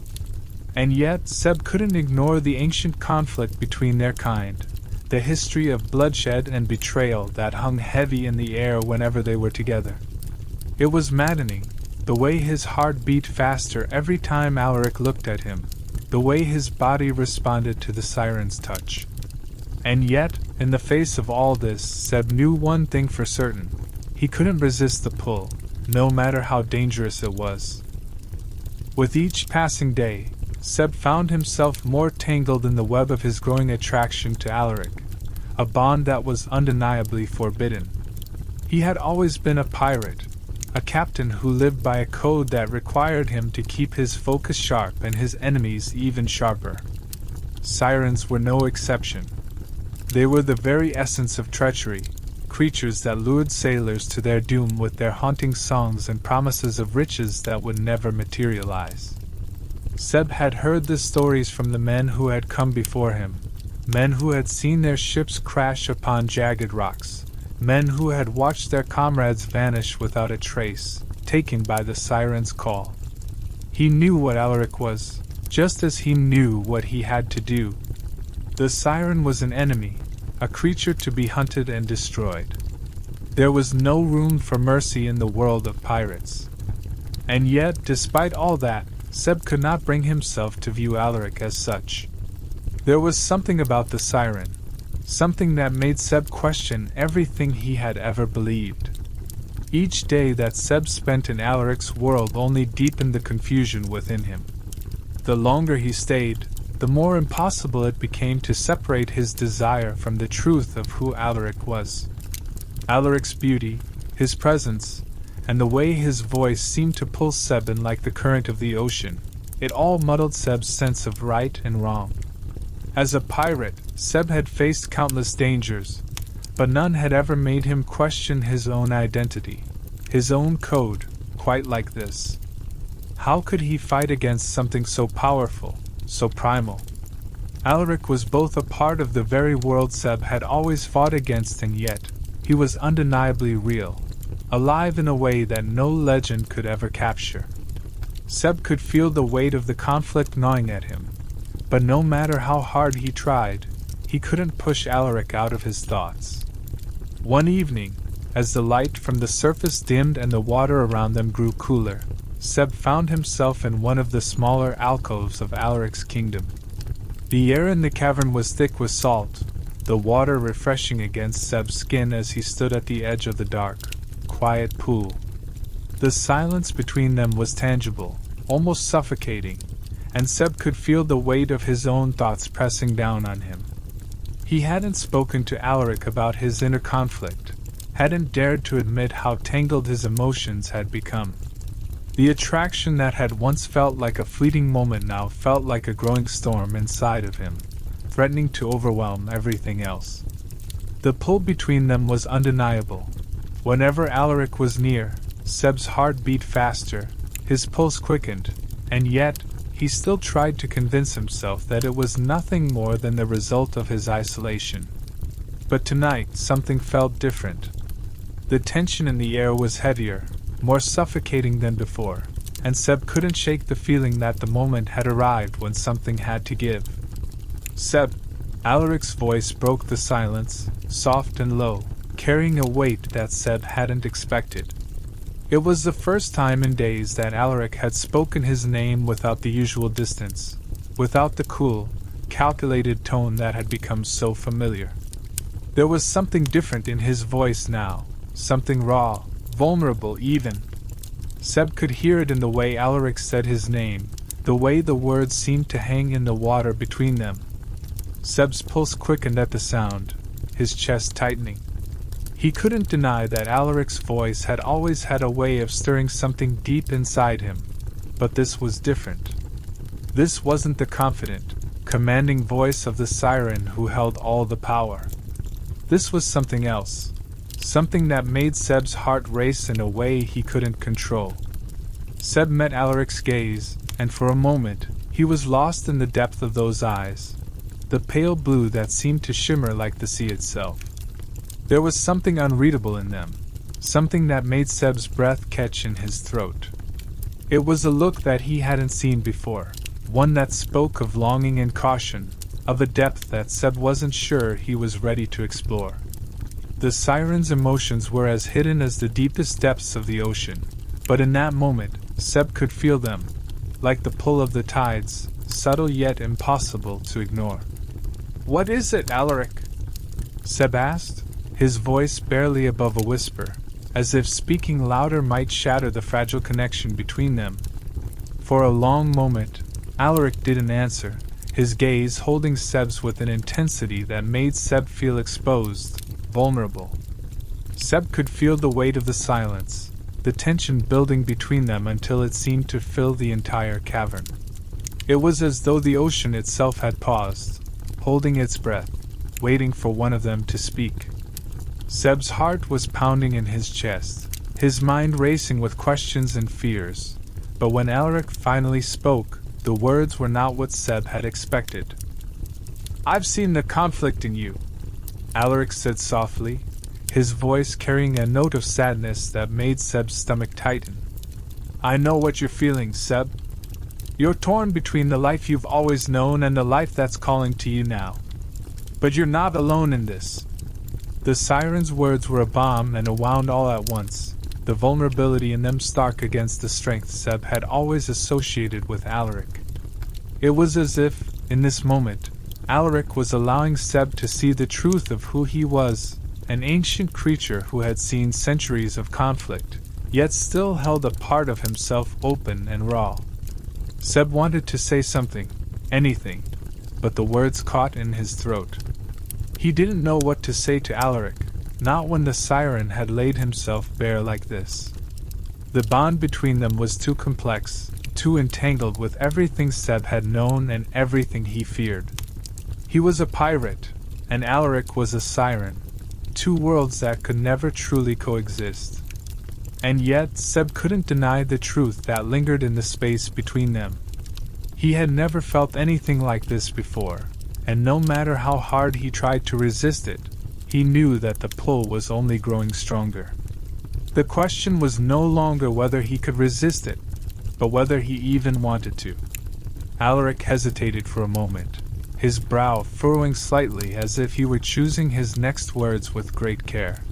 And yet Seb couldn't ignore the ancient conflict between their kind, the history of bloodshed and betrayal that hung heavy in the air whenever they were together. It was maddening, the way his heart beat faster every time Alaric looked at him, the way his body responded to the siren's touch. And yet, in the face of all this, Seb knew one thing for certain: he couldn't resist the pull, no matter how dangerous it was. With each passing day, Seb found himself more tangled in the web of his growing attraction to Alaric, a bond that was undeniably forbidden. He had always been a pirate, a captain who lived by a code that required him to keep his focus sharp and his enemies even sharper. Sirens were no exception. They were the very essence of treachery, creatures that lured sailors to their doom with their haunting songs and promises of riches that would never materialize. Seb had heard the stories from the men who had come before him, men who had seen their ships crash upon jagged rocks, men who had watched their comrades vanish without a trace, taken by the siren's call. He knew what Alaric was, just as he knew what he had to do. The siren was an enemy, a creature to be hunted and destroyed. There was no room for mercy in the world of pirates. And yet, despite all that, Seb could not bring himself to view Alaric as such. There was something about the siren, something that made Seb question everything he had ever believed. Each day that Seb spent in Alaric's world only deepened the confusion within him. The longer he stayed, the more impossible it became to separate his desire from the truth of who Alaric was. Alaric's beauty, his presence, and the way his voice seemed to pull Seb in like the current of the ocean, it all muddled Seb's sense of right and wrong. As a pirate, Seb had faced countless dangers, but none had ever made him question his own identity, his own code, quite like this. How could he fight against something so powerful, so primal? Alaric was both a part of the very world Seb had always fought against, and yet he was undeniably real, alive in a way that no legend could ever capture. Seb could feel the weight of the conflict gnawing at him, but no matter how hard he tried, he couldn't push Alaric out of his thoughts. One evening, as the light from the surface dimmed and the water around them grew cooler, Seb found himself in one of the smaller alcoves of Alaric's kingdom. The air in the cavern was thick with salt, the water refreshing against Seb's skin as he stood at the edge of the dark, quiet pool. The silence between them was tangible, almost suffocating, and Seb could feel the weight of his own thoughts pressing down on him. He hadn't spoken to Alaric about his inner conflict, hadn't dared to admit how tangled his emotions had become. The attraction that had once felt like a fleeting moment now felt like a growing storm inside of him, threatening to overwhelm everything else. The pull between them was undeniable. Whenever Alaric was near, Seb's heart beat faster, his pulse quickened, and yet he still tried to convince himself that it was nothing more than the result of his isolation. But tonight something felt different. The tension in the air was heavier, more suffocating than before, and Seb couldn't shake the feeling that the moment had arrived when something had to give. "Seb," Alaric's voice broke the silence, soft and low, carrying a weight that Seb hadn't expected. It was the first time in days that Alaric had spoken his name without the usual distance, without the cool, calculated tone that had become so familiar. There was something different in his voice now, something raw, vulnerable even. Seb could hear it in the way Alaric said his name, the way the words seemed to hang in the water between them. Seb's pulse quickened at the sound, his chest tightening. He couldn't deny that Alaric's voice had always had a way of stirring something deep inside him, but this was different. This wasn't the confident, commanding voice of the siren who held all the power. This was something else. Something that made Seb's heart race in a way he couldn't control. Seb met Alaric's gaze, and for a moment, he was lost in the depth of those eyes, the pale blue that seemed to shimmer like the sea itself. There was something unreadable in them, something that made Seb's breath catch in his throat. It was a look that he hadn't seen before, one that spoke of longing and caution, of a depth that Seb wasn't sure he was ready to explore. The siren's emotions were as hidden as the deepest depths of the ocean, but in that moment, Seb could feel them, like the pull of the tides, subtle yet impossible to ignore. "What is it, Alaric?" Seb asked, his voice barely above a whisper, as if speaking louder might shatter the fragile connection between them. For a long moment, Alaric didn't answer, his gaze holding Seb's with an intensity that made Seb feel exposed, vulnerable. Seb could feel the weight of the silence, the tension building between them until it seemed to fill the entire cavern. It was as though the ocean itself had paused, holding its breath, waiting for one of them to speak. Seb's heart was pounding in his chest, his mind racing with questions and fears, but when Alaric finally spoke, the words were not what Seb had expected. "I've seen the conflict in you," Alaric said softly, his voice carrying a note of sadness that made Seb's stomach tighten. "I know what you're feeling, Seb. You're torn between the life you've always known and the life that's calling to you now. But you're not alone in this." The siren's words were a bomb and a wound all at once, the vulnerability in them stark against the strength Seb had always associated with Alaric. It was as if, in this moment, Alaric was allowing Seb to see the truth of who he was, an ancient creature who had seen centuries of conflict, yet still held a part of himself open and raw. Seb wanted to say something, anything, but the words caught in his throat. He didn't know what to say to Alaric, not when the siren had laid himself bare like this. The bond between them was too complex, too entangled with everything Seb had known and everything he feared. He was a pirate, and Alaric was a siren, two worlds that could never truly coexist. And yet Seb couldn't deny the truth that lingered in the space between them. He had never felt anything like this before, and no matter how hard he tried to resist it, he knew that the pull was only growing stronger. The question was no longer whether he could resist it, but whether he even wanted to. Alaric hesitated for a moment, his brow furrowing slightly as if he were choosing his next words with great care.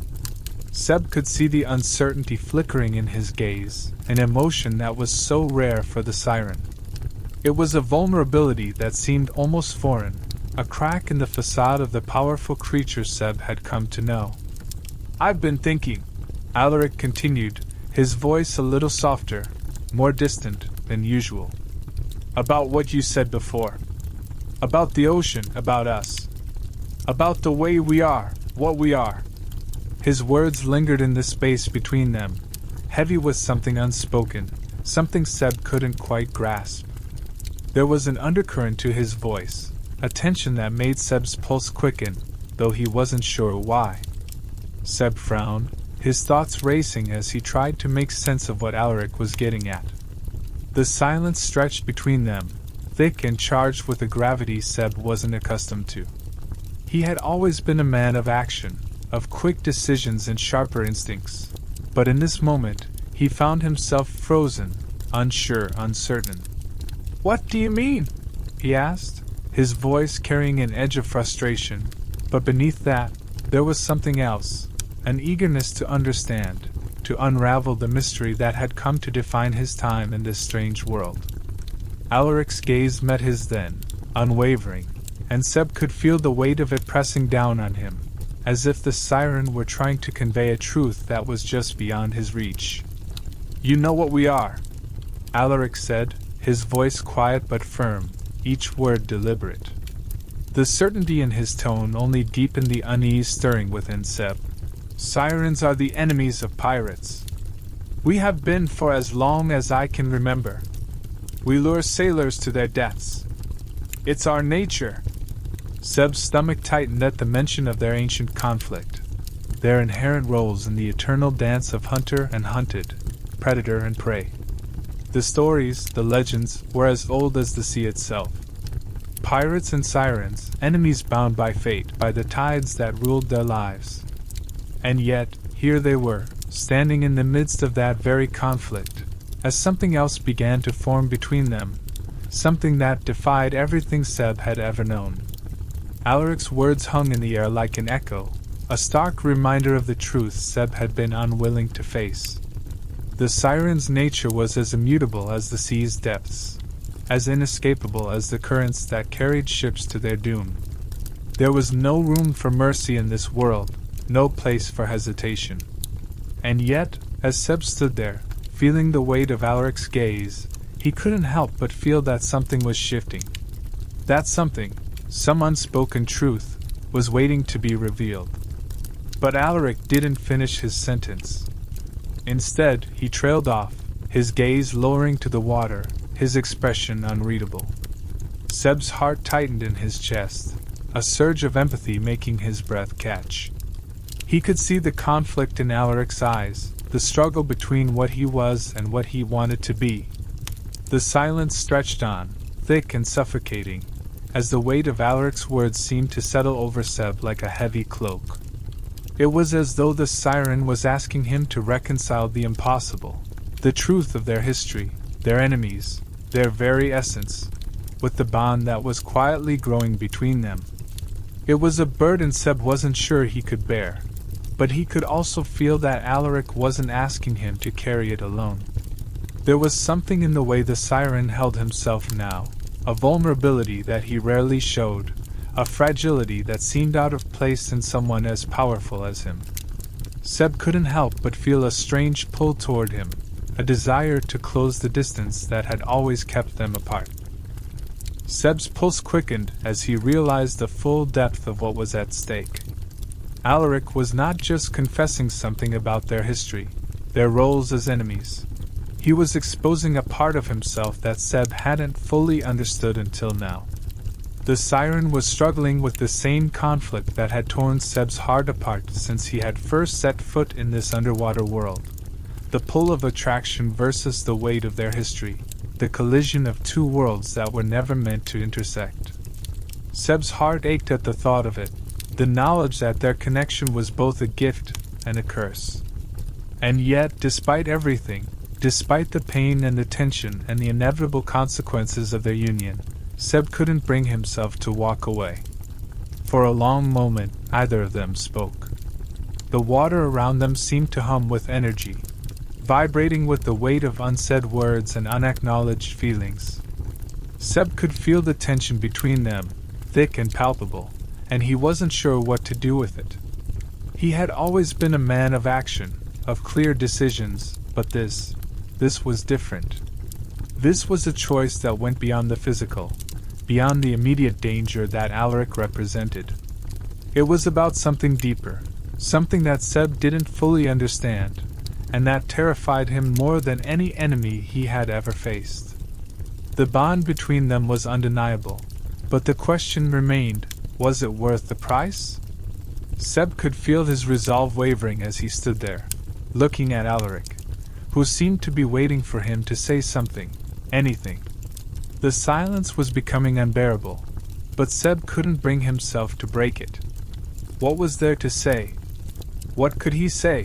Seb could see the uncertainty flickering in his gaze, an emotion that was so rare for the siren. It was a vulnerability that seemed almost foreign, a crack in the facade of the powerful creature Seb had come to know. "I've been thinking," Alaric continued, his voice a little softer, more distant than usual, "about what you said before. About the ocean, about us. About the way we are, what we are." His words lingered in the space between them, heavy with something unspoken, something Seb couldn't quite grasp. There was an undercurrent to his voice, a tension that made Seb's pulse quicken, though he wasn't sure why. Seb frowned, his thoughts racing as he tried to make sense of what Alaric was getting at. The silence stretched between them, thick and charged with a gravity Seb wasn't accustomed to. He had always been a man of action, of quick decisions and sharper instincts, but in this moment, he found himself frozen, unsure, uncertain. "What do you mean?" he asked, his voice carrying an edge of frustration, but beneath that, there was something else, an eagerness to understand, to unravel the mystery that had come to define his time in this strange world. Alaric's gaze met his then, unwavering, and Seb could feel the weight of it pressing down on him, as if the siren were trying to convey a truth that was just beyond his reach. "You know what we are," Alaric said, his voice quiet but firm, each word deliberate. The certainty in his tone only deepened the unease stirring within Seb. "Sirens are the enemies of pirates. We have been for as long as I can remember. We lure sailors to their deaths. It's our nature." Seb's stomach tightened at the mention of their ancient conflict, their inherent roles in the eternal dance of hunter and hunted, predator and prey. The stories, the legends, were as old as the sea itself. Pirates and sirens, enemies bound by fate, by the tides that ruled their lives. And yet, here they were, standing in the midst of that very conflict, as something else began to form between them, something that defied everything Seb had ever known. Alaric's words hung in the air like an echo, a stark reminder of the truth Seb had been unwilling to face. The siren's nature was as immutable as the sea's depths, as inescapable as the currents that carried ships to their doom. There was no room for mercy in this world, no place for hesitation. And yet, as Seb stood there, feeling the weight of Alaric's gaze, he couldn't help but feel that something was shifting. That something, some unspoken truth, was waiting to be revealed. But Alaric didn't finish his sentence. Instead, he trailed off, his gaze lowering to the water, his expression unreadable. Seb's heart tightened in his chest, a surge of empathy making his breath catch. He could see the conflict in Alaric's eyes, the struggle between what he was and what he wanted to be. The silence stretched on, thick and suffocating, as the weight of Alaric's words seemed to settle over Seb like a heavy cloak. It was as though the siren was asking him to reconcile the impossible, the truth of their history, their enemies, their very essence, with the bond that was quietly growing between them. It was a burden Seb wasn't sure he could bear, but he could also feel that Alaric wasn't asking him to carry it alone. There was something in the way the siren held himself now, a vulnerability that he rarely showed, a fragility that seemed out of place in someone as powerful as him. Seb couldn't help but feel a strange pull toward him, a desire to close the distance that had always kept them apart. Seb's pulse quickened as he realized the full depth of what was at stake. Alaric was not just confessing something about their history, their roles as enemies. He was exposing a part of himself that Seb hadn't fully understood until now. The Siren was struggling with the same conflict that had torn Seb's heart apart since he had first set foot in this underwater world. The pull of attraction versus the weight of their history, the collision of two worlds that were never meant to intersect. Seb's heart ached at the thought of it, the knowledge that their connection was both a gift and a curse. And yet, despite everything, despite the pain and the tension and the inevitable consequences of their union, Seb couldn't bring himself to walk away. For a long moment, neither of them spoke. The water around them seemed to hum with energy, vibrating with the weight of unsaid words and unacknowledged feelings. Seb could feel the tension between them, thick and palpable, and he wasn't sure what to do with it. He had always been a man of action, of clear decisions, but this was different. This was a choice that went beyond the physical, beyond the immediate danger that Alaric represented. It was about something deeper, something that Seb didn't fully understand, and that terrified him more than any enemy he had ever faced. The bond between them was undeniable, but the question remained, was it worth the price? Seb could feel his resolve wavering as he stood there, looking at Alaric, who seemed to be waiting for him to say something, anything. The silence was becoming unbearable, but Seb couldn't bring himself to break it. What was there to say? What could he say?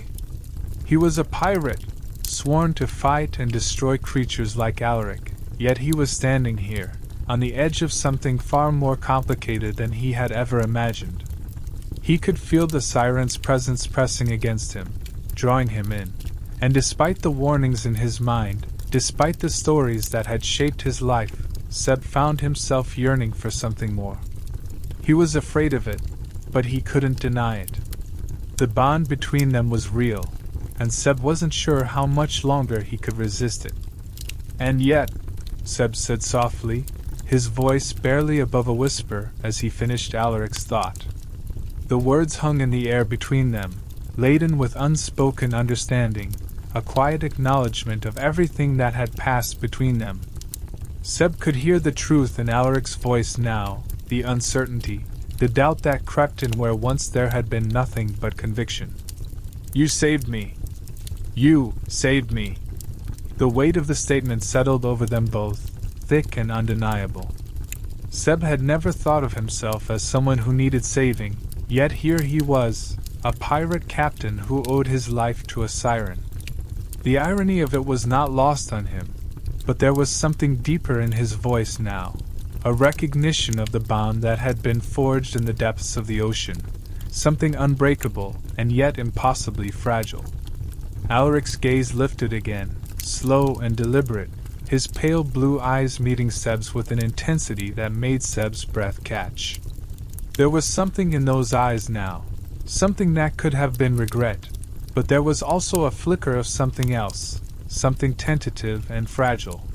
He was a pirate, sworn to fight and destroy creatures like Alaric, yet he was standing here, on the edge of something far more complicated than he had ever imagined. He could feel the Siren's presence pressing against him, drawing him in, and despite the warnings in his mind, despite the stories that had shaped his life, Seb found himself yearning for something more. He was afraid of it, but he couldn't deny it. The bond between them was real, and Seb wasn't sure how much longer he could resist it. And yet, Seb said softly, his voice barely above a whisper as he finished Alaric's thought. The words hung in the air between them, laden with unspoken understanding, a quiet acknowledgement of everything that had passed between them. Seb could hear the truth in Alaric's voice now, the uncertainty, the doubt that crept in where once there had been nothing but conviction. "You saved me. You saved me." The weight of the statement settled over them both, thick and undeniable. Seb had never thought of himself as someone who needed saving, yet here he was, a pirate captain who owed his life to a siren. The irony of it was not lost on him, but there was something deeper in his voice now, a recognition of the bond that had been forged in the depths of the ocean, something unbreakable and yet impossibly fragile. Alaric's gaze lifted again, slow and deliberate, his pale blue eyes meeting Seb's with an intensity that made Seb's breath catch. There was something in those eyes now, something that could have been regret, but there was also a flicker of something else, something tentative and fragile,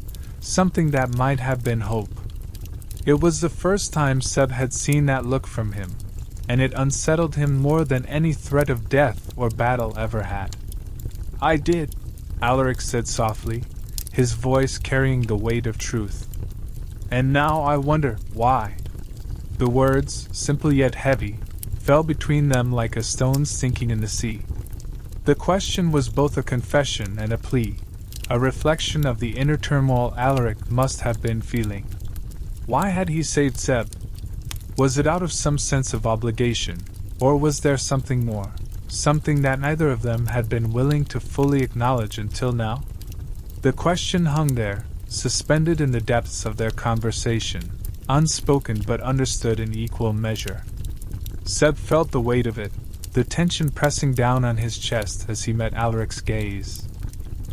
something that might have been hope. It was the first time Seb had seen that look from him, and it unsettled him more than any threat of death or battle ever had. "I did," Alaric said softly, his voice carrying the weight of truth. "And now I wonder why." The words, simple yet heavy, fell between them like a stone sinking in the sea. The question was both a confession and a plea, a reflection of the inner turmoil Alaric must have been feeling. Why had he saved Seb? Was it out of some sense of obligation, or was there something more, something that neither of them had been willing to fully acknowledge until now? The question hung there, suspended in the depths of their conversation, unspoken but understood in equal measure. Seb felt the weight of it, the tension pressing down on his chest as he met Alaric's gaze.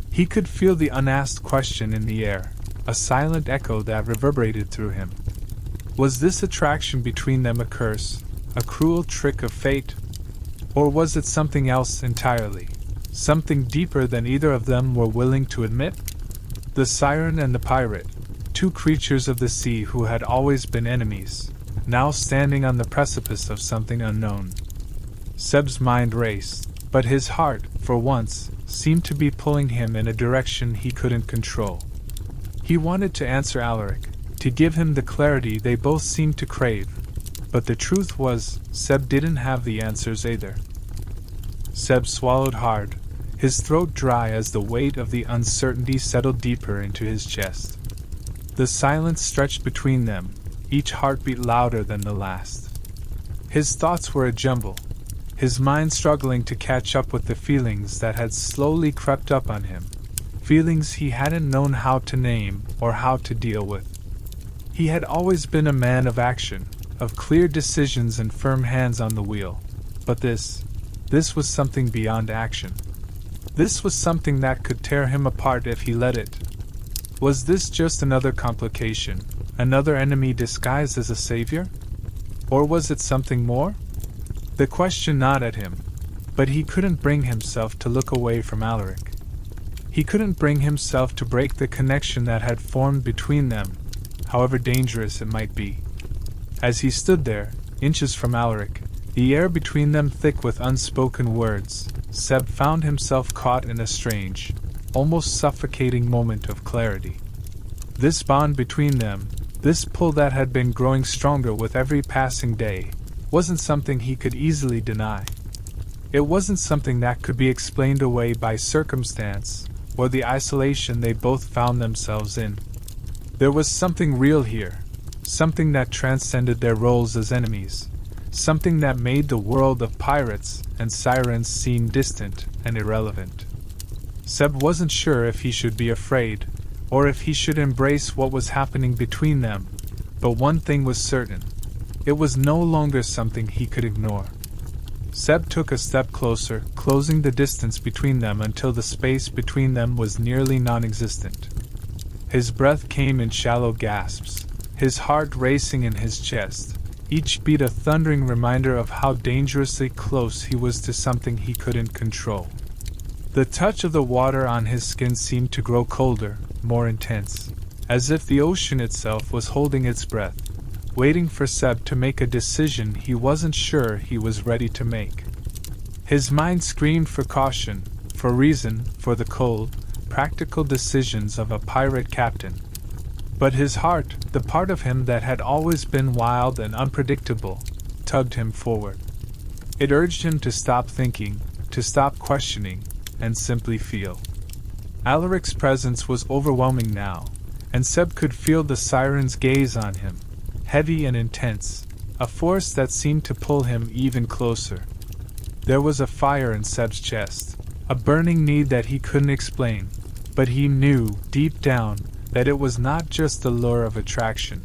He could feel the unasked question in the air, a silent echo that reverberated through him. Was this attraction between them a curse, a cruel trick of fate? Or was it something else entirely? Something deeper than either of them were willing to admit? The siren and the pirate, two creatures of the sea who had always been enemies, now standing on the precipice of something unknown. Seb's mind raced, but his heart, for once, seemed to be pulling him in a direction he couldn't control. He wanted to answer Alaric, to give him the clarity they both seemed to crave, but the truth was, Seb didn't have the answers either. Seb swallowed hard, his throat dry as the weight of the uncertainty settled deeper into his chest. The silence stretched between them, each heartbeat louder than the last. His thoughts were a jumble, his mind struggling to catch up with the feelings that had slowly crept up on him, feelings he hadn't known how to name or how to deal with. He had always been a man of action, of clear decisions and firm hands on the wheel, but this was something beyond action. This was something that could tear him apart if he let it. Was this just another complication, another enemy disguised as a savior? Or was it something more? The question gnawed at him, but he couldn't bring himself to look away from Alaric. He couldn't bring himself to break the connection that had formed between them, however dangerous it might be. As he stood there, inches from Alaric, the air between them thick with unspoken words, Seb found himself caught in a strange, almost suffocating moment of clarity. This bond between them, this pull that had been growing stronger with every passing day, wasn't something he could easily deny. It wasn't something that could be explained away by circumstance or the isolation they both found themselves in. There was something real here, something that transcended their roles as enemies, something that made the world of pirates and sirens seem distant and irrelevant. Seb wasn't sure if he should be afraid, or if he should embrace what was happening between them, but one thing was certain. It was no longer something he could ignore. Seb took a step closer, closing the distance between them until the space between them was nearly non-existent. His breath came in shallow gasps, his heart racing in his chest, each beat a thundering reminder of how dangerously close he was to something he couldn't control. The touch of the water on his skin seemed to grow colder, more intense, as if the ocean itself was holding its breath, waiting for Seb to make a decision he wasn't sure he was ready to make. His mind screamed for caution, for reason, for the cold, practical decisions of a pirate captain. But his heart, the part of him that had always been wild and unpredictable, tugged him forward. It urged him to stop thinking, to stop questioning, and simply feel. Alaric's presence was overwhelming now, and Seb could feel the siren's gaze on him, heavy and intense, a force that seemed to pull him even closer. There was a fire in Seb's chest, a burning need that he couldn't explain, but he knew, deep down, that it was not just the lure of attraction.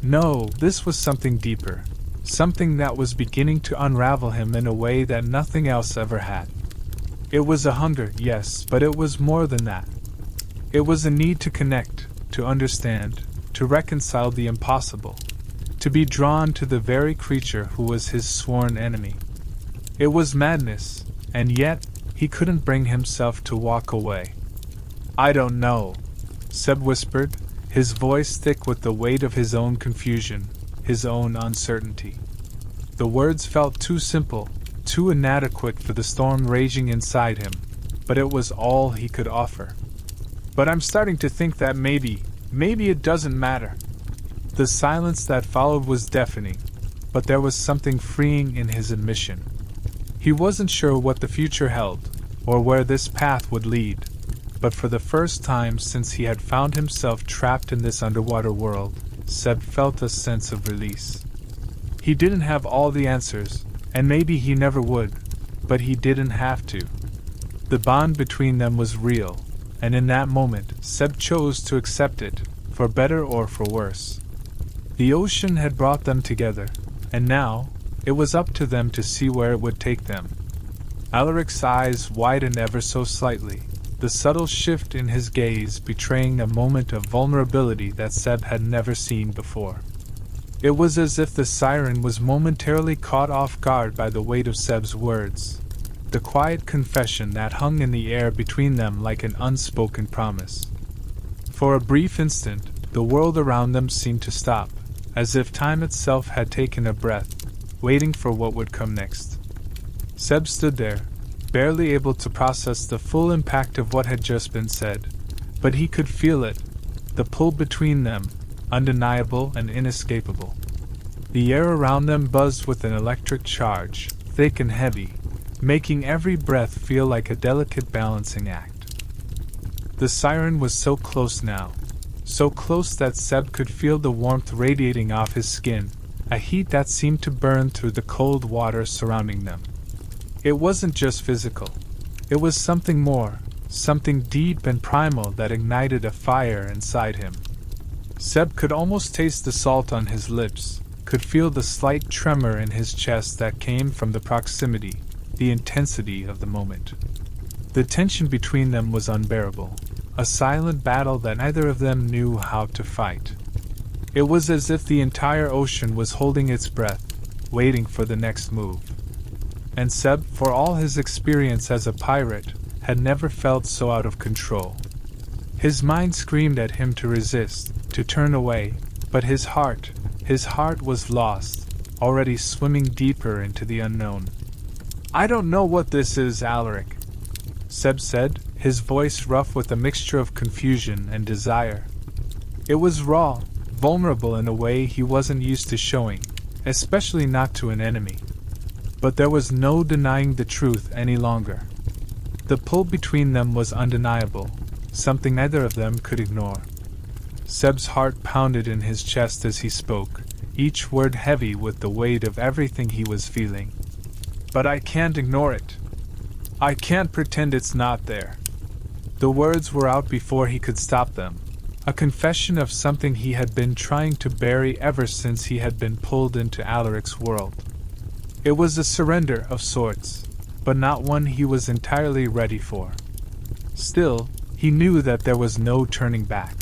No, this was something deeper, something that was beginning to unravel him in a way that nothing else ever had. It was a hunger, yes, but it was more than that. It was a need to connect, to understand, to reconcile the impossible, to be drawn to the very creature who was his sworn enemy. It was madness, and yet he couldn't bring himself to walk away. "I don't know," Seb whispered, his voice thick with the weight of his own confusion, his own uncertainty. The words felt too simple, too inadequate for the storm raging inside him, but it was all he could offer. "But I'm starting to think that maybe it doesn't matter." The silence that followed was deafening, but there was something freeing in his admission. He wasn't sure what the future held, or where this path would lead, but for the first time since he had found himself trapped in this underwater world, Seb felt a sense of release. He didn't have all the answers, and maybe he never would, but he didn't have to. The bond between them was real, and in that moment, Seb chose to accept it, for better or for worse. The ocean had brought them together, and now, it was up to them to see where it would take them. Alaric's eyes widened ever so slightly, the subtle shift in his gaze betraying a moment of vulnerability that Seb had never seen before. It was as if the siren was momentarily caught off guard by the weight of Seb's words, the quiet confession that hung in the air between them like an unspoken promise. For a brief instant, the world around them seemed to stop, as if time itself had taken a breath, waiting for what would come next. Seb stood there, barely able to process the full impact of what had just been said, but he could feel it, the pull between them, undeniable and inescapable. The air around them buzzed with an electric charge, thick and heavy, making every breath feel like a delicate balancing act. The siren was so close now, so close that Seb could feel the warmth radiating off his skin, a heat that seemed to burn through the cold water surrounding them. It wasn't just physical. It was something more, something deep and primal that ignited a fire inside him. Seb could almost taste the salt on his lips, could feel the slight tremor in his chest that came from the proximity, the intensity of the moment. The tension between them was unbearable, a silent battle that neither of them knew how to fight. It was as if the entire ocean was holding its breath, waiting for the next move. And Seb, for all his experience as a pirate, had never felt so out of control. His mind screamed at him to resist, to turn away, but his heart was lost, already swimming deeper into the unknown. "I don't know what this is, Alaric," Seb said, his voice rough with a mixture of confusion and desire. It was raw, vulnerable in a way he wasn't used to showing, especially not to an enemy. But there was no denying the truth any longer. The pull between them was undeniable, something neither of them could ignore. Seb's heart pounded in his chest as he spoke, each word heavy with the weight of everything he was feeling. "But I can't ignore it. I can't pretend it's not there." The words were out before he could stop them, a confession of something he had been trying to bury ever since he had been pulled into Alaric's world. It was a surrender of sorts, but not one he was entirely ready for. Still, he knew that there was no turning back.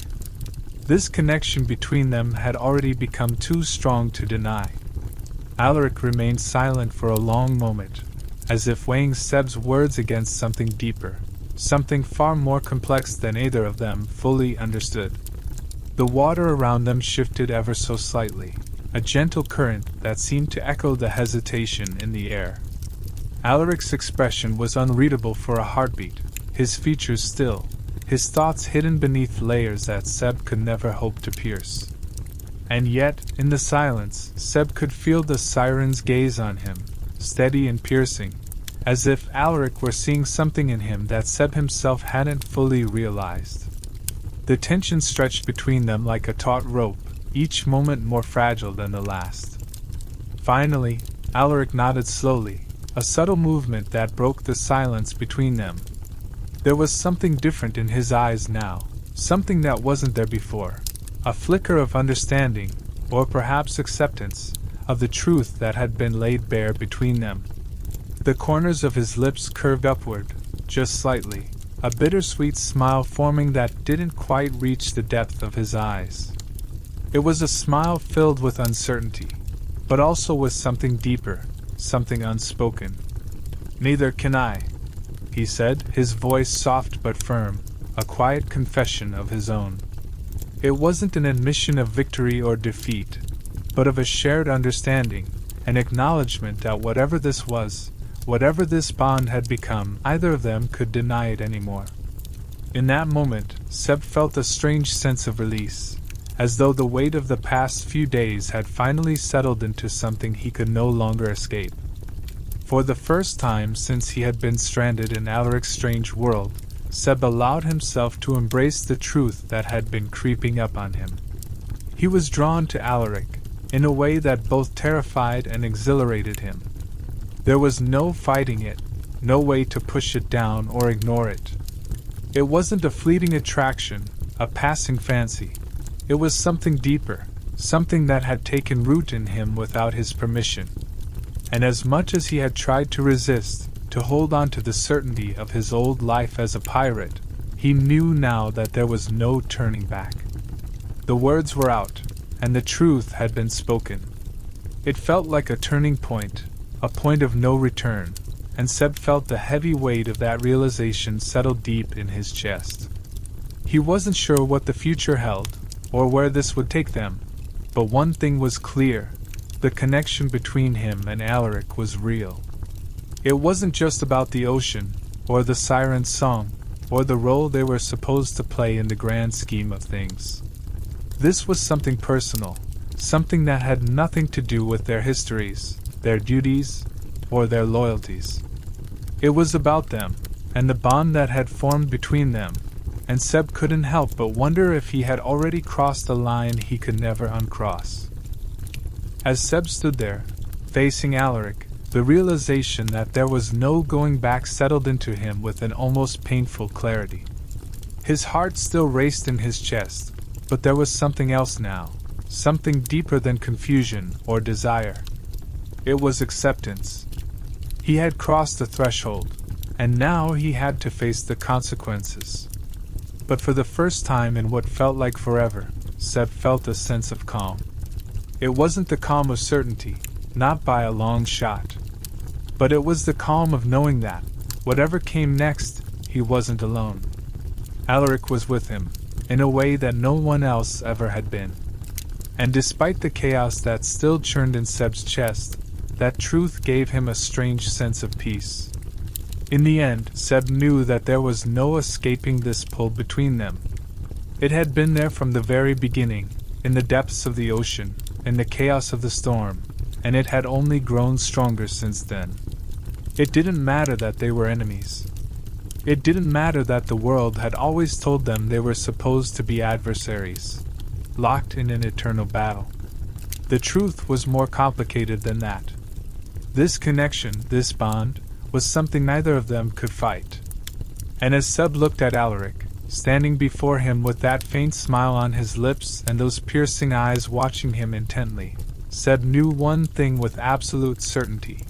This connection between them had already become too strong to deny. Alaric remained silent for a long moment, as if weighing Seb's words against something deeper, something far more complex than either of them fully understood. The water around them shifted ever so slightly, a gentle current that seemed to echo the hesitation in the air. Alaric's expression was unreadable for a heartbeat, his features still, his thoughts hidden beneath layers that Seb could never hope to pierce. And yet, in the silence, Seb could feel the siren's gaze on him, steady and piercing, as if Alaric were seeing something in him that Seb himself hadn't fully realized. The tension stretched between them like a taut rope, each moment more fragile than the last. Finally, Alaric nodded slowly, a subtle movement that broke the silence between them. There was something different in his eyes now, something that wasn't there before, a flicker of understanding, or perhaps acceptance, of the truth that had been laid bare between them. The corners of his lips curved upward, just slightly, a bittersweet smile forming that didn't quite reach the depth of his eyes. It was a smile filled with uncertainty, but also with something deeper, something unspoken. "Neither can I," he said, his voice soft but firm, a quiet confession of his own. It wasn't an admission of victory or defeat, but of a shared understanding, an acknowledgement that whatever this was, whatever this bond had become, either of them could deny it anymore. In that moment, Seb felt a strange sense of release, as though the weight of the past few days had finally settled into something he could no longer escape. For the first time since he had been stranded in Alaric's strange world, Seb allowed himself to embrace the truth that had been creeping up on him. He was drawn to Alaric, in a way that both terrified and exhilarated him. There was no fighting it, no way to push it down or ignore it. It wasn't a fleeting attraction, a passing fancy. It was something deeper, something that had taken root in him without his permission. And as much as he had tried to resist, to hold on to the certainty of his old life as a pirate, he knew now that there was no turning back. The words were out, and the truth had been spoken. It felt like a turning point, a point of no return, and Seb felt the heavy weight of that realization settle deep in his chest. He wasn't sure what the future held, or where this would take them, but one thing was clear: the connection between him and Alaric was real. It wasn't just about the ocean, or the siren's song, or the role they were supposed to play in the grand scheme of things. This was something personal, something that had nothing to do with their histories, their duties, or their loyalties. It was about them, and the bond that had formed between them, and Seb couldn't help but wonder if he had already crossed a line he could never uncross. As Seb stood there, facing Alaric, the realization that there was no going back settled into him with an almost painful clarity. His heart still raced in his chest, but there was something else now, something deeper than confusion or desire. It was acceptance. He had crossed the threshold, and now he had to face the consequences. But for the first time in what felt like forever, Seb felt a sense of calm. It wasn't the calm of certainty, not by a long shot. But it was the calm of knowing that, whatever came next, he wasn't alone. Alaric was with him, in a way that no one else ever had been. And despite the chaos that still churned in Seb's chest, that truth gave him a strange sense of peace. In the end, Seb knew that there was no escaping this pull between them. It had been there from the very beginning, in the depths of the ocean, in the chaos of the storm, and it had only grown stronger since then. It didn't matter that they were enemies. It didn't matter that the world had always told them they were supposed to be adversaries, locked in an eternal battle. The truth was more complicated than that. This connection, this bond, was something neither of them could fight. And as Seb looked at Alaric, standing before him with that faint smile on his lips and those piercing eyes watching him intently, Seb knew one thing with absolute certainty: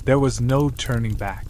there was no turning back.